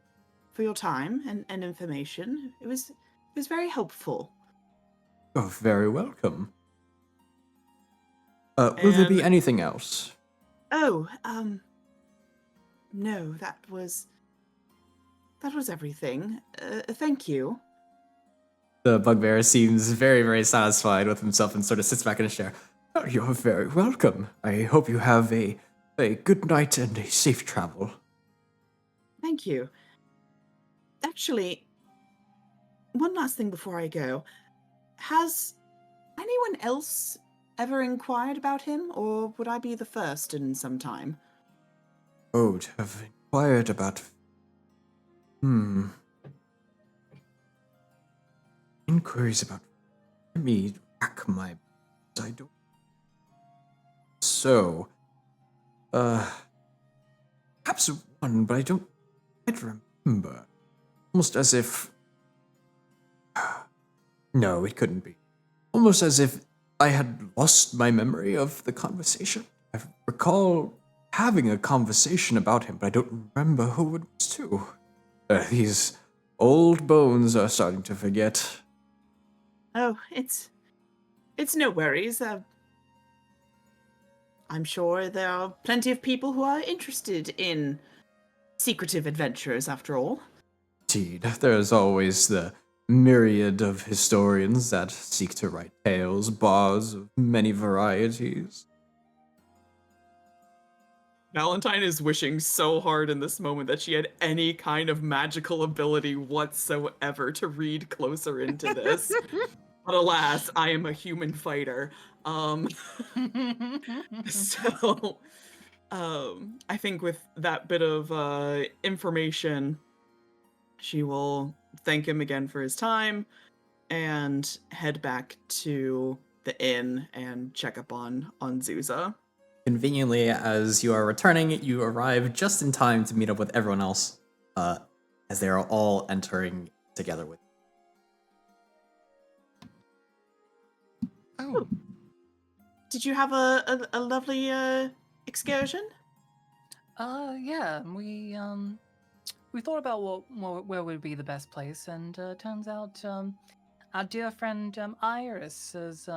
for your time and information. It was very helpful. You're very welcome. Will there be anything else? Oh, no, that was everything. Thank you. The bugbear seems very, very satisfied with himself and sort of sits back in his chair. Oh, you're very welcome. I hope you have a good night and a safe travel. Thank you. Actually, one last thing before I go. Has anyone else ever inquired about him, or would I be the first in some time? Oh, to have inquired about... Inquiries about... Let me rack my... I don't... So... Perhaps one, but I don't quite remember. Almost as if... No, it couldn't be. Almost as if I had lost my memory of the conversation. I recall having a conversation about him, but I don't remember who it was to. These old bones are starting to forget. Oh, it's no worries. I'm sure there are plenty of people who are interested in secretive adventurers, after all. Indeed, there's always the myriad of historians that seek to write tales, bars of many varieties. Valentine is wishing so hard in this moment that she had any kind of magical ability whatsoever to read closer into this. But alas, I am a human fighter. So I think with that bit of information, she will thank him again for his time and head back to the inn and check up on Zuza. Conveniently, as you are returning, you arrive just in time to meet up with everyone else, as they are all entering together with Oh, Did you have a lovely excursion? Yeah, we thought about where would be the best place, and turns out our dear friend Iris has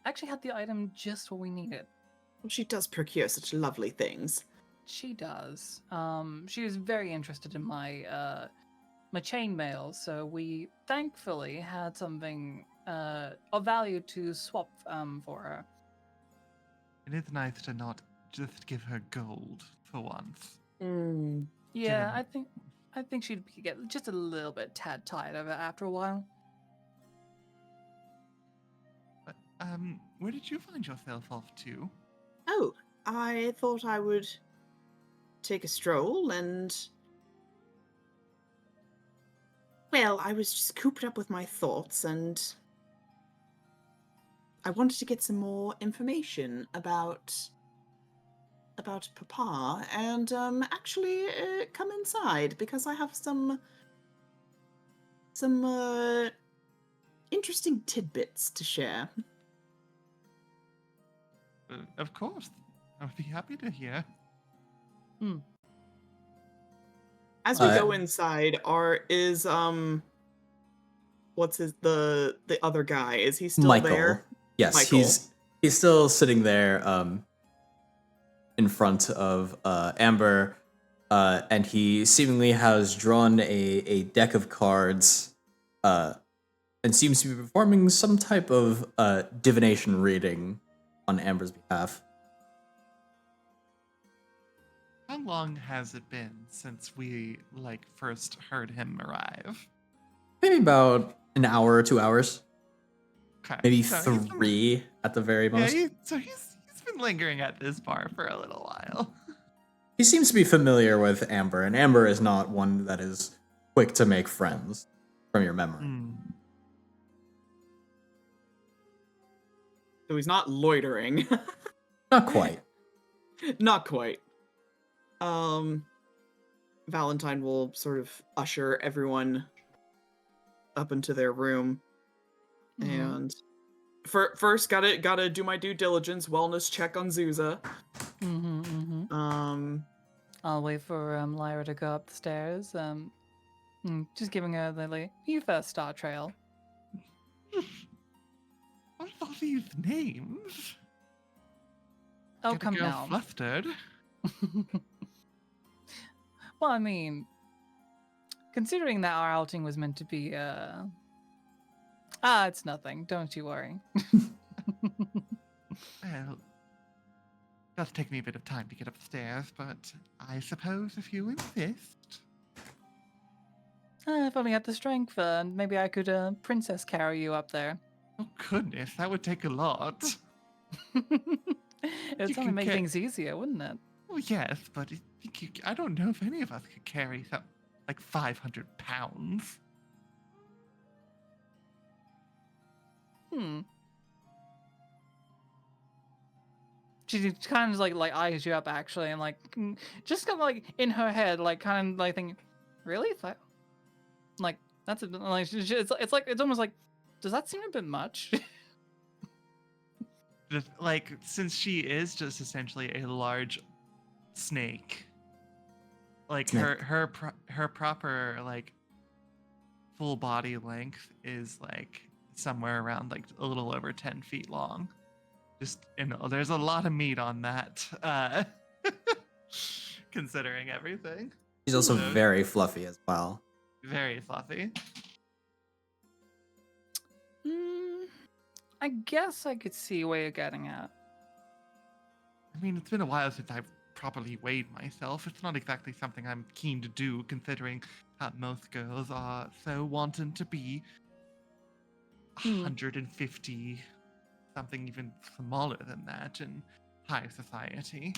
actually had the item just what we needed. Well, she does procure such lovely things. She does. She was very interested in my chainmail, so we thankfully had something of value to swap for her. it is nice to not just give her gold for once. Yeah, Given- I think she'd get just a little bit tad tired of it after a while. But, where did you find yourself off to? Oh, I thought I would take a stroll and. Well, I was just cooped up with my thoughts and. I wanted to get some more information about Papa and actually come inside because I have some interesting tidbits to share. Of course, I would be happy to hear. As we Uh, go inside, what's the other guy? Is he still Michael. there? Yes, Michael. he's still sitting there in front of Amber, and he seemingly has drawn a deck of cards and seems to be performing some type of divination reading on Amber's behalf. How long has it been since we first heard him arrive? Maybe about an hour or 2 hours. Okay. Maybe so he's been- 3 at the very most. so he's been lingering at this bar for a little while. He seems to be familiar with Amber, and Amber is not one that is quick to make friends, from your memory. So he's not loitering. Not quite. Not quite. Valentine will sort of usher everyone up into their room. And first gotta do my due diligence, wellness check on Zuza. I'll wait for Lyra to go up the stairs. Just giving her the you first, Star Trail. What are all these names? Oh, Get a come girl now. flustered. Well, I mean, considering that our outing was meant to be, it's nothing. Don't you worry. Well, it does take me a bit of time to get upstairs, but I suppose if you insist. If only I had the strength, maybe I could princess carry you up there. Oh goodness, that would take a lot. It would You only can make ca- things easier, wouldn't it? Well, yes, but I don't know if any of us could carry 500 pounds. She kind of like eyes you up actually, and just kind of in her head, kind of thinking, really? That's it's almost like, does that seem a bit much? Since she is just essentially a large snake, Snake. her proper full body length is somewhere around a little over 10 feet long. Just there's a lot of meat on that, considering everything. She's also Hello. very fluffy as well. Very fluffy. I guess I could see where you're getting at. I mean, it's been a while since I've properly weighed myself. It's not exactly something I'm keen to do, considering that most girls are so wanting to be Hmm. 150, something even smaller than that in high society.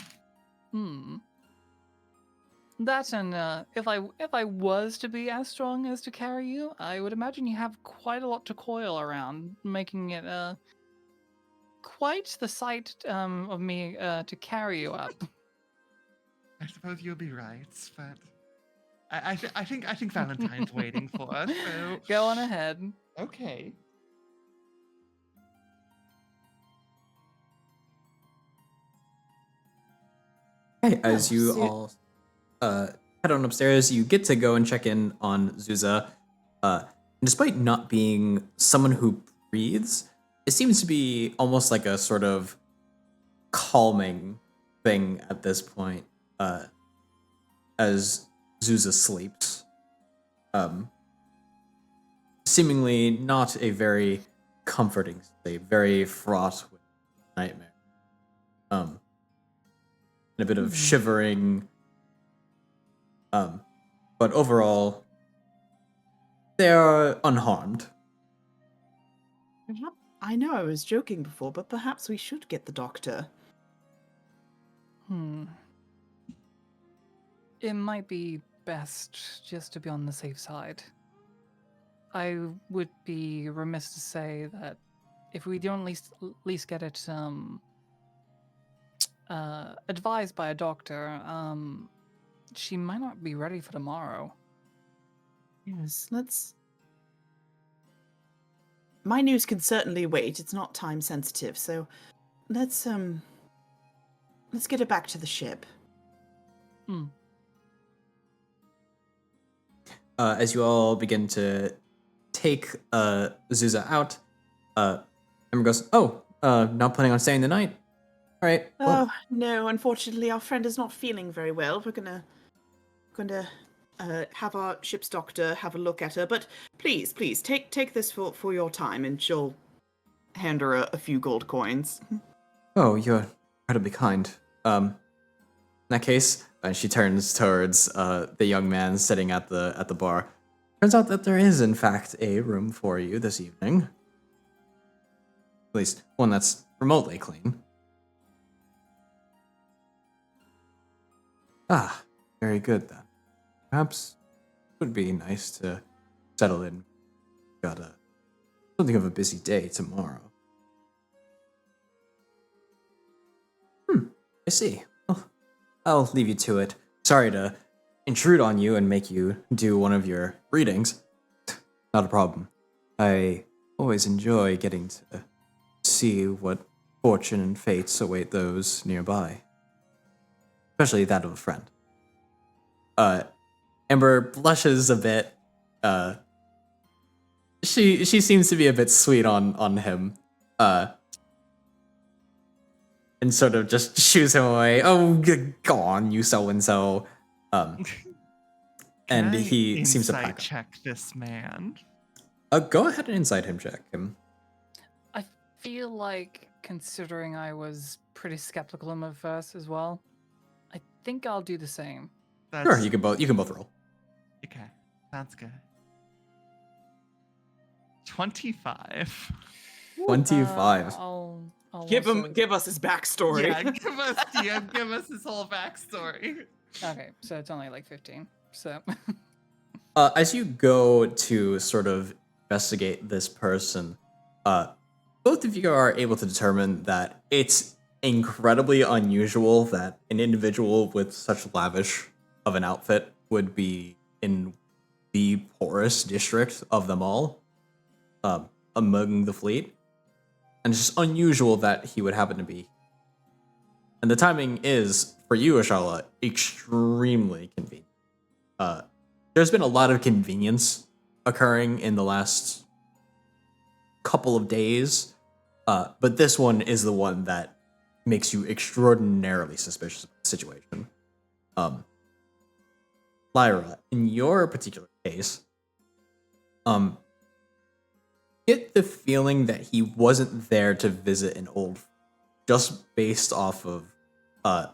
That and if I was to be as strong as to carry you, I would imagine you have quite a lot to coil around, making it quite the sight of me to carry you up. I suppose you'll be right, but I think Valentine's waiting for us. So Go on ahead. okay. Hey, as Oh, you so- all head on upstairs, you get to go and check in on Zuza. Despite not being someone who breathes, it seems to be almost like a sort of calming thing at this point, as Zuza sleeps. Seemingly not a very comforting sleep, very fraught with nightmare. And a bit of shivering. But overall, they are unharmed. I know I was joking before, but perhaps we should get the doctor. It might be best just to be on the safe side. I would be remiss to say that if we don't at least get it advised by a doctor, she might not be ready for tomorrow. Yes, let's. My news can certainly wait. It's not time sensitive, so let's get her back to the ship. As you all begin to take Zuza out, Ember goes, "Oh, not planning on staying the night? All right. Well, Oh no, unfortunately, our friend is not feeling very well. We're gonna have our ship's doctor have a look at her. But please, take this for your time, and she'll hand her a few gold coins. oh, you're incredibly kind. In that case," and she turns towards the young man sitting at the bar. Turns out that there is, in fact, a room for you this evening. At least one that's remotely clean. Ah, very good then. Perhaps it would be nice to settle in. Got something of a busy day tomorrow. I see. Well, I'll leave you to it. Sorry to intrude on you and make you do one of your readings. Not a problem. I always enjoy getting to see what fortune and fates await those nearby. Especially that of a friend. Amber blushes a bit. She seems to be a bit sweet on him. And sort of just shoos him away. Oh, go on, you so and so. And Can I he seems to insight pack up. check this man. Go ahead and inside him check him. I feel like, considering I was pretty skeptical of him at first as well, I think I'll do the same. Sure, you can both roll. Okay, sounds good. 25. 25. I'll Give also- him, give us his backstory. Yeah, give us DM, give us his whole backstory. Okay, so it's only like 15. So As you go to sort of investigate this person, both of you are able to determine that it's incredibly unusual that an individual with such lavish of an outfit would be in the poorest district of them all, among the fleet. And it's just unusual that he would happen to be. And the timing is, for you, Ashala, extremely convenient. There's been a lot of convenience occurring in the last couple of days, but this one is the one that makes you extraordinarily suspicious of the situation. Lyra, in your particular case, um, get the feeling that he wasn't there to visit an old friend, just based off of uh,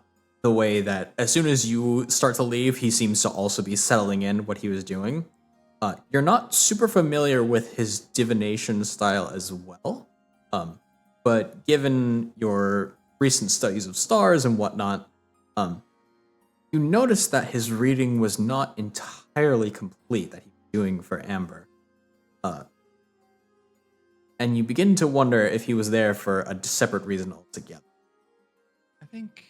the way that as soon as you start to leave, he seems to also be settling in what he was doing. You're not super familiar with his divination style as well, but given your recent studies of stars and whatnot, um, you notice that his reading was not entirely complete that he was doing for Amber. Uh, and you begin to wonder if he was there for a separate reason altogether. I think,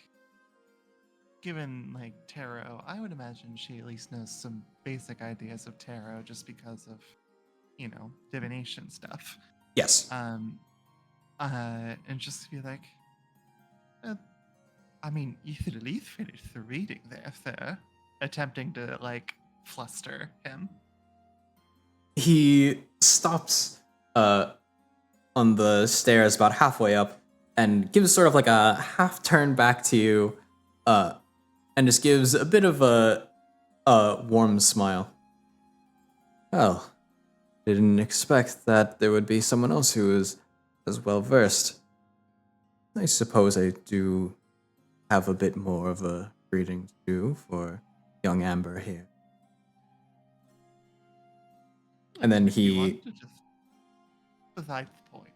given like tarot, I would imagine she at least knows some basic ideas of tarot just because of, divination stuff. Yes. And just to be like, uh, I mean, you should at least finish the reading there, sir. Attempting to like fluster him. He stops on the stairs about halfway up and gives sort of like a half turn back to you and just gives a bit of a warm smile. Well, didn't expect that there would be someone else who is as well versed. I suppose I do have a bit more of a reading to do for young Amber here. And then If you want to just beside the point.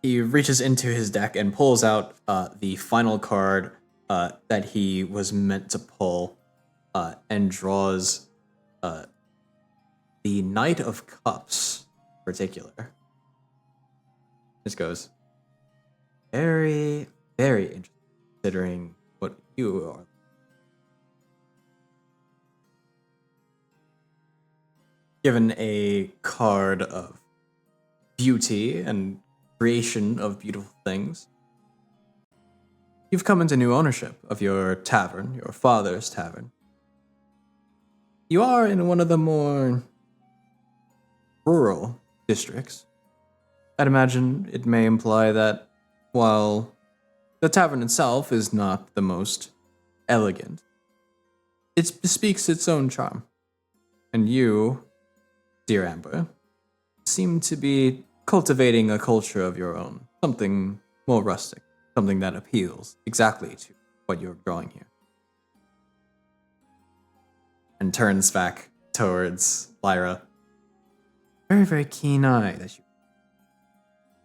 he reaches into his deck and pulls out the final card that he was meant to pull and draws the Knight of Cups in particular. This goes very, very interesting considering what you are. Given a card of beauty and creation of beautiful things, you've come into new ownership of your tavern, your father's tavern. You are in one of the more rural districts. I'd imagine it may imply that while the tavern itself is not the most elegant, it bespeaks its own charm. And you, dear Amber, seem to be cultivating a culture of your own, something more rustic, something that appeals exactly to what you're drawing here. And turns back towards Lyra. Very, very keen eye that you.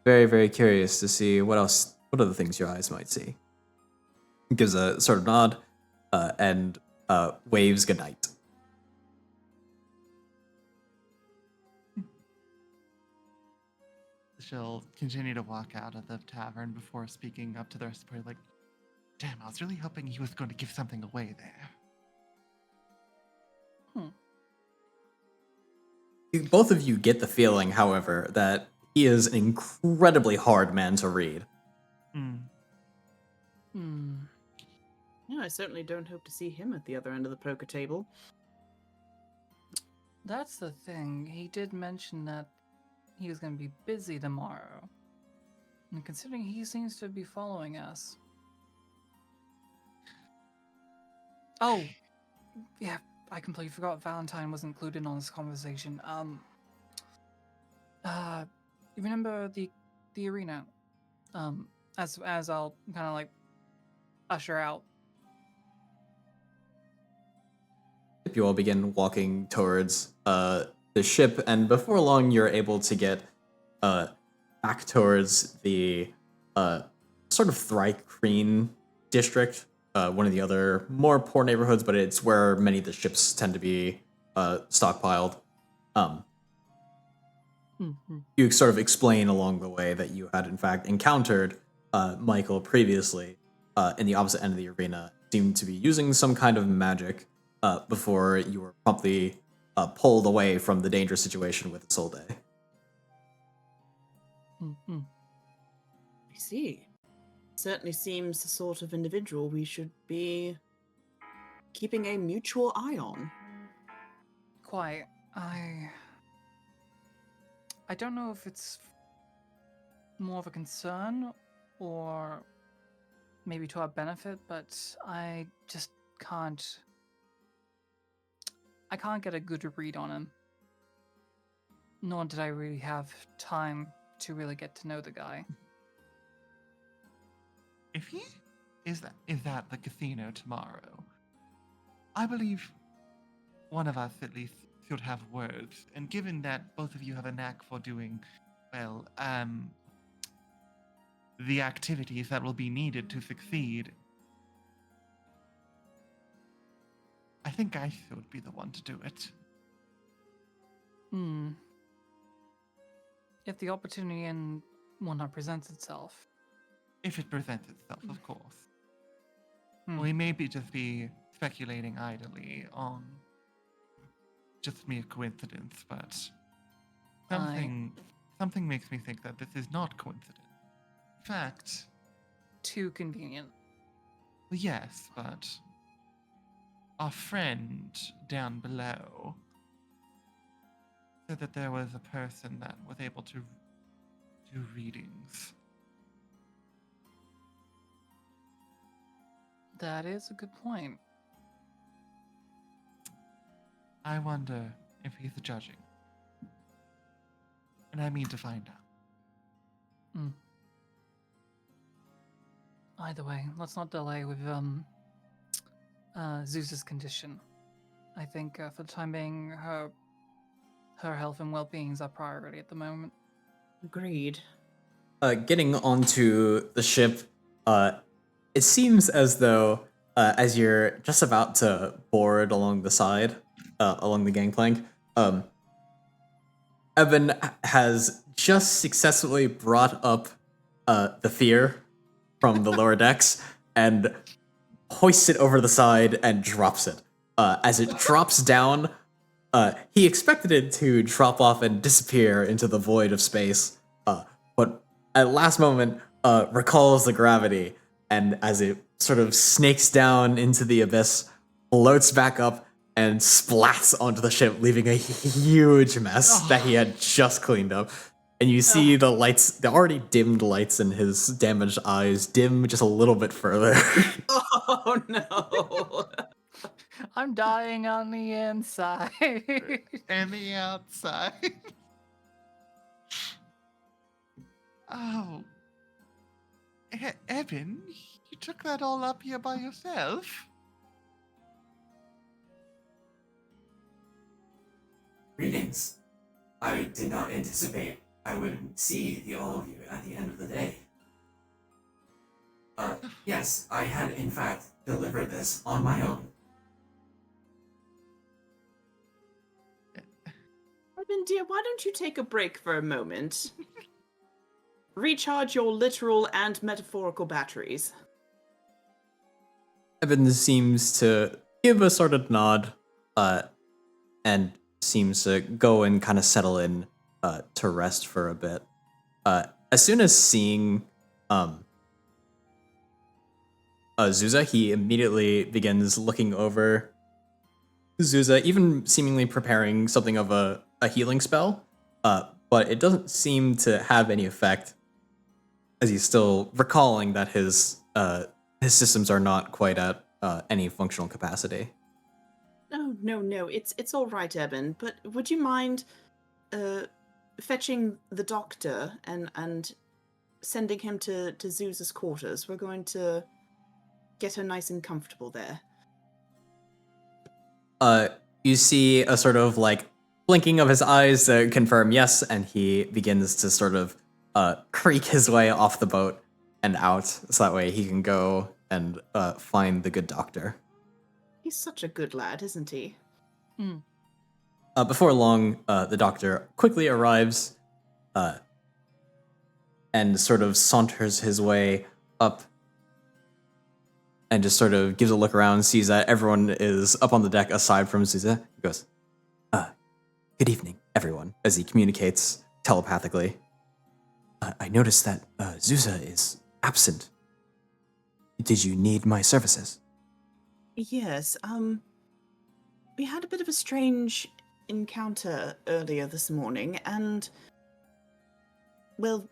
Very, very curious to see what other things your eyes might see. Gives a sort of nod and waves goodnight. She'll continue to walk out of the tavern before speaking up to the rest of the party, like, damn, I was really hoping he was going to give something away there. Both of you get the feeling, however, that he is an incredibly hard man to read. Yeah, I certainly don't hope to see him at the other end of the poker table. That's the thing. He did mention that he was going to be busy tomorrow. And considering he seems to be following us. Oh, yeah, I completely forgot Valentine was included on this conversation. You remember the arena? As I'll kind of like usher out. If you all begin walking towards the ship, and before long you're able to get back towards the sort of Thrycreen district, one of the other more poor neighborhoods, but it's where many of the ships tend to be stockpiled. You sort of explain along the way that you had in fact encountered Michael previously in the opposite end of the arena, seemed to be using some kind of magic before you were promptly pulled away from the dangerous situation with Solde. I see. Certainly seems the sort of individual we should be keeping a mutual eye on. Quite. I don't know if it's more of a concern or maybe to our benefit, but I just can't I can't get a good read on him. Nor did I really have time to really get to know the guy. If he is at the casino tomorrow, I believe one of us at least should have words. And given that both of you have a knack for doing, well, the activities that will be needed to succeed, I think I should be the one to do it. If the opportunity and whatnot presents itself. If it presents itself, of course. We may just be speculating idly on just mere coincidence, but something makes me think that this is not coincidence. In fact, too convenient. well, yes, but our friend down below said that there was a person that was able to do readings. That is a good point. I wonder if he's judging. And I mean to find out. Either way, let's not delay with Zeus's condition. I think for the time being, her health and well-being is our priority at the moment. Agreed. Getting onto the ship, it seems as though as you're just about to board along the side, along the gangplank, Evan has just successfully brought up the fear from the lower decks and hoists it over the side and drops it. As it drops down, he expected it to drop off and disappear into the void of space, but at last moment recalls the gravity, and as it sort of snakes down into the abyss, floats back up and splats onto the ship, leaving a huge mess that he had just cleaned up. And you see the lights, the already dimmed lights in his damaged eyes, dim just a little bit further. Oh no. I'm dying on the inside. And the outside. Oh. Evan, you took that all up here by yourself? Greetings. I did not anticipate I would see all of you at the end of the day. Yes, I had in fact delivered this on my own. Evan, dear, why don't you take a break for a moment? Recharge your literal and metaphorical batteries. Evan seems to give a sort of nod, and seems to go and kind of settle in to rest for a bit. As soon as seeing Zuza, he immediately begins looking over Zuza, even seemingly preparing something of a healing spell, but it doesn't seem to have any effect, as he's still recalling that his systems are not quite at any functional capacity. No, it's all right, Evan. But would you mind fetching the doctor and sending him to Zeus's quarters? We're going to get her nice and comfortable there. You see a sort of like blinking of his eyes to confirm yes, and he begins to sort of creak his way off the boat and out, so that way he can go and find the good doctor. He's such a good lad, isn't he? Before long, the doctor quickly arrives and sort of saunters his way up and just sort of gives a look around, sees that everyone is up on the deck aside from Zuza. He goes, good evening, everyone, as he communicates telepathically. I noticed that Zuza is absent. Did you need my services? Yes, we had a bit of a strange encounter earlier this morning, and, well,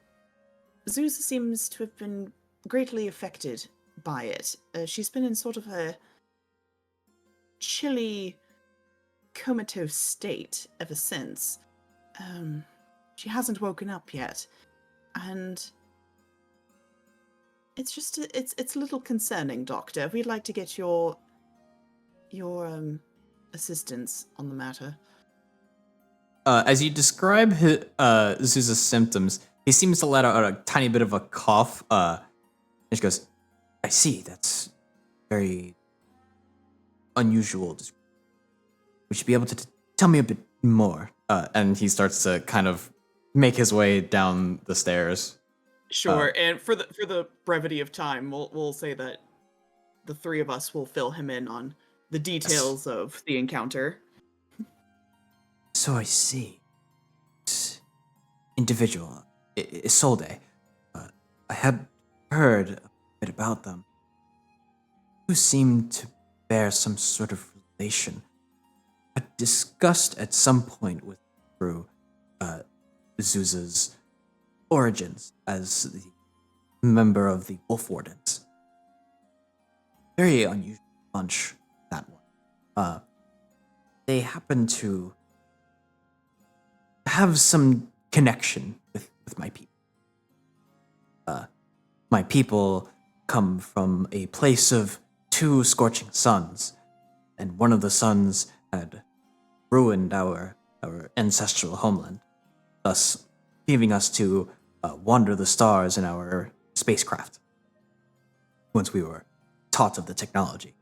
Zuza seems to have been greatly affected by it. She's been in sort of a chilly comatose state ever since. She hasn't woken up yet, and it's just it's a little concerning, Doctor. We'd like to get your assistance on the matter. As you describe Zuza's symptoms, he seems to let out a tiny bit of a cough. And she goes, "I see. That's very unusual. Would you be able to tell me a bit more?" And he starts to kind of make his way down the stairs. Sure, and for the brevity of time, we'll say that the three of us will fill him in on the details of the encounter. So I see. It's individual. Isolde. I had heard a bit about them. You seem to bear some sort of relation. I discussed at some point with through Zuza's origins as the member of the Wolf Wardens. Very unusual bunch, that one. They happen to have some connection with my people. My people come from a place of two scorching suns, and one of the suns had ruined our ancestral homeland, thus leaving us to wander the stars in our spacecraft. Once we were taught of the technology.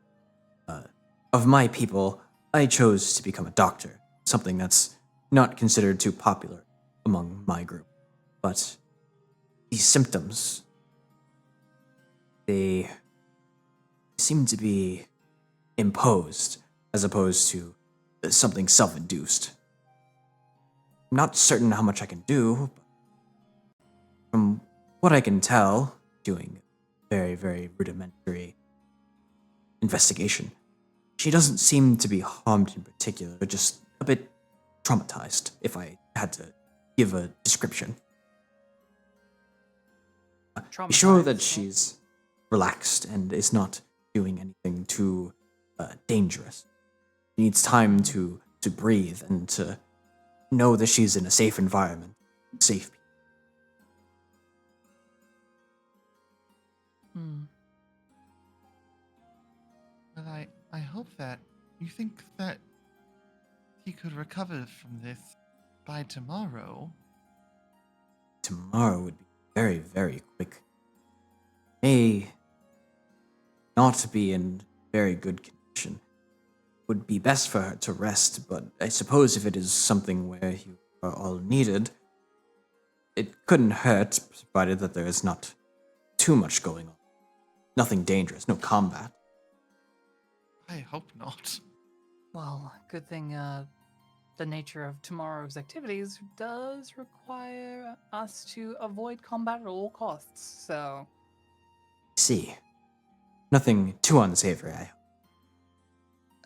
Of my people, I chose to become a doctor, something that's not considered too popular among my group. But these symptoms, they seem to be imposed as opposed to something self-induced. I'm not certain how much I can do, but from what I can tell, doing very, very rudimentary investigation, she doesn't seem to be harmed in particular, just a bit traumatized, if I had to give a description. Be sure that she's relaxed and is not doing anything too dangerous. She needs time to breathe and to know that she's in a safe environment, safe people. Well, I hope that you think that he could recover from this by tomorrow. Tomorrow would be very, very quick. May not be in very good condition. Would be best for her to rest, but I suppose if it is something where you are all needed, it couldn't hurt, provided that there is not too much going on. Nothing dangerous, no combat. I hope not. Well, good thing the nature of tomorrow's activities does require us to avoid combat at all costs, so... See. Nothing too unsavory, I hope.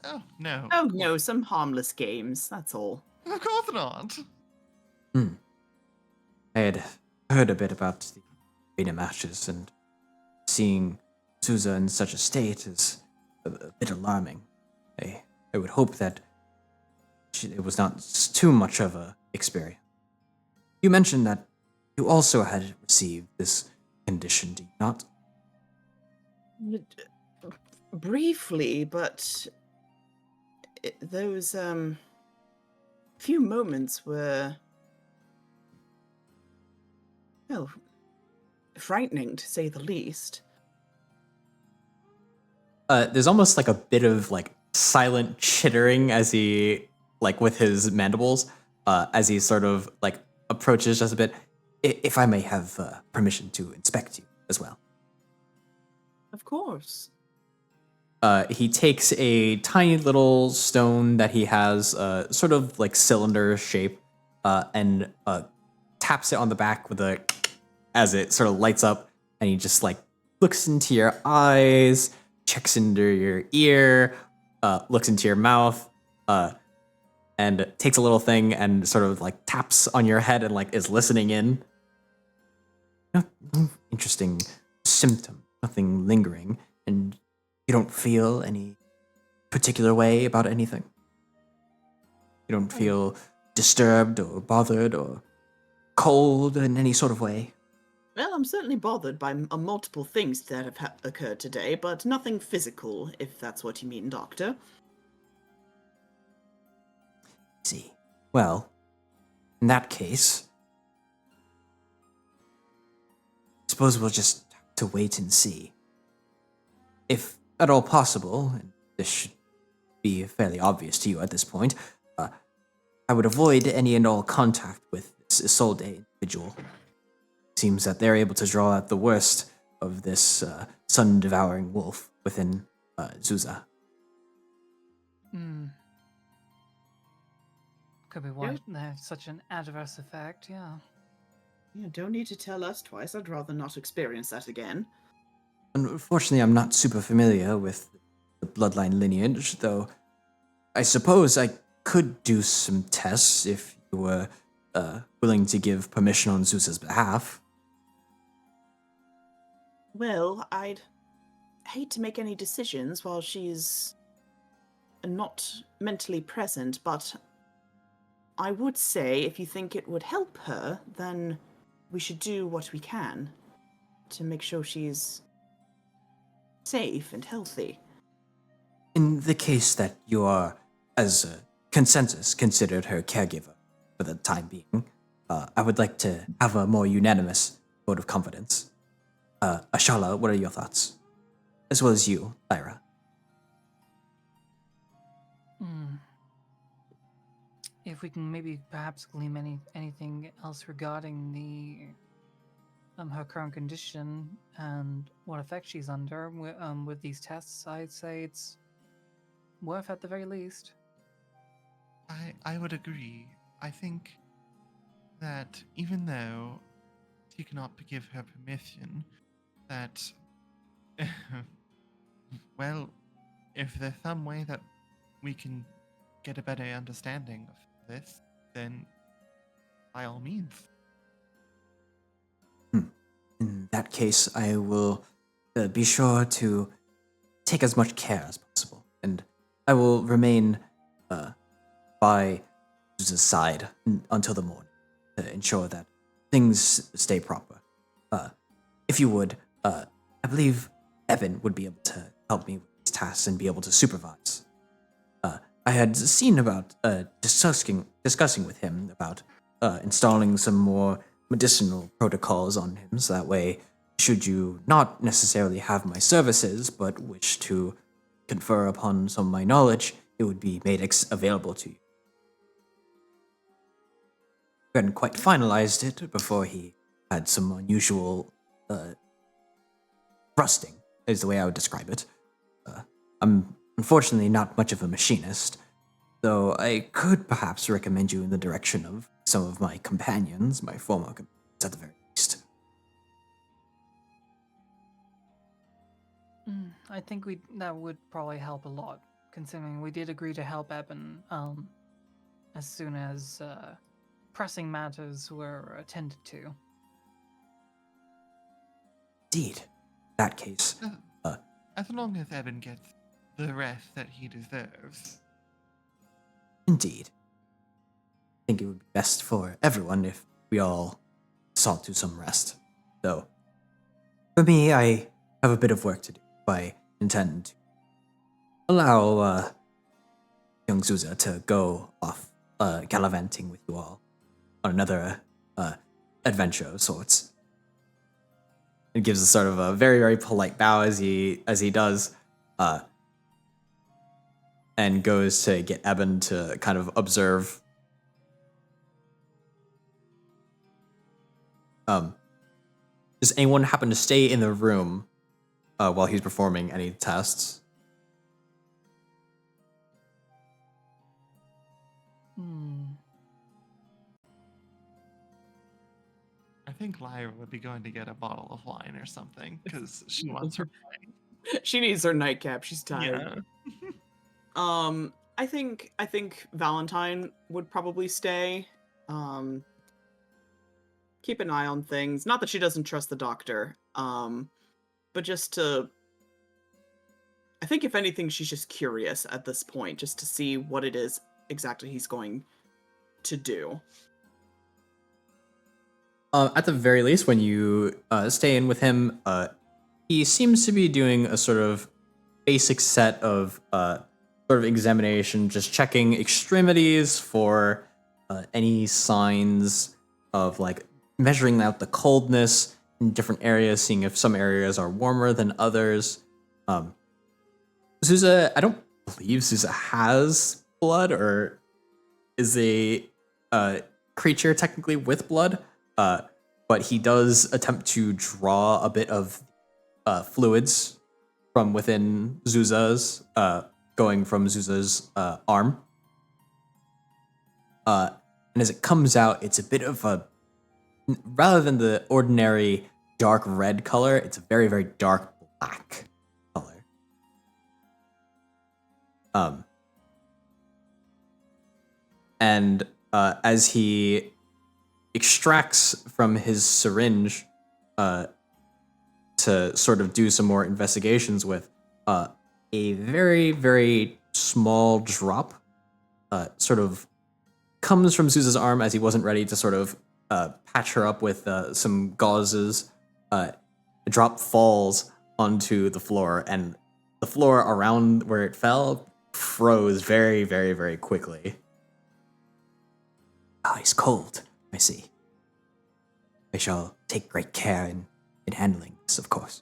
Oh, no. Oh no, some harmless games, that's all. Of course not. I had heard a bit about the arena matches, and seeing Souza in such a state is a bit alarming. I would hope that it was not too much of a experience. You mentioned that you also had received this condition, do you not? Briefly, but those few moments were, well, frightening to say the least. There's almost like a bit of like silent chittering as he, like with his mandibles, as he sort of like approaches just a bit. If I may have permission to inspect you as well. Of course. He takes a tiny little stone that he has, sort of like cylinder shape, and taps it on the back with a, as it sort of lights up, and he just like looks into your eyes, checks into your ear, looks into your mouth, and takes a little thing and sort of like taps on your head and like is listening in. No interesting symptom, nothing lingering, and you don't feel any particular way about anything? You don't feel disturbed or bothered or cold in any sort of way? Well, I'm certainly bothered by multiple things that have occurred today, but nothing physical, if that's what you mean, Doctor. See. Well, in that case, I suppose we'll just have to wait and see. If at all possible, and this should be fairly obvious to you at this point, I would avoid any and all contact with this Isolde individual. Seems that they're able to draw out the worst of this sun-devouring wolf within Zuza. Could be why they have such an adverse effect, yeah. You don't need to tell us twice. I'd rather not experience that again. Unfortunately, I'm not super familiar with the bloodline lineage, though I suppose I could do some tests if you were willing to give permission on Zeus's behalf. Well, I'd hate to make any decisions while she's not mentally present, but I would say if you think it would help her, then we should do what we can to make sure she's safe and healthy. In the case that you are, as a consensus, considered her caregiver for the time being, I would like to have a more unanimous vote of confidence. Ashala, what are your thoughts? As well as you, Lyra. If we can maybe perhaps glean anything else regarding the her current condition and what effect she's under with these tests, I'd say it's worth at the very least. I would agree. I think that even though he cannot give her permission, that well, if there's some way that we can get a better understanding of this, then by all means. In that case, I will be sure to take as much care as possible, and I will remain by Zeus's side until the morning to ensure that things stay proper. If you would, I believe Evan would be able to help me with these tasks and be able to supervise. I had seen about discussing with him about installing some more medicinal protocols on him, so that way, should you not necessarily have my services, but wish to confer upon some of my knowledge, it would be made available to you. We hadn't quite finalized it before he had some unusual thrusting, is the way I would describe it. I'm unfortunately not much of a machinist, though I could perhaps recommend you in the direction of some of my companions, my former companions at the very least. I think that would probably help a lot, considering we did agree to help Eben as soon as pressing matters were attended to. Indeed. In that case, As long as Evan gets the rest that he deserves. indeed. I think it would be best for everyone if we all sought to some rest. Though, for me, I have a bit of work to do. I intend to allow young Zuza to go off gallivanting with you all on another adventure of sorts. It gives a sort of a very, very polite bow as he does, and goes to get Eben to kind of observe. Does anyone happen to stay in the room while he's performing any tests? I think Lyra would be going to get a bottle of wine or something because she wants her wine. She needs her nightcap. She's tired. Yeah. I think Valentine would probably stay. Keep an eye on things. Not that she doesn't trust the doctor. But just to, I think if anything, she's just curious at this point, just to see what it is exactly he's going to do. At the very least, when you stay in with him, he seems to be doing a sort of basic set of sort of examination, just checking extremities for any signs of like measuring out the coldness in different areas, seeing if some areas are warmer than others. Zuza, I don't believe Zuza has blood or is a creature technically with blood, but he does attempt to draw a bit of fluids from within Zuza's, going from Zuza's arm. And as it comes out, it's a bit of a, rather than the ordinary dark red color, it's a very, very dark black color. And as he extracts from his syringe to sort of do some more investigations with, a very, very small drop sort of comes from Zuza's arm as he wasn't ready to sort of patch her up with some gauzes. A drop falls onto the floor, and the floor around where it fell froze very, very, very quickly. Ah, he's cold, I see. I shall take great care in handling this, of course.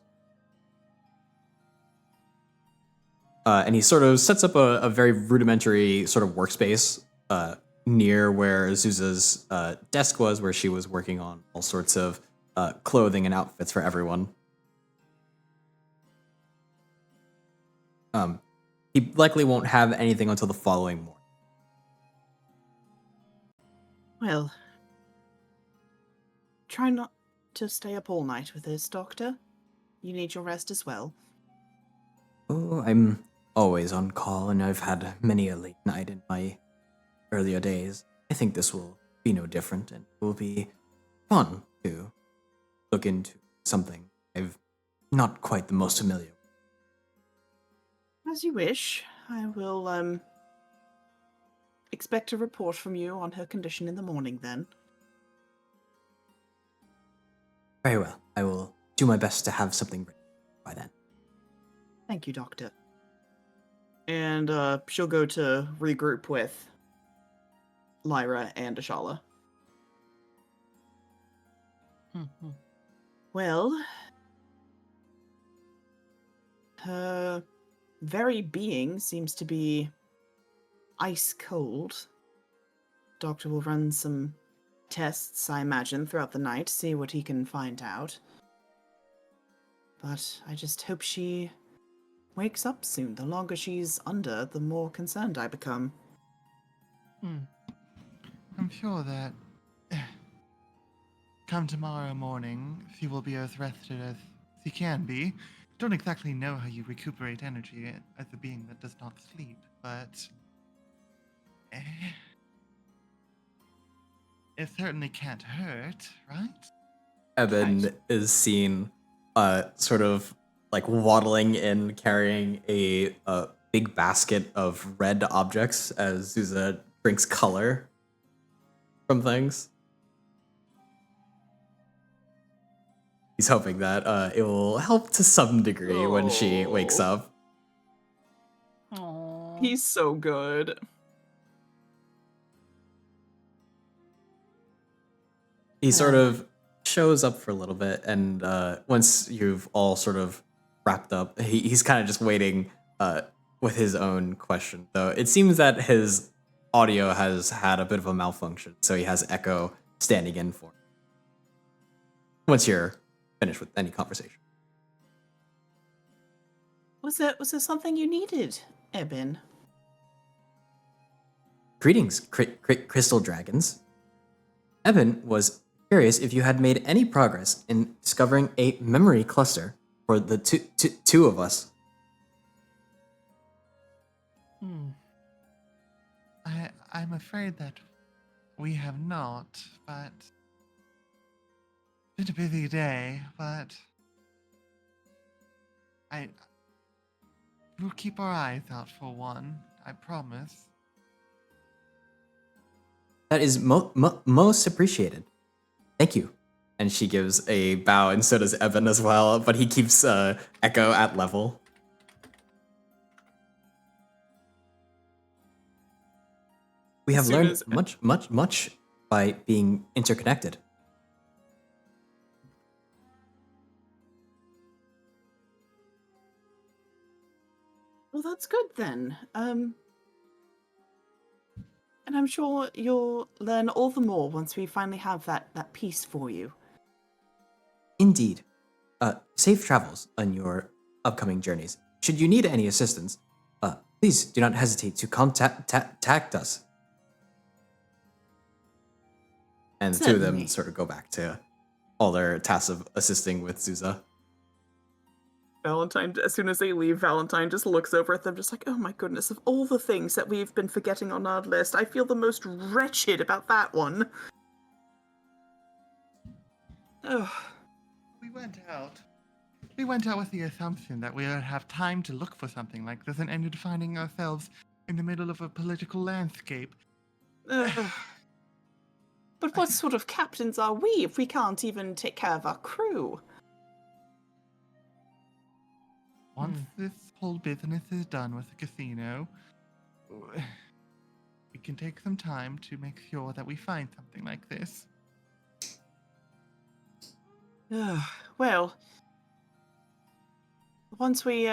And he sort of sets up a very rudimentary sort of workspace near where Zuza's desk was, where she was working on all sorts of clothing and outfits for everyone. He likely won't have anything until the following morning. Well, try not to stay up all night with us, Doctor. You need your rest as well. Oh, I'm always on call, and I've had many a late night in my earlier days. I think this will be no different, and it will be fun to look into something I've not quite the most familiar with. As you wish. I will, expect a report from you on her condition in the morning, then. Very well. I will do my best to have something ready by then. Thank you, Doctor. And she'll go to regroup with Lyra and Ashala. Well, her very being seems to be ice cold. Doctor will run some tests, I imagine, throughout the night, see what he can find out. But I just hope she wakes up soon. The longer she's under, the more concerned I become. I'm sure that come tomorrow morning, she will be as rested as she can be. Don't exactly know how you recuperate energy as a being that does not sleep, but it certainly can't hurt, right? Eben is seen sort of like waddling in, carrying a big basket of red objects as Zuza drinks color from things. He's hoping that it will help to some degree when she wakes Oh. up. Aww. He's so good. He sort of shows up for a little bit, and once you've all sort of wrapped up, he's kind of just waiting with his own question. Though it seems that his audio has had a bit of a malfunction, so he has Echo standing in for him. Once you're finished with any conversation. Was there something you needed, Eben? Greetings, Crystal Dragons. Eben was curious if you had made any progress in discovering a memory cluster for the two of us. I'm afraid that we have not, but it's been a busy day, but we'll keep our eyes out for one, I promise. That is most appreciated. Thank you. And she gives a bow, and so does Evan as well, but he keeps Echo at level. We have As soon learned as- much by being interconnected. Well, that's good then. And I'm sure you'll learn all the more once we finally have that piece for you. Indeed. Safe travels on your upcoming journeys. Should you need any assistance, please do not hesitate to contact us. And the two of them Certainly. sort of go back to all their tasks of assisting with Zuza. Valentine, as soon as they leave, Valentine just looks over at them, just like, oh my goodness, of all the things that we've been forgetting on our list, I feel the most wretched about that one. Ugh. We went out. We went out with the assumption that we would have time to look for something like this and ended up finding ourselves in the middle of a political landscape. Ugh. But what sort of captains are we if we can't even take care of our crew? Once this whole business is done with the casino, we can take some time to make sure that we find something like this. Well, once we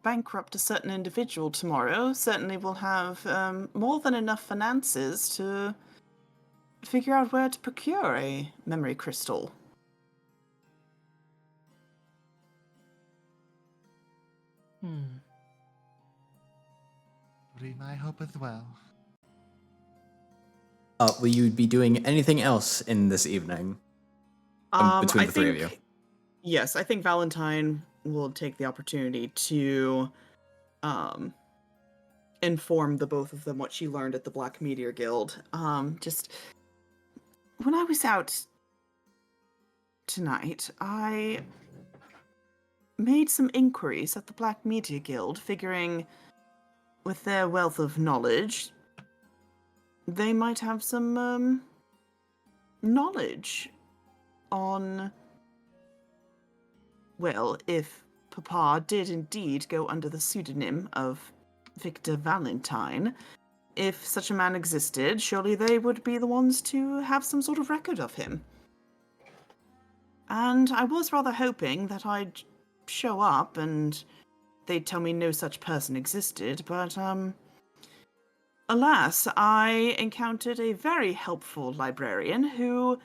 bankrupt a certain individual tomorrow, certainly we'll have more than enough finances to figure out where to procure a memory crystal. Would be my hope as well. Will you be doing anything else in this evening? Between the three of you. Yes, I think Valentine will take the opportunity to inform the both of them what she learned at the Black Meteor Guild. Just when I was out tonight, I made some inquiries at the Black Meteor Guild, figuring with their wealth of knowledge, they might have some knowledge on, well, if Papa did indeed go under the pseudonym of Victor Valentine, if such a man existed, surely they would be the ones to have some sort of record of him. And I was rather hoping that I'd show up and they'd tell me no such person existed, but, alas, I encountered a very helpful librarian who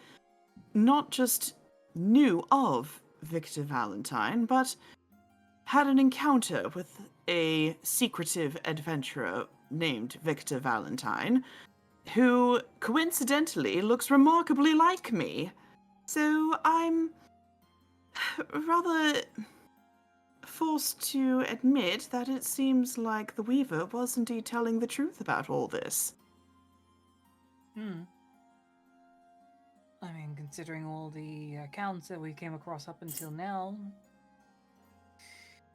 not just knew of Victor Valentine, but had an encounter with a secretive adventurer named Victor Valentine, who coincidentally looks remarkably like me. So I'm rather forced to admit that it seems like the Weaver was indeed telling the truth about all this. I mean, considering all the accounts that we came across up until now,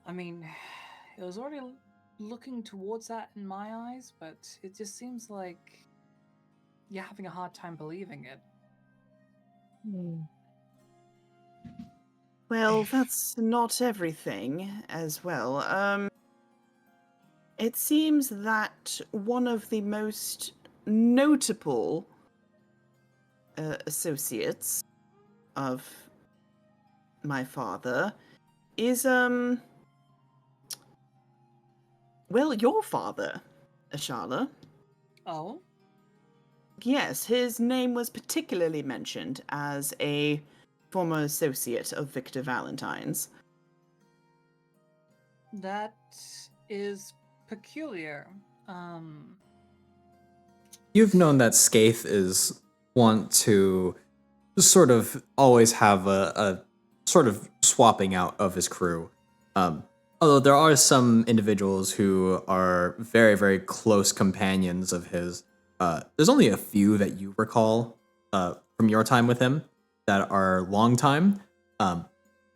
I mean, it was already looking towards that in my eyes, but it just seems like you're having a hard time believing it. Well, that's not everything as well. It seems that one of the most notable associates of my father is, well, your father, Ashala. Oh? Yes, his name was particularly mentioned as a former associate of Victor Valentine's. That is peculiar. You've known that Skaith is want to sort of always have a sort of swapping out of his crew. Although there are some individuals who are very, very close companions of his. There's only a few that you recall from your time with him that are long time, but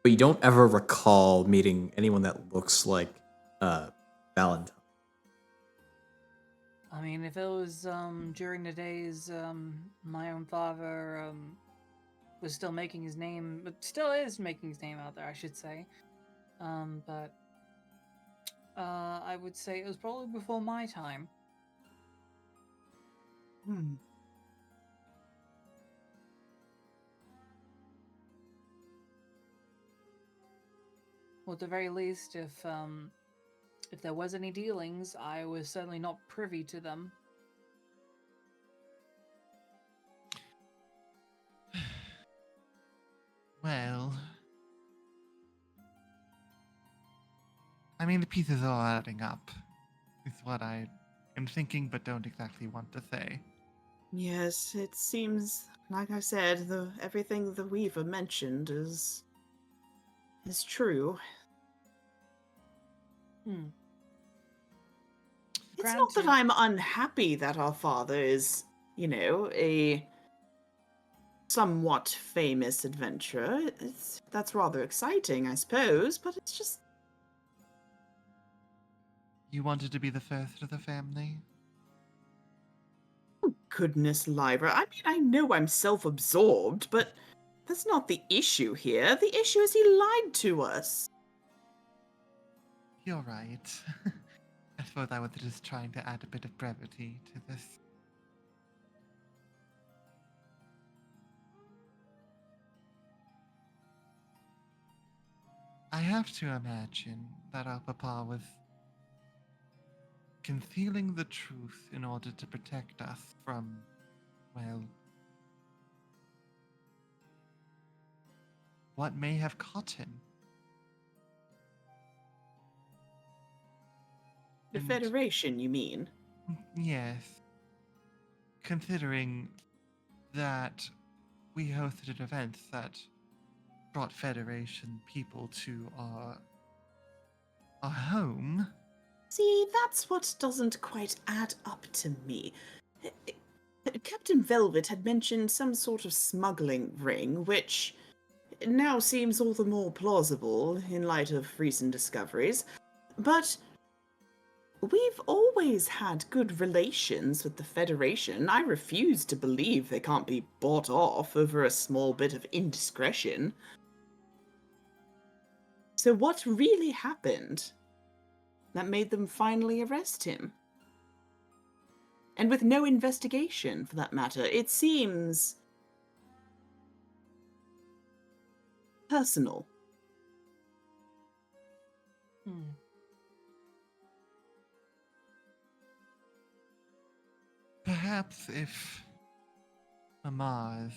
you don't ever recall meeting anyone that looks like Valentine. I mean, if it was during the days my own father was still making his name, but still is making his name out there, I should say. But I would say it was probably before my time. Hmm. Well, at the very least, if there was any dealings, I was certainly not privy to them. Well, I mean, the pieces are all adding up, is what I am thinking, but don't exactly want to say. Yes, it seems, like I said, everything the Weaver mentioned is true. Hmm. It's not that Granted. I'm unhappy that our father is, a somewhat famous adventurer. That's rather exciting, I suppose, but it's just You wanted to be the first of the family? goodness, Lyra. I mean, I know I'm self-absorbed, but that's not the issue here. The issue is he lied to us. You're right. I suppose I was just trying to add a bit of brevity to this. I have to imagine that our papa was concealing the truth in order to protect us from, well, what may have caught him. The And Federation, you mean? yes, considering that we hosted an event that brought Federation people to our home. See, that's what doesn't quite add up to me. Captain Velvet had mentioned some sort of smuggling ring, which now seems all the more plausible in light of recent discoveries. But we've always had good relations with the Federation. I refuse to believe they can't be bought off over a small bit of indiscretion. So what really happened that made them finally arrest him? And with no investigation, for that matter, it seems personal. Hmm. Perhaps if Mama is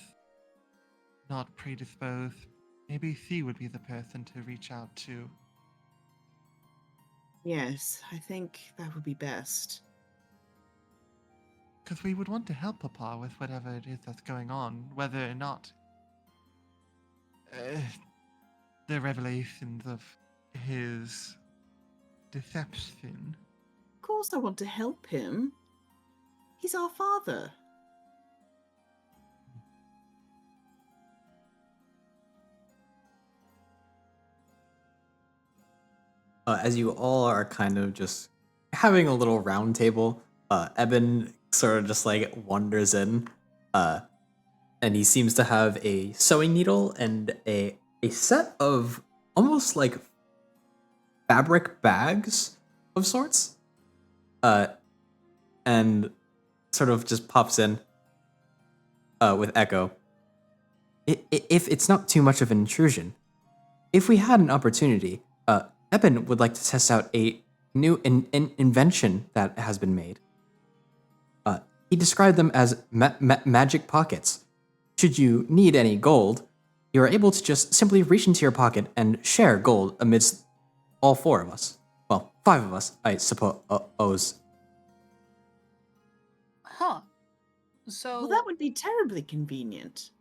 not predisposed, maybe she would be the person to reach out to. Yes, I think that would be best. Because we would want to help Papa with whatever it is that's going on, whether or not uh, the revelations of his deception. Of course I want to help him. He's our father. As you all are kind of just having a little round table, Eben sort of just like wanders in, and he seems to have a sewing needle and a set of almost like fabric bags of sorts, uh, and sort of just pops in with Echo. If it's not too much of an intrusion, if we had an opportunity, Eben would like to test out a new invention that has been made. He described them as magic pockets. Should you need any gold, you are able to just simply reach into your pocket and share gold amidst all four of us. Well, five of us, I suppose. Huh. So. Well, that would be terribly convenient.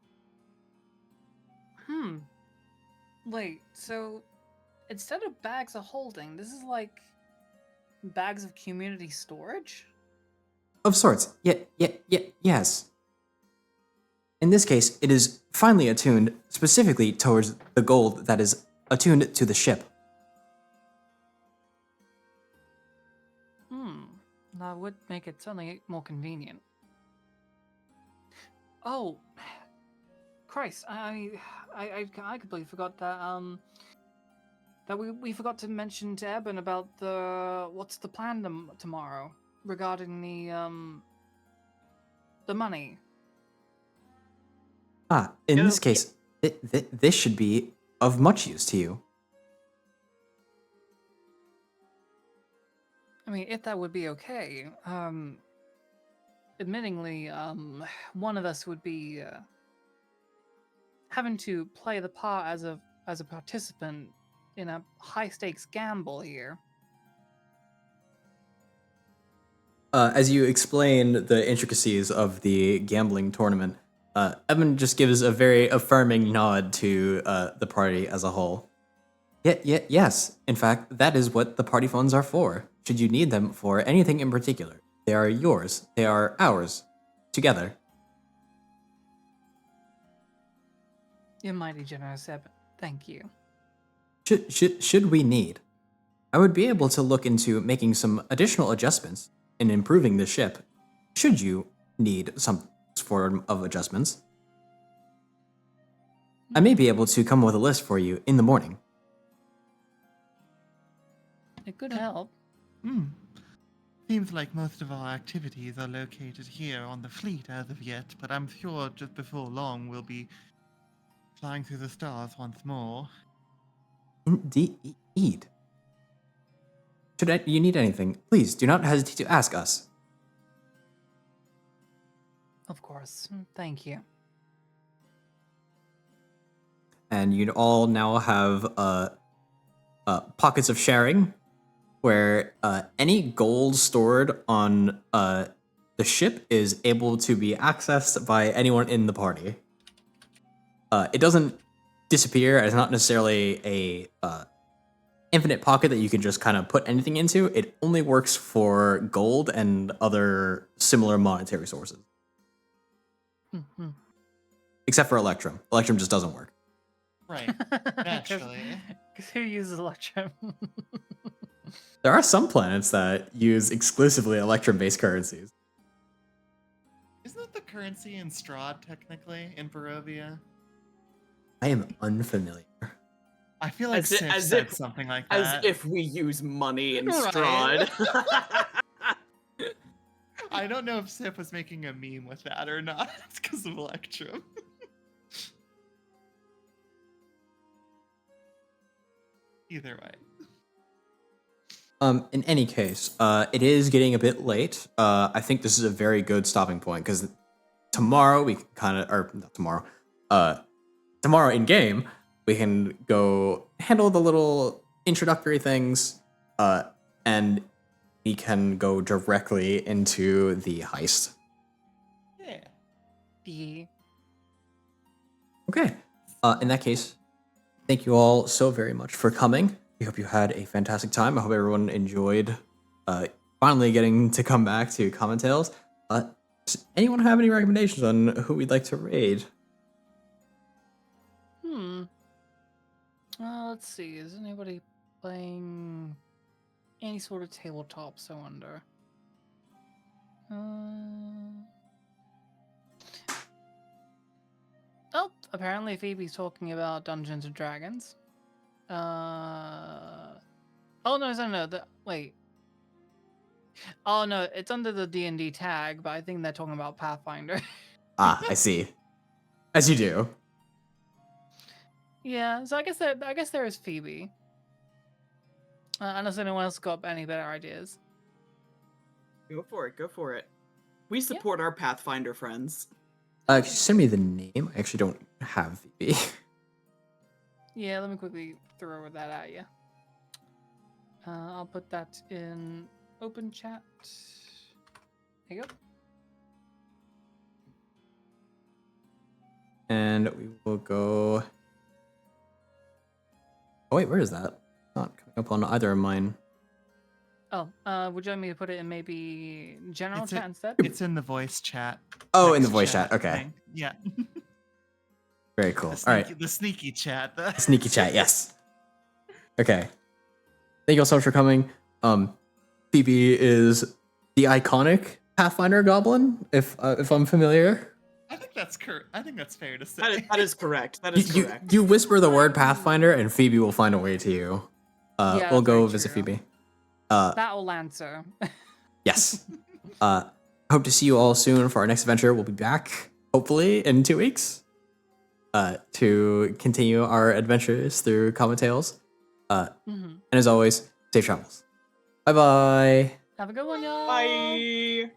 Wait, so instead of bags of holding, this is like bags of community storage? Of sorts. Yes. In this case, it is finely attuned specifically towards the gold that is attuned to the ship. Now would make it certainly more convenient. Oh, Christ! I completely forgot that that we forgot to mention to Eben about what's the plan tomorrow regarding the money. In this case, this should be of much use to you. I mean, if that would be okay. Admittingly, one of us would be having to play the part as a participant in a high stakes gamble here. As you explain the intricacies of the gambling tournament, Evan just gives a very affirming nod to the party as a whole. Yes. In fact, that is what the party funds are for. Should you need them for anything in particular, they are yours. They are ours. Together. You're mighty generous, Eben. Thank you. Should we need, I would be able to look into making some additional adjustments in improving the ship. Should you need some form of adjustments, I may be able to come with a list for you in the morning. It could help. Seems like most of our activities are located here on the fleet as of yet, but I'm sure just before long we'll be flying through the stars once more. Indeed. Should you need anything, please do not hesitate to ask us. Of course. Thank you. And you'd all now have pockets of sharing, where any gold stored on the ship is able to be accessed by anyone in the party. It doesn't disappear. It's not necessarily a infinite pocket that you can just kind of put anything into. It only works for gold and other similar monetary sources. Mm-hmm. Except for Electrum. Electrum just doesn't work. Right, naturally. Because who uses Electrum? There are some planets that use exclusively Electrum-based currencies. Isn't that the currency in Strahd, technically, in Barovia? I am unfamiliar. I feel like Sif said something like that. As if we use money in Right. Strahd. I don't know if Sif was making a meme with that or not. It's because of Electrum. Either way. In any case, it is getting a bit late. I think this is a very good stopping point because tomorrow we kind of, or not tomorrow, tomorrow in game we can go handle the little introductory things, and we can go directly into the heist. Yeah. Yeah. Okay. In that case, thank you all so very much for coming. We hope you had a fantastic time. I hope everyone enjoyed finally getting to come back to Comet Tales. Does anyone have any recommendations on who we'd like to raid? Let's see. Is anybody playing any sort of tabletops, I wonder? Oh, apparently Phoebe's talking about Dungeons and Dragons. Oh no. Wait. Oh no, it's under the D&D tag, but I think they're talking about Pathfinder. I see. As you do. Yeah, so I guess there is Phoebe. Unless anyone else got any better ideas. Go for it. We support our Pathfinder friends. Could you send me the name? I actually don't have Phoebe. Yeah, let me quickly throw that at you. I'll put that in open chat. There you go. And we will go... Oh wait, where is that? Not coming up on either of mine. Oh, would you like me to put it in maybe general chat instead? It's in the voice chat. Oh, in the Text voice chat. Okay. thing. Yeah. Very cool. The All right. The sneaky chat. Sneaky chat, yes. Okay. Thank you all so much for coming. Phoebe is the iconic Pathfinder goblin, if I'm familiar. I think that's I think that's fair to say. That is correct. That is correct. You whisper the word Pathfinder, and Phoebe will find a way to you. Yeah, We'll go very visit true. Phoebe. That'll answer. Yes. Hope to see you all soon for our next adventure. We'll be back, hopefully, in 2 weeks to continue our adventures through Comet Tales. And as always, safe travels. Bye-bye. Have a good one, y'all. Bye.